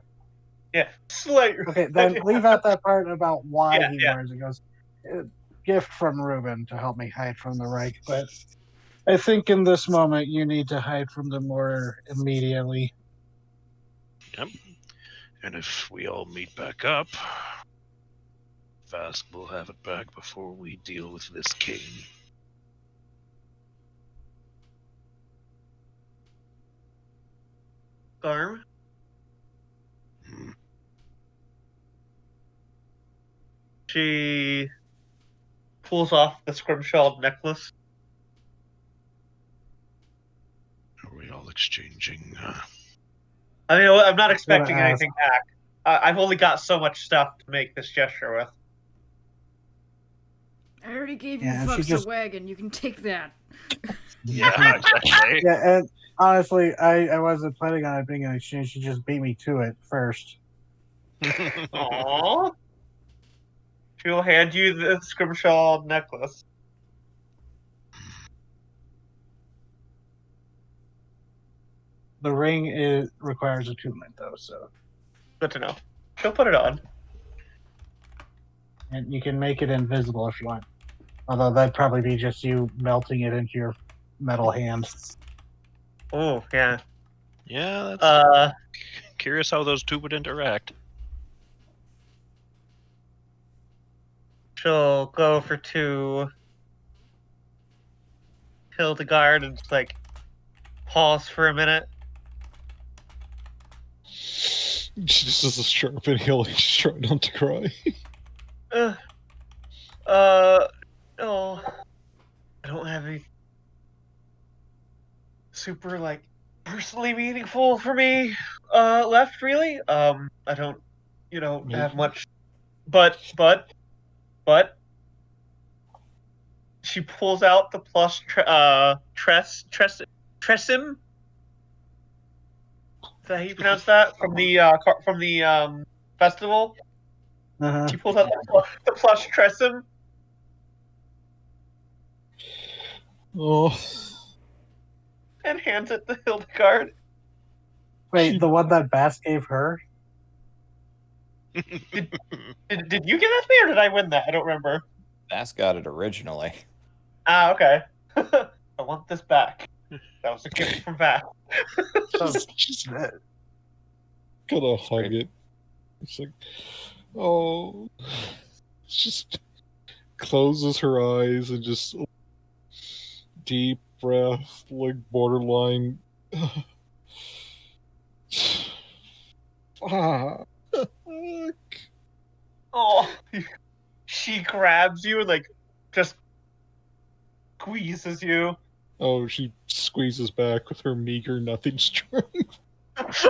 Yeah, Slayer. Okay, then leave out that part about why Yeah, he yeah. wears it. Goes, gift from Ruben to help me hide from the Reich. But I think in this moment you need to hide from them more immediately. Yep. And if we all meet back up, Vask will have it back before we deal with this king. Garm. Hmm. She pulls off the scrimshawed necklace. Are we all exchanging? I mean, I'm not expecting ask. anything back. I've only got so much stuff to make this gesture with. I already gave you Yeah, she fucks just- a wagon. You can take that. Yeah, exactly. Yeah, and honestly, I wasn't planning on it being an exchange. She just beat me to it first. Aww. She'll hand you the scrimshawed necklace. The ring requires attunement, though, so. Good to know. She'll put it on. And you can make it invisible if you want. Although that'd probably be just you melting it into your metal hand. Oh, yeah. Yeah, that's Uh, curious how those two would interact. she'll go over to Hildegard and just, like, pause for a minute. She just does a sharp inhale, she's trying not to cry. No. I don't have any super, like, personally meaningful for me, left, really. I don't, have much. But, she pulls out the plus, Tressim? Is that how you pronounce that? From the festival? Uh-huh. She pulls out the plush Tressim. Oh, And hands it to Hildegard. Wait, the one that Bass gave her? Did you give that to me, or did I win that? I don't remember. Bass got it originally. Ah, okay. I want this back. That was a gift from Vass. just gotta hug it. It's like, oh, just closes her eyes and just deep breath, like borderline. Fuck. Oh, she grabs you and, like, just squeezes you. Oh, she squeezes back with her meager nothing strength.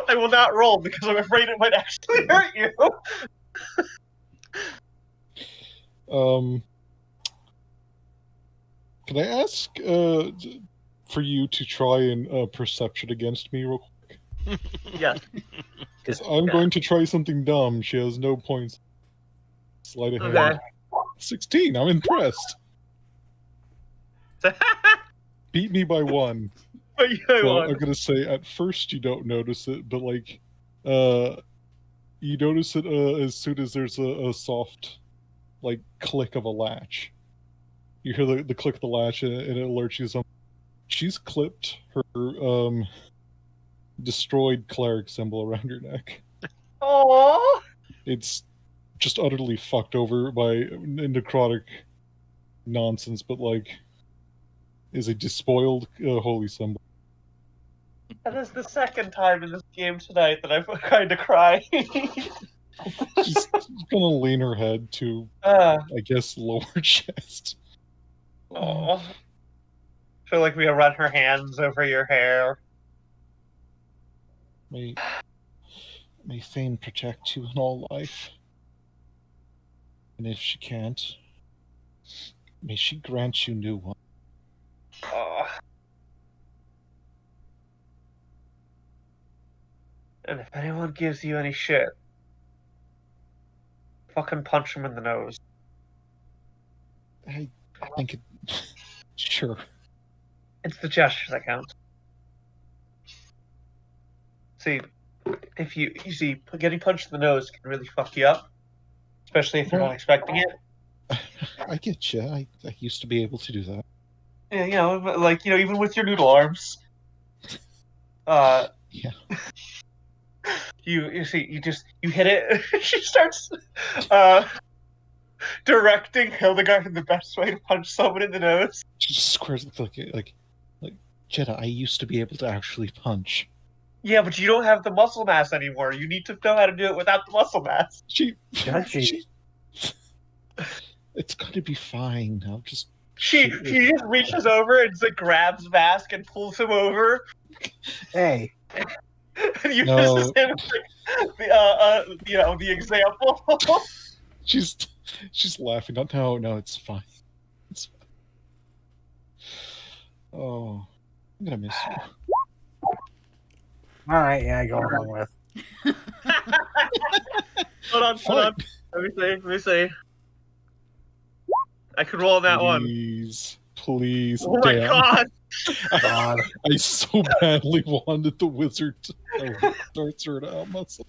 I will not roll because I'm afraid it might actually hurt you. Can I ask for you to try and perception against me real quick? Yes. 'Cause I'm going to try something dumb. She has no points. Sleight of hand. Okay. 16. I'm impressed. Beat me by 1. But you So won. I'm gonna say at first you don't notice it, but like, you notice it as soon as there's a soft, like, click of a latch. You hear the click of the latch and it alerts you to something. she's clipped her destroyed cleric symbol around her neck. Oh, It's just utterly fucked over by necrotic nonsense, but like is a despoiled holy symbol. that is the second time in this game tonight that I've kind of cried. She's gonna lean her head to, uh, I guess, lower chest. oh, feel like we run her hands over your hair. May Fame protect you in all life. And if she can't, may she grant you new one. Oh. And if anyone gives you any shit, fucking punch him in the nose. I think it. Sure. It's the gestures that count. See, if you see, getting punched in the nose can really fuck you up, especially if you're not expecting it. I get you. I used to be able to do that. Yeah, like even with your noodle arms. Yeah. You see, you hit it. She starts directing Hildegard in the best way to punch someone in the nose. She just squares like Jeddah. I used to be able to actually punch. Yeah, but you don't have the muscle mass anymore. You need to know how to do it without the muscle mass. It's gonna be fine. I'll just. She just reaches over and just grabs Vask and pulls him over. Hey. And uses him the example. She's laughing. No, it's fine. It's fine. Oh, I'm gonna miss you. All right, yeah, I go along with. Hold on. Let me see. I could roll on that one. Please. Oh my god! I so badly wanted the wizard to start her out muscle.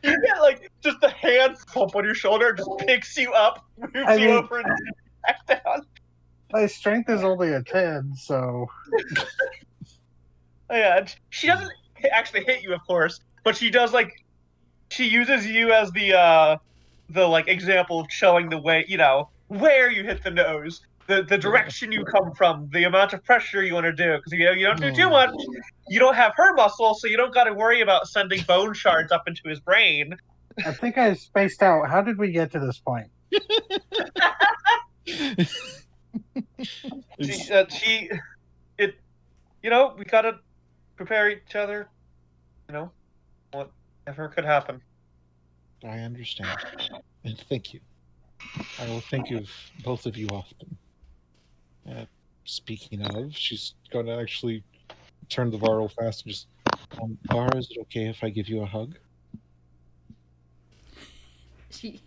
You get like just the hand pump on your shoulder, just picks you up, moves you over, and back down. My strength is only a 10, so. Yeah, she doesn't actually hit you, of course, but she does she uses you as the like example of showing the way, where you hit the nose, the direction you come from, the amount of pressure you want to do, because you don't do too much. You don't have her muscle, so you don't got to worry about sending bone shards up into his brain. I think I spaced out. How did we get to this point? We gotta prepare each other. Whatever could happen. I understand, and thank you. I will think of both of you often. Speaking of, she's going to actually turn to Var real fast and just, Var, is it okay if I give you a hug? She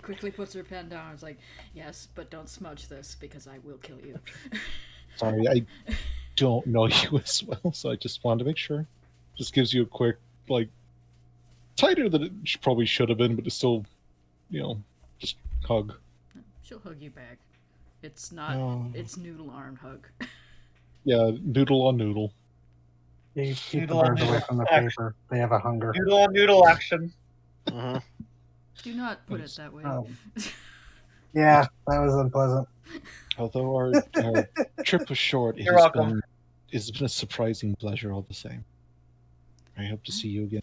quickly puts her pen down and is like, yes, but don't smudge this because I will kill you. Sorry, I don't know you as well, so I just wanted to make sure. Just gives you a quick, tighter than it probably should have been, but it's still, just hug. She'll hug you back. It's not. It's noodle armed hug. Yeah, noodle on noodle. Yeah, you keep the birds away from the paper. They have a hunger. Noodle on noodle action. Uh-huh. Do not put it that way. Yeah, that was unpleasant. Although our trip was short, it's been a surprising pleasure all the same. I hope to see you again.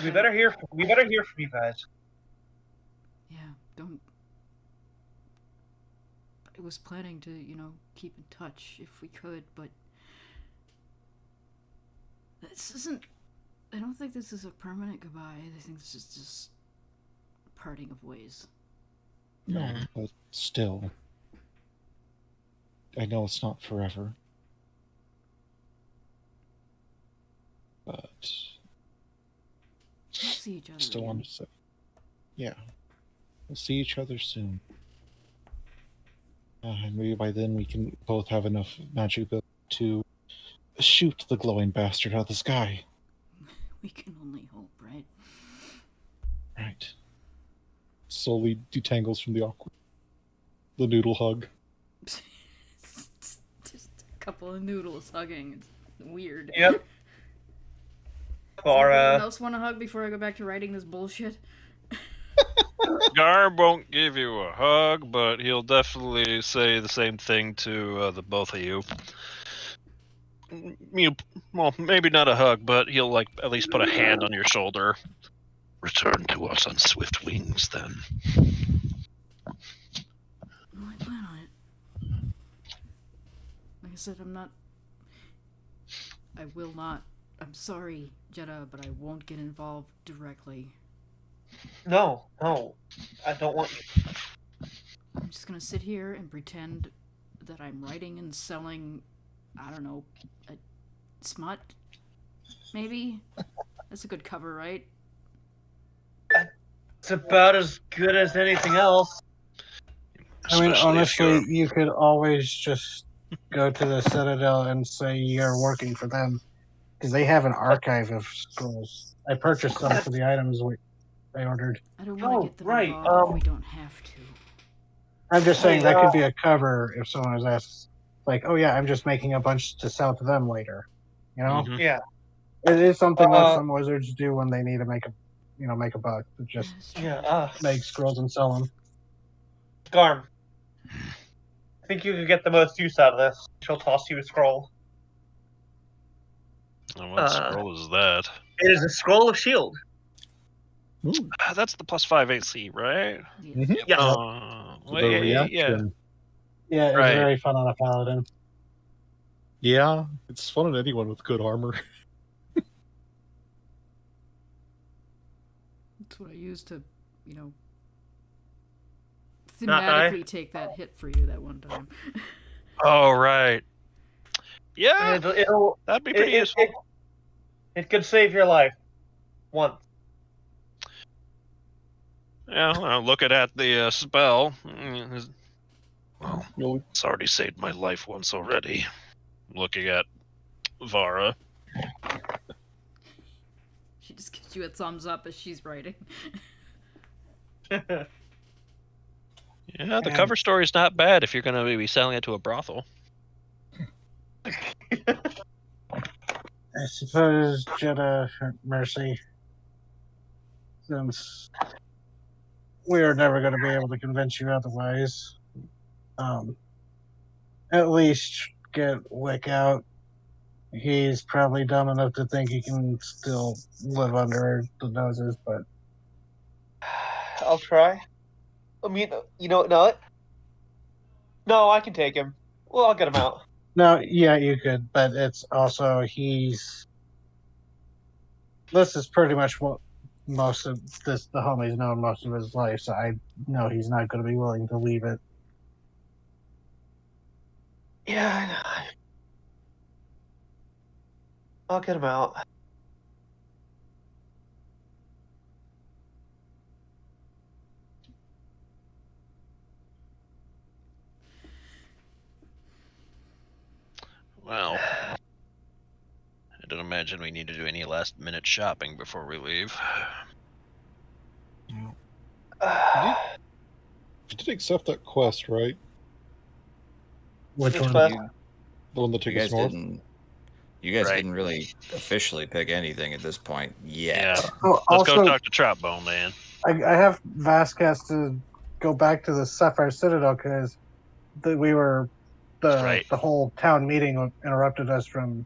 We better hear from you guys. Yeah, don't. I was planning to, keep in touch if we could, but this isn't. I don't think this is a permanent goodbye. I think this is just parting of ways. No, but still, I know it's not forever. But we'll see each other. Still want to say, yeah, we'll see each other soon. And maybe by then we can both have enough magic ability to shoot the glowing bastard out of the sky. We can only hope, right? Right. Slowly detangles from the The noodle hug. Just a couple of noodles hugging. It's weird. Yep. Does Or anyone else want a hug before I go back to writing this bullshit? Garb won't give you a hug, but he'll definitely say the same thing to the both of you. Well, maybe not a hug, but he'll like at least put a hand on your shoulder. Return to us on swift wings, then. Well, I plan on it. Like I said, I will not. I'm sorry, Jeddah, but I won't get involved directly. no, I don't want you. I'm just gonna sit here and pretend that I'm writing and selling, I don't know, a smut? Maybe? That's a good cover, right? It's about as good as anything else. I mean, Especially if honestly, you're- you could always just go to the Citadel and say you're working for them, because they have an archive of scrolls. I purchased some for the items I ordered. I don't want to Oh, get them right, involved if we don't have to. I'm just saying Hey, that could be a cover if someone was asked, like, "Oh yeah, I'm just making a bunch to sell to them later." You know, Mhm. Yeah. it is something that some wizards do when they need to make a buck. To just That's true. Yeah. make scrolls and sell them. Garm. I think you could get the most use out of this. She'll toss you a scroll. And what scroll is that? It is a scroll of shield. Ooh, That's the +5 AC, right? Yeah. mhm. Yeah. The Wait, yeah. reaction. Yeah, it's Right. very fun on a paladin. Yeah, it's fun on anyone with good armor. That's what I use to, Not die? thematically take that hit for you that one time. Oh, right. Yeah, It'll that'd be pretty useful. it could save your life. Once. Yeah, well, looking at the spell. Well, You'll- it's already saved my life once already. Looking at Vara. She just gives you a thumbs up as she's writing. Yeah, the And- cover story's not bad if you're going to be selling it to a brothel. I suppose Jeddah Mercy, since we are never going to be able to convince you otherwise, at least get Wick out. He's probably dumb enough to think he can still live under the noses, but I'll try. I mean, you know what? No, I can take him. Well, I'll get him out. no, yeah, you could, but it's also this is pretty much what most of the homie's known most of his life, so I know he's not going to be willing to leave it. Yeah, I know. I'll get him out. Well, I don't imagine we need to do any last-minute shopping before we leave. You did accept that quest, right? Which Which one? quest? The one that You took us guys north? didn't. You guys Right. didn't really officially pick anything at this point yet. Yeah. Oh, Let's go also, talk to Troutbone, man. I have Vasquez to go back to the Sapphire Citadel because we were Right. the whole town meeting interrupted us from.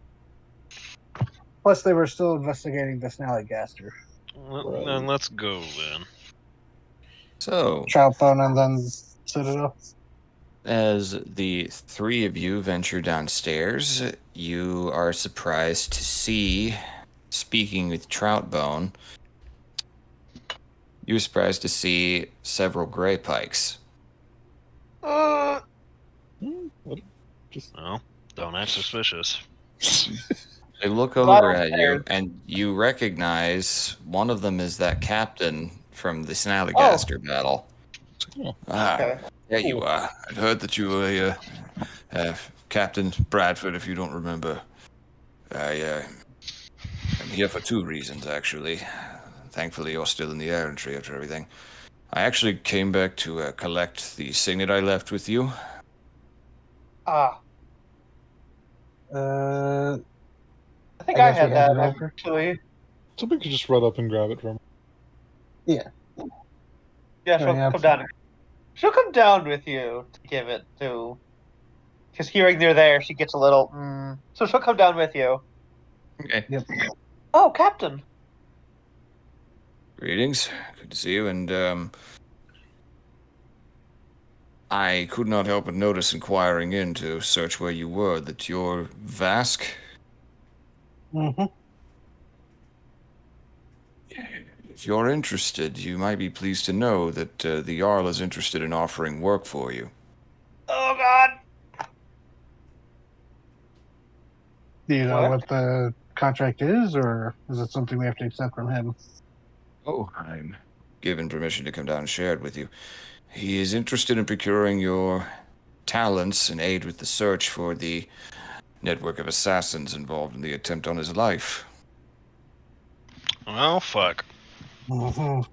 Plus, they were still investigating the Snallygaster, Right. Then let's go, then. So, Troutbone, and then Citadel. as the three of you venture downstairs, you are surprised to see, speaking with Troutbone, you were surprised to see several gray pikes. Uh, What? Just Well, don't act suspicious. They look Well, over I at don't you, care. and you recognize one of them is that captain from the Snallygaster battle. Oh. Ah, okay. there you are. I'd heard that you were here, Captain Bradford, if you don't remember. I'm here for two reasons, actually. Thankfully, you're still in the errantry after everything. I actually came back to collect the signet I left with you. Ah, Uh, I think I I guess we had hand that it over. actually. Somebody could just run up and grab it from. Yeah, Oh, she'll yeah. come down. She'll come down with you to give it to. Because hearing they're there, she gets a little. So she'll come down with you. Okay. Yep. Oh, Captain. Greetings. Good to see you. And I could not help but notice inquiring in to search where you were that you're Vask. Mm-hmm. If you're interested, you might be pleased to know that the Jarl is interested in offering work for you. Oh God. Do you know What? what the contract is, or is it something we have to accept from him? Oh, I'm given permission to come down and share it with you. He is interested in procuring your talents and aid with the search for the network of assassins involved in the attempt on his life. Well, fuck. Mm-hmm. I mean,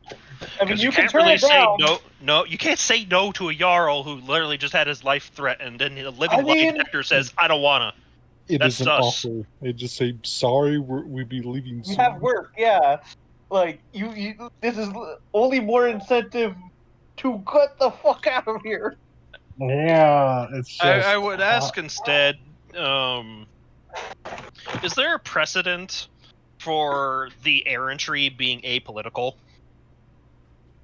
Because you can can't turn really it say down. no. No, you can't say no to a Jarl who literally just had his life threatened, and the living I mean- lie detector says, "I don't wanna." It That's is an sus. offer. They just say sorry. We'd be leaving We soon. have work, yeah. Like you. This is only more incentive to get the fuck out of here. Yeah, it's just. I would ask instead, is there a precedent for the errantry being apolitical?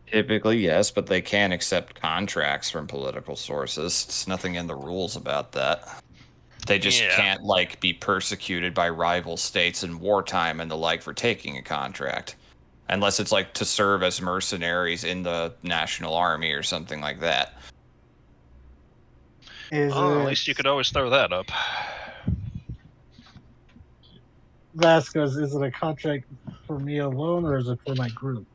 Typically, yes, but they can accept contracts from political sources. It's nothing in the rules about that. They just Yeah. can't, like, be persecuted by rival states in wartime and the like for taking a contract. Unless it's, like, to serve as mercenaries in the national army or something like that. Is Well, it at least you could always throw that up. Vasquez? Is it a contract for me alone, or is it for my group?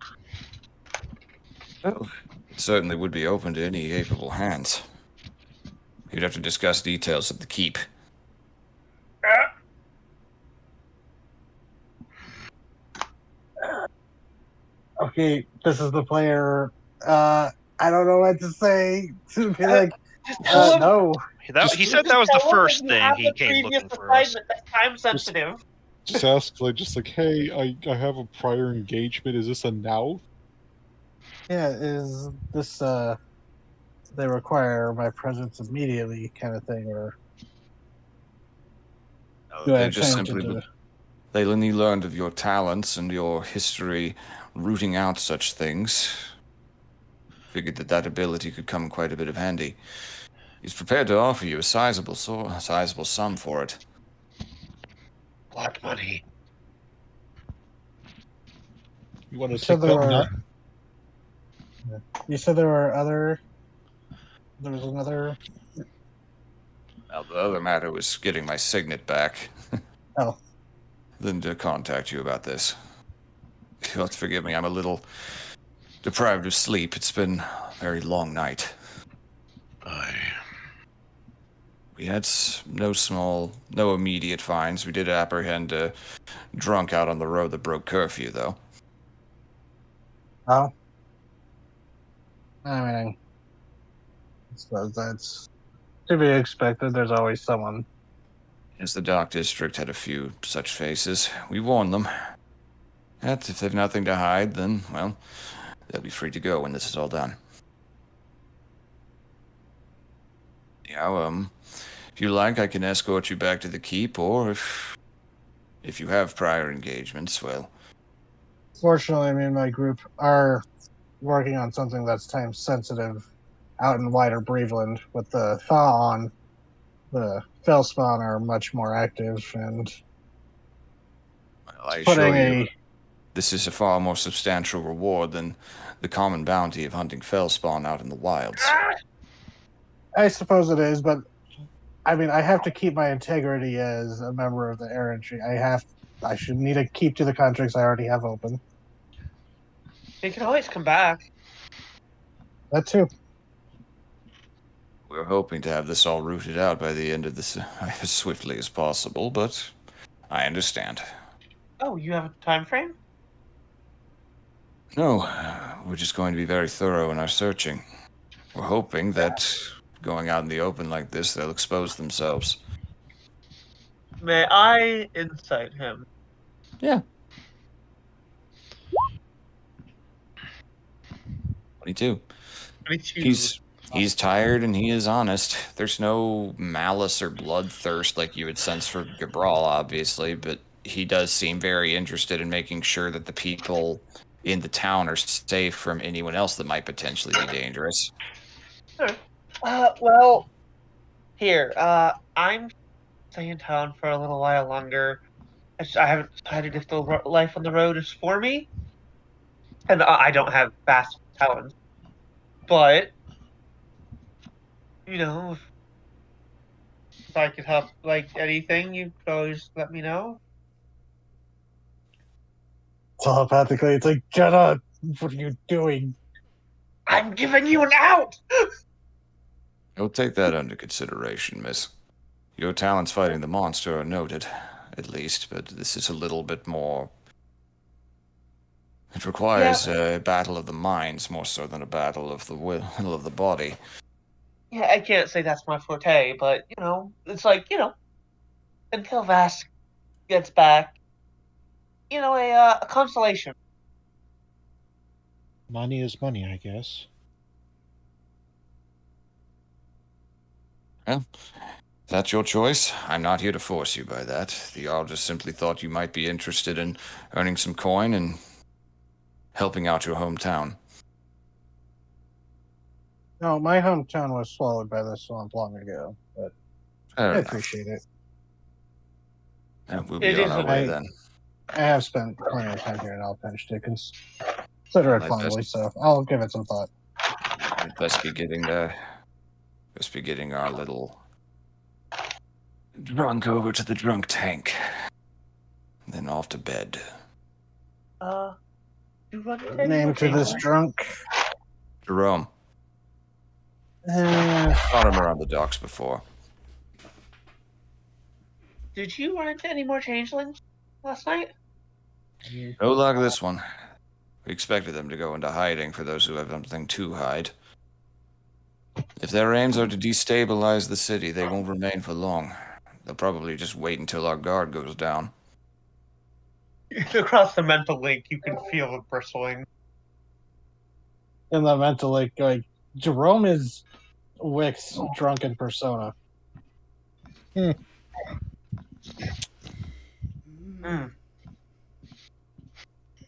Oh, it certainly would be open to any capable hands. You'd have to discuss details at the keep. Okay, this is the player. I don't know what to say. To be like, Just tell him. no. He said that was the Tell him first you thing have he the came previous looking for us. assignment. That's time sensitive. Just ask like, hey, I have a prior engagement. Is this a now? Yeah, is this they require my presence immediately kind of thing, or do I They have just time to simply... do? They only learned of your talents and your history rooting out such things. Figured that ability could come quite a bit of handy. He's prepared to offer you a sizable sum for it. What money? You want to So take there that are. nut? You said there were other. There was another. Now, the other matter was getting my signet back. Oh. Then to contact you about this. You'll have to forgive me, I'm a little deprived of sleep. It's been a very long night. We had no immediate finds. We did apprehend a drunk out on the road that broke curfew, though. Oh. I mean, I suppose that's to be expected. There's always someone. As the Dock District had a few such faces, we warned them. Yet, if they've nothing to hide, then, well, they'll be free to go when this is all done. Yeah, if you like, I can escort you back to the keep, or if you have prior engagements, well... Fortunately, me and my group are working on something that's time sensitive out in wider Breveland. With the thaw on, the Fellspawn are much more active, and Well, I putting assure you, a this is a far more substantial reward than the common bounty of hunting fellspawn out in the wilds. I suppose it is, but I mean, I have to keep my integrity as a member of the errantry. I should need to keep to the contracts I already have open. He can always come back. That too. We're hoping to have this all rooted out by the end of this as swiftly as possible, but I understand. Oh, you have a time frame? No, we're just going to be very thorough in our searching. We're hoping that going out in the open like this, they'll expose themselves. May I incite him? Yeah. 22. 22. He's tired and he is honest. There's no malice or bloodthirst like you would sense for Gabral, obviously, but he does seem very interested in making sure that the people in the town are safe from anyone else that might potentially be dangerous. Sure. Well, here. I'm staying in town for a little while longer. I haven't decided if the life on the road is for me, and I don't have fast talents. But if I could help, like anything, you could always let me know. Telepathically, it's like, Jenna, what are you doing? I'm giving you an out. We'll take that under consideration, miss. Your talents fighting the monster are noted, at least, but this is a little bit more. It requires a battle of the minds more so than a battle of the will of the body. Yeah, I can't say that's my forte, but it's like until Vask gets back, a consolation. Money is money, I guess. Well, if that's your choice. I'm not here to force you by that. The Jarl just simply thought you might be interested in earning some coin and helping out your hometown. No, my hometown was swallowed by the swamp long ago, but Fair I enough. appreciate it. We'll It be on is our a way I- then. I have spent plenty of time here in Alpench to consider it My fondly, so I'll give it some thought. We'd best be getting our little drunk over to the drunk tank. Then off to bed. You run into Name anyone to this dangerous? drunk. Jerome. Caught him around the docks before. Did you run into any more changelings last night? No luck this one. We expected them to go into hiding for those who have something to hide. If their aims are to destabilize the city, they won't remain for long. They'll probably just wait until our guard goes down. Across the mental link, you can feel it bristling. In the mental, like Jerome is Wick's drunken persona.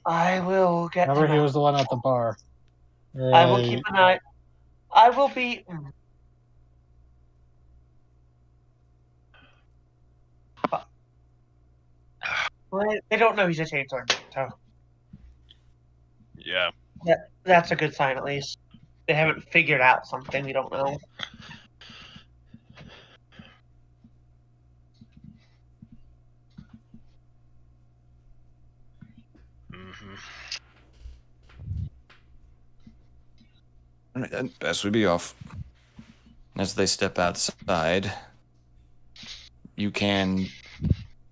I will get. Remember, to he was the one at the bar. I will keep an eye. I will be. Well, they don't know he's a changeling, so Yeah. that's a good sign at least. They haven't figured out something we don't know. Mm-hmm. All right, then, best we be off. As they step outside, you can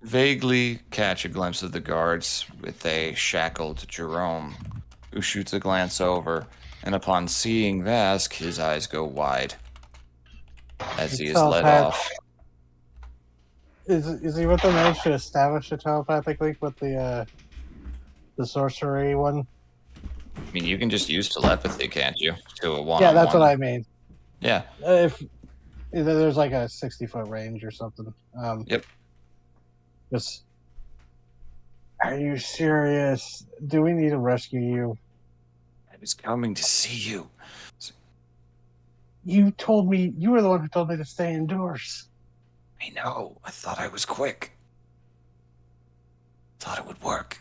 vaguely catch a glimpse of the guards with a shackled Jerome, who shoots a glance over, and upon seeing Vask, his eyes go wide as he is let off. Is he with the managed to establish a telepathic link with the sorcery one? I mean, you can just use telepathy, can't you? To a one-on-one. Yeah, that's what I mean. Yeah. If there's like a 60-foot range or something. Yep. Just, are you serious? Do we need to rescue you? I was coming to see you. You were the one who told me to stay indoors. I know. I thought I was quick. Thought it would work.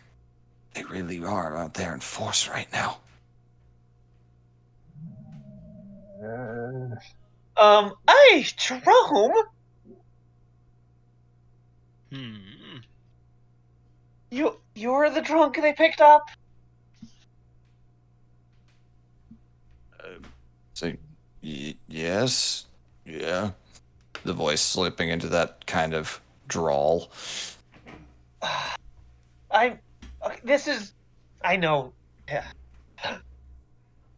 They really are out there in force right now. Hey, Jerome! You're the drunk they picked up? So, yes, yeah. The voice slipping into that kind of drawl. I know. Yeah.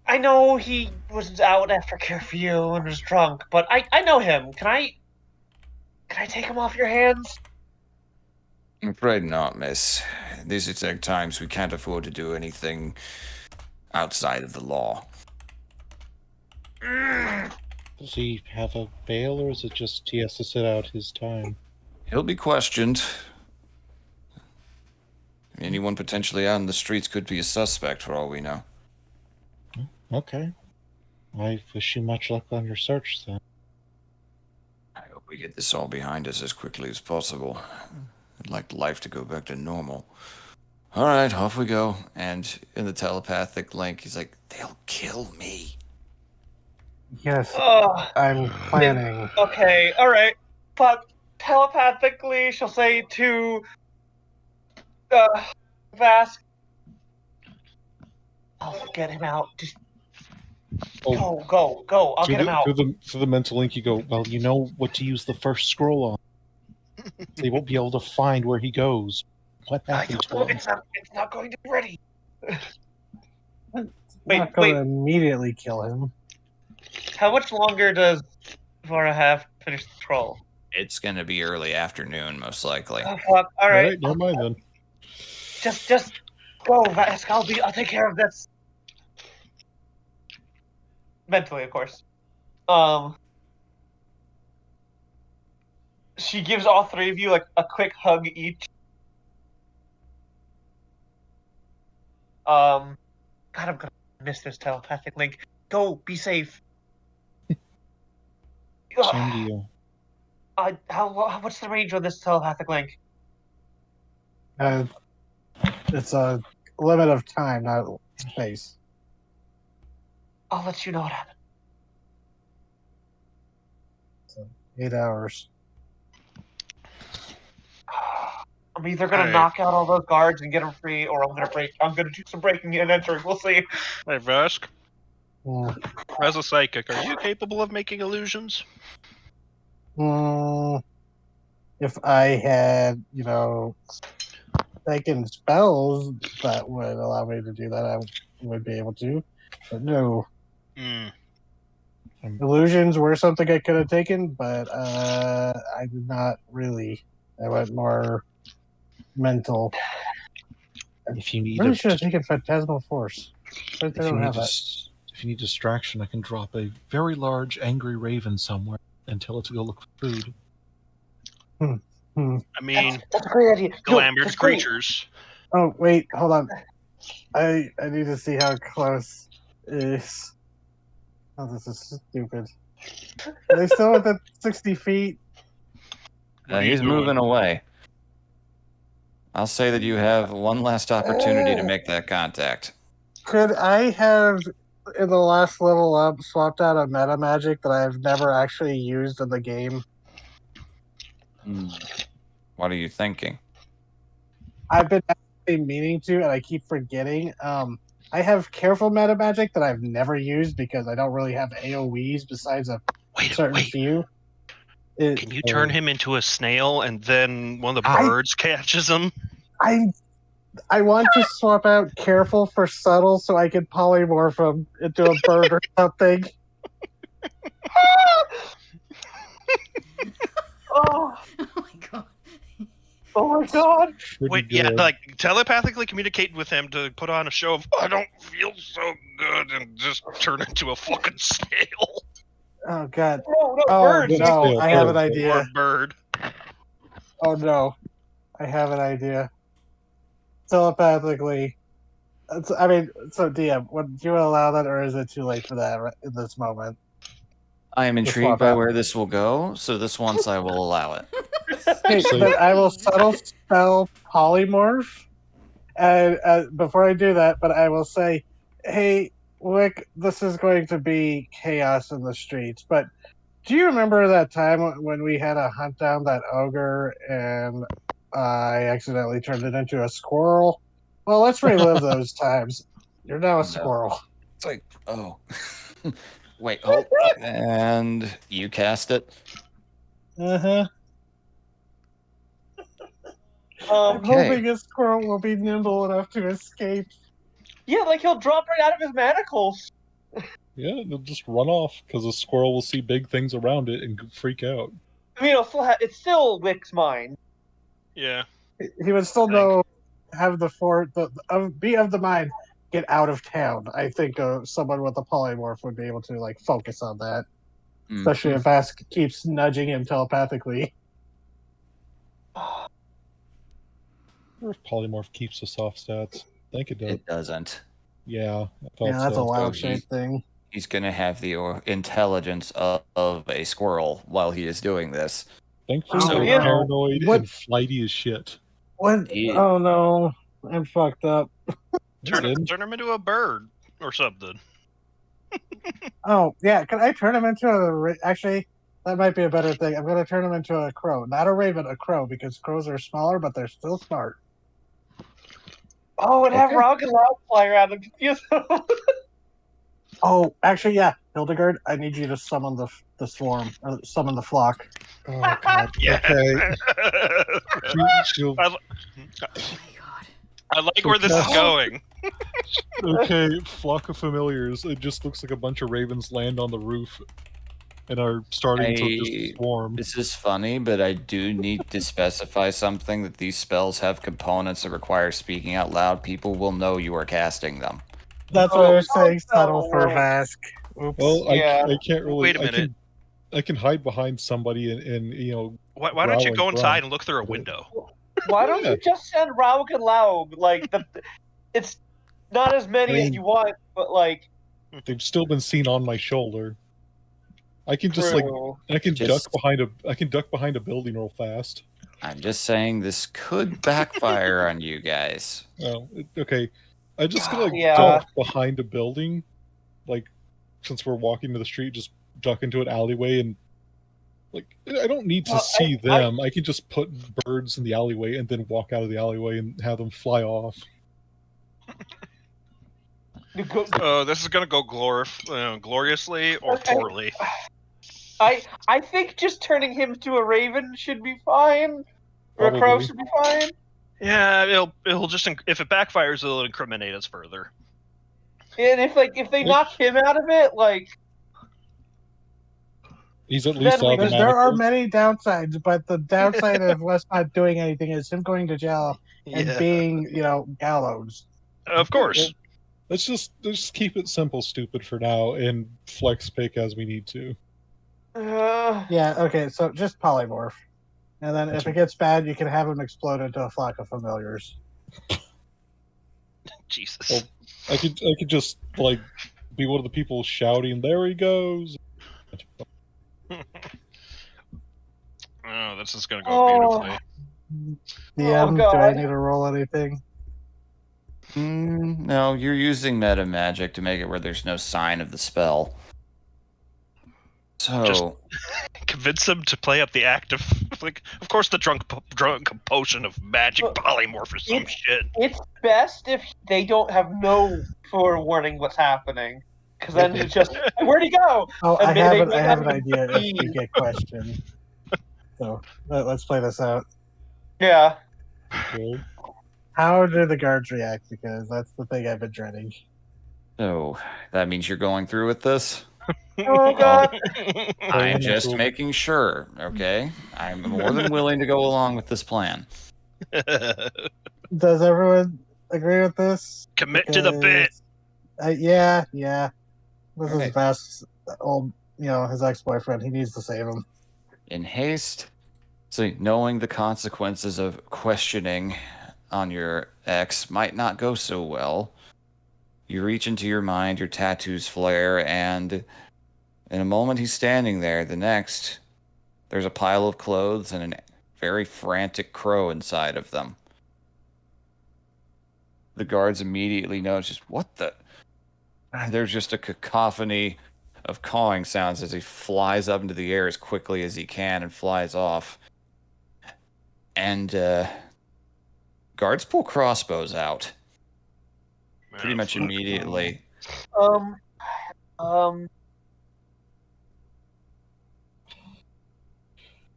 I know he was out after curfew and was drunk, but I know him. Can I take him off your hands? I'm afraid not, miss. These exact times we can't afford to do anything outside of the law. Does he have a bail, or is it just he has to sit out his time? He'll be questioned. Anyone potentially out in the streets could be a suspect for all we know. Okay. I wish you much luck on your search, then. I hope we get this all behind us as quickly as possible. I'd like life to go back to normal. All right, off we go. And in the telepathic link, he's like, they'll kill me. Yes, Oh, I'm planning. okay, alright. But telepathically, she'll say to Vask, I'll get him out. Just Oh, go. I'll through get him out. through the mental link, you go, well, you know what to use the first scroll on. They won't be able to find where he goes. What I happened don't to know, him? it's not going to be ready. Not going to immediately kill him. How much longer does Vara have to finish the troll? It's gonna be early afternoon, most likely. Oh fuck! All right, Never mind then. just go, Vask. I'll take care of this. Mentally, of course. She gives all three of you like a quick hug each. God, I'm gonna miss this telepathic link. Go, be safe. Same to you. What's the range on this telepathic link? It's a limit of time, not space. I'll let you know what happens. 8 hours. I'm either gonna Hey. knock out all those guards and get them free, or I'm gonna do some breaking and entering. We'll see. Hey, Vask. Hmm. As a psychic, are you capable of making illusions? If I had, taken spells that would allow me to do that, I would be able to. But no. Hmm. Illusions were something I could have taken, but I did not really. I went more mental. If you need Really a, should have taken Phantasmal Force. But they don't have that. if you need distraction, I can drop a very large angry raven somewhere and tell it to go look for food. I mean, That's a great idea. glamoured that's great. creatures. Oh, wait, hold on. I need to see how close is. Oh, this is stupid. Are they still at the 60 feet? What are you He's doing? moving away. I'll say that you have one last opportunity to make that contact. Could I have, in the last level up, swapped out a meta magic that I've never actually used in the game? What are you thinking? I've been actually meaning to, and I keep forgetting. I have careful meta magic that I've never used because I don't really have AoEs besides a certain few. Can you turn him into a snail and then one of the birds catches him? I want to swap out careful for subtle so I can polymorph him into a bird or something. Oh my god. Oh my god. Wait, yeah, like telepathically communicate with him to put on a show of I don't feel so good and just turn into a fucking snail. Oh god. No, Oh birds. no, I have an idea. Or bird. Oh no, I have an idea. Telepathically. So DM, would you allow that, or is it too late for that in this moment? I am intrigued by where this will go, so this once I will allow it. Okay, then I will subtle spell polymorph, and before I do that, but I will say, hey, Wick, this is going to be chaos in the streets, but do you remember that time when we had to hunt down that ogre and I accidentally turned it into a squirrel? Well, let's relive those times. You're now a squirrel. It's like, oh. Wait, hold. And you cast it? Uh-huh. I'm hoping a squirrel will be nimble enough to escape. Yeah, like he'll drop right out of his manacles. Yeah, they'll just run off because a squirrel will see big things around it and freak out. I mean, it's still Wick's mind. Yeah. He would still I think. know, have be of the mind, get out of town. I think someone with a polymorph would be able to like focus on that, especially if Ask keeps nudging him telepathically. Or if polymorph keeps the soft stats. I think it does. It doesn't. Yeah, I thought Yeah, that's so. a wild So shape thing. He's going to have the intelligence of a squirrel while he is doing this. Thankfully, So- they're Yeah. paranoid What- and flighty as shit. What? He- Oh no, I'm fucked up. Turn Then- him into a bird or something. Oh yeah, can I turn him into actually? That might be a better thing. I'm going to turn him into a crow, not a raven, a crow, because crows are smaller, but they're still smart. Oh, and have Okay. Raug and Loud fly around and confuse them. Oh, actually, yeah, Hildegard, I need you to summon the swarm, or summon the flock. Oh god. Yeah. Okay. She'll- I, Oh my god. I like where this is going. okay, flock of familiars. It just looks like a bunch of ravens land on the roof and are starting to just swarm. This is funny, but I do need to specify something that these spells have components that require speaking out loud. People will know you are casting them. That's what I was Oh, saying, subtle for no. Vask. Oops. Well, Yeah. I can't really. Wait a minute. I can hide behind somebody and Why don't you Growl go and inside grunt. and look through a window? Why don't Yeah. you just send Raug and Loud? Like, it's not as many I as mean- you want, but like, they've still been seen on my shoulder. I can just like true. I can Just- duck behind a building real fast. I'm just saying this could backfire on you guys. Oh, okay. I'm just gonna like Yeah. duck behind a building, like since we're walking to the street, just duck into an alleyway and like I don't need to Well, see them. I can just put birds in the alleyway and then walk out of the alleyway and have them fly off. This is gonna go gloriously or Okay. poorly. I think just turning him to a raven should be fine, or a crow Probably. should be fine. Yeah, it'll just if it backfires, it'll incriminate us further. And if they knock him out of it, like, He's at least Then we- out of the There are manacles. many downsides, but the downside of Wes not doing anything is him going to jail and being, gallows. Of course. Let's just keep it simple, stupid for now, and flex pick as we need to. Yeah, okay, so just polymorph. And then if it gets bad, you can have him explode into a flock of familiars. Jesus. Well, I could just like be one of the people shouting, "There he goes!" Oh, this is gonna go Oh. beautifully. DM, do I God. need to roll anything? No, you're using meta magic to make it where there's no sign of the spell. So, Just- Convince him to play up the act of of course, the drunk potion of magic Well, polymorph or some it's- shit. it's best if they don't have no forewarning what's happening, because then it's just where'd he go? Oh, And I maybe have they an have idea if be- we get questioned. So let's play this out. Yeah. Okay. How do the guards react? Because that's the thing I've been dreading. so that means you're going through with this? Oh god. I'm yeah, just cool. making sure, okay? I'm more than willing to go along with this plan. Does everyone agree with this? Commit to the bit. Yeah. This Alright. is Vast's old, his ex-boyfriend. He needs to save him. In haste, so knowing the consequences of questioning on your ex might not go so well, you reach into your mind, your tattoos flare, and in a moment he's standing there. The next, there's a pile of clothes and a very frantic crow inside of them. The guards immediately notice, what the? There's just a cacophony of cawing sounds as he flies up into the air as quickly as he can and flies off. And guards pull crossbows out pretty much immediately.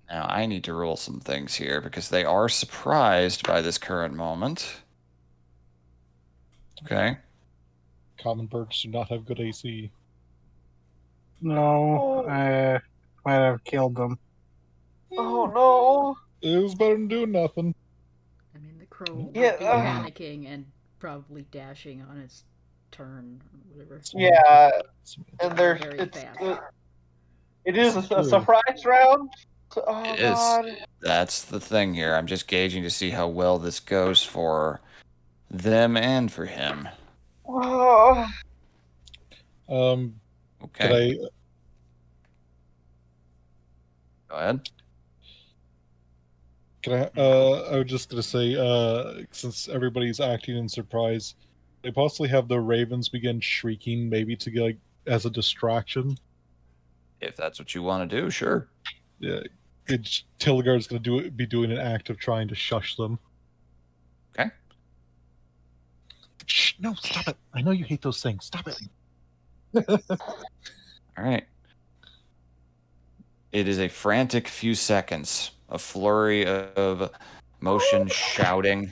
Now I need to roll some things here because they are surprised by this current moment. Okay. Common birds do not have good AC. No, I might have killed them. Oh no! It was better than doing nothing. I mean, the crow Yeah, would be panicking and probably dashing on its turn or whatever. Yeah, and Very, there's very it's fast. it is This is a true. surprise round. Oh It is. god! That's the thing here. I'm just gauging to see how well this goes for them and for him. Oh. Could Okay, I? go ahead. Can I? I was just gonna say, since everybody's acting in surprise, they possibly have the ravens begin shrieking, maybe to get like as a distraction. If that's what you want to do, sure. Yeah, Tilligard's gonna be doing an act of trying to shush them. Okay. Shh, no, stop it. I know you hate those things. Stop it. All right. It is a frantic few seconds, a flurry of motion, shouting,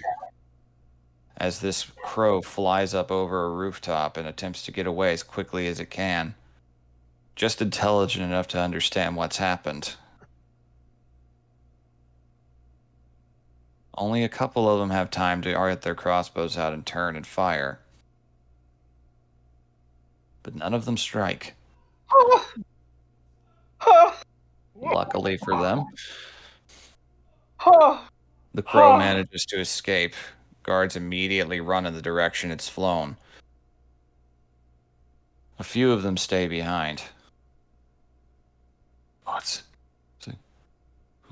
as this crow flies up over a rooftop and attempts to get away as quickly as it can. Just intelligent enough to understand what's happened. Only a couple of them have time to get their crossbows out and turn and fire. But none of them strike. Luckily for them, the crow manages to escape. Guards immediately run in the direction it's flown. A few of them stay behind. What? Who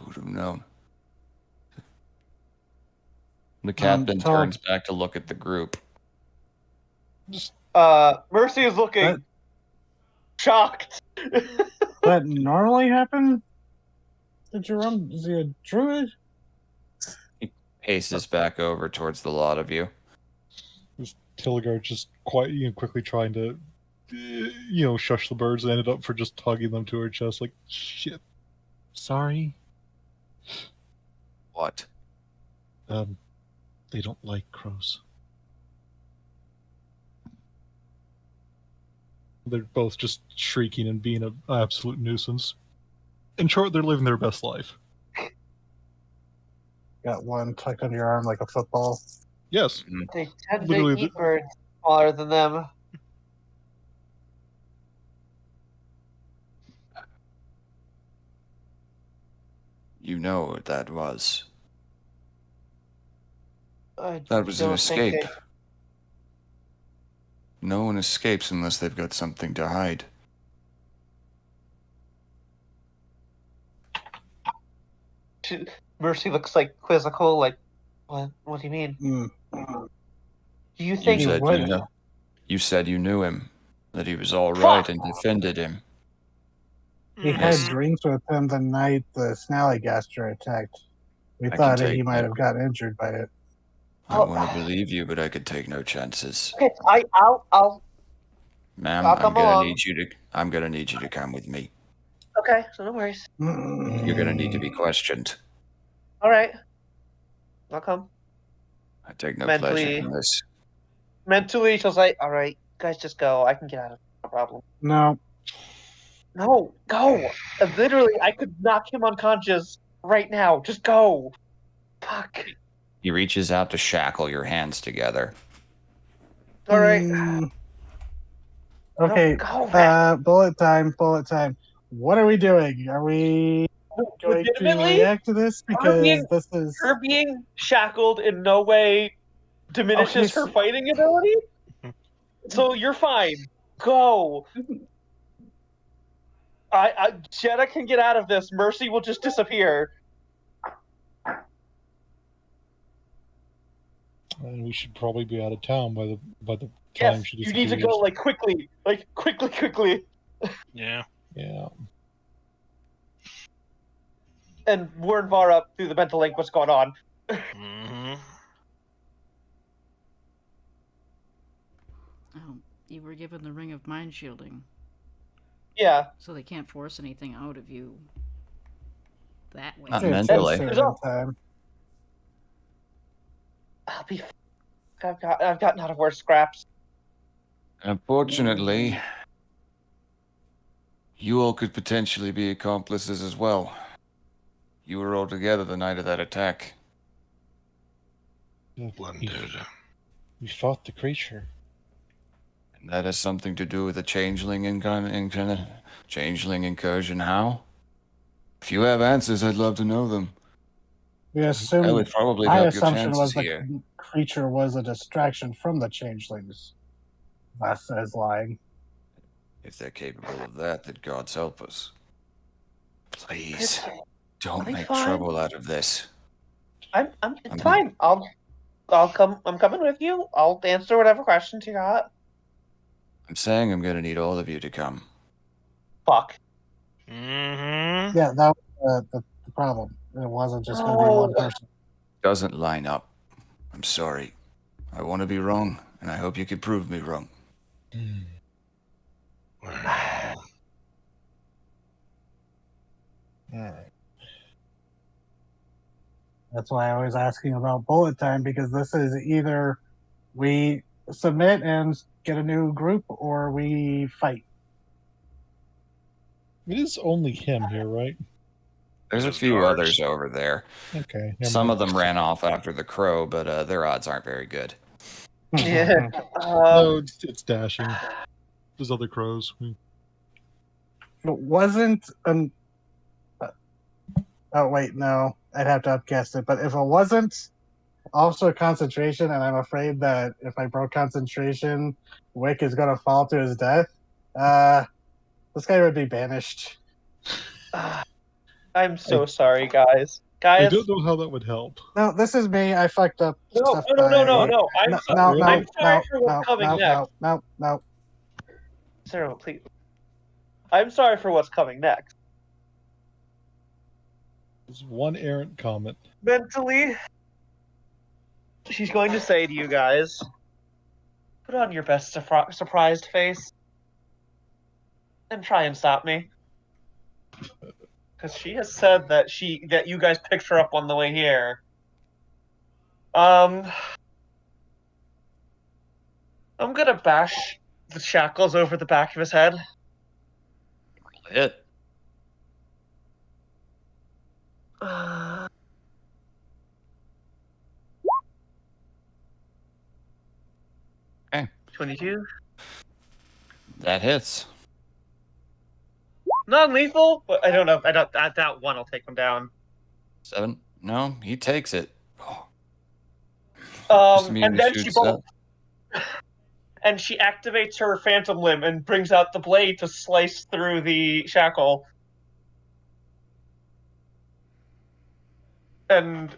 would have known? The captain turns back to look at the group. Mercy is looking shocked. That normally happen? Is he a druid? He paces back over towards the lot of you. Tilligard just quickly trying to, shush the birds, and ended up for just tugging them to her chest, like shit. Sorry. What? They don't like crows. They're both just shrieking and being an absolute nuisance. In short, they're living their best life. Got one tucked under your arm like a football. Yes. They tend Literally to eat birds smaller than them. You know what that was. I That was an don't think escape. No one escapes unless they've got something to hide. Mercy looks like quizzical, like, what do you mean? Do you think You said you knew him, that he was all right and defended him. He had drinks with him the night the Snallygaster attacked. We thought that he might have gotten injured by it. I want to believe you, but I could take no chances. Okay, I'll Ma'am, I'll come along. I'm gonna need you to come with me. Okay, so no worries. You're gonna need to be questioned. All right, I'll come. I take no pleasure in this. Mentally, she'll say, "All right, guys, just go. I can get out of it. No problem." No, go. Literally, I could knock him unconscious right now. Just go. Fuck. He reaches out to shackle your hands together. All right. Okay. Go, bullet time. What are we doing? Are we going to react to this? Because her being shackled in no way diminishes her fighting ability. So you're fine. Go. Jenna can get out of this. Mercy will just disappear. And we should probably be out of town by the time she disappears. You need to go quickly. Quickly. Yeah. Yeah. And warn Var up through the mental link what's going on. Mm-hmm. Oh, you were given the ring of mind shielding. Yeah. So they can't force anything out of you that way. Not mentally. I'll be. I've gotten out of worse scraps. Unfortunately, you all could potentially be accomplices as well. You were all together the night of that attack. Wondered. We fought the creature. And that has something to do with the changeling incursion. How? If you have answers, I'd love to know them. We I assumed. would probably My help your assumption chances was the here. creature was a distraction from the changelings. Vass is lying. If they're capable of that, then God's help us. Please, It's don't I'm make fine. trouble out of this. It's fine. I'll come. I'm coming with you. I'll answer whatever questions you got. I'm saying I'm gonna need all of you to come. Fuck. Mm-hmm. Yeah, that was the problem. It wasn't just going to be one No. person. Doesn't line up. I'm sorry. I want to be wrong, and I hope you can prove me wrong. Alright. That's why I was asking about bullet time, because this is either we submit and get a new group or we fight. It is only him here, right? There's a Those few guards. others over there. Okay. never Some mind. of them ran off after the crow, but their odds aren't very good. Yeah. No, it's dashing. There's other crows. It wasn't an. Oh wait, no, I'd have to upguess it. But if it wasn't also concentration, and I'm afraid that if I broke concentration, Wick is gonna fall to his death. This guy would be banished. I'm so sorry, guys. Guys. I don't know how that would help. No, this is me. I fucked up No, stuff. no, no, no, by- no. I'm no, sorry. no, I'm sorry no, for what's no, coming no, next. no. Sarah, please. I'm sorry for what's coming next. There's one errant comment. Mentally, she's going to say to you guys, put on your best surprised face and try and stop me. Because she has said that you guys picked her up on the way here. I'm gonna bash the shackles over the back of his head. Hit. 22. That hits. Non-lethal, but I don't know. At that one, I'll take him down. 7. No, he takes it. Just And immediately then she shoots up. and she activates her phantom limb and brings out the blade to slice through the shackle. And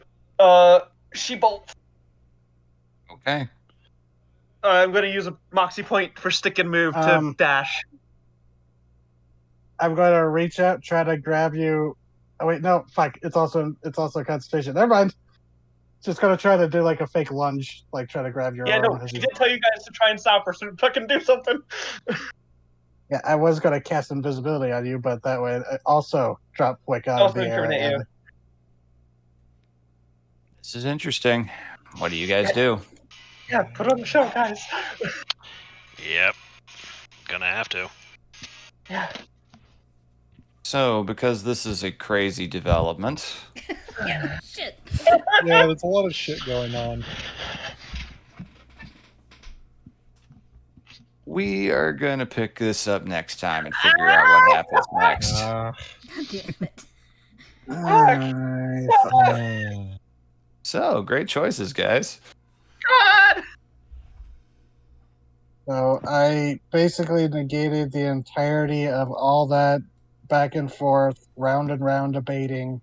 she bolts. Okay. I'm going to use a moxie point for stick and move to dash. I'm going to reach out, try to grab you. Oh wait, no, fuck. It's also concentration. Never mind. Just gonna try to do like a fake lunge, like try to grab your Yeah, arm. no, she did tell you guys to try and stop her, so fucking do something. Yeah, I was gonna cast invisibility on you, but that way I also drop Wick out of Also the air. incriminate you. And This is interesting. What do you guys do? Yeah, put on the show, guys. Yep. Gonna have to. Yeah. So, because this is a crazy development, Yeah, shit. Yeah, there's a lot of shit going on. we are going to pick this up next time and figure out what happens next. God damn it. I So, great choices, guys. God! So I basically negated the entirety of all that back and forth, round and round debating.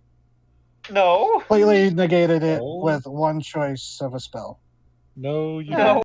No. Completely negated it Oh. with one choice of a spell. No, you No.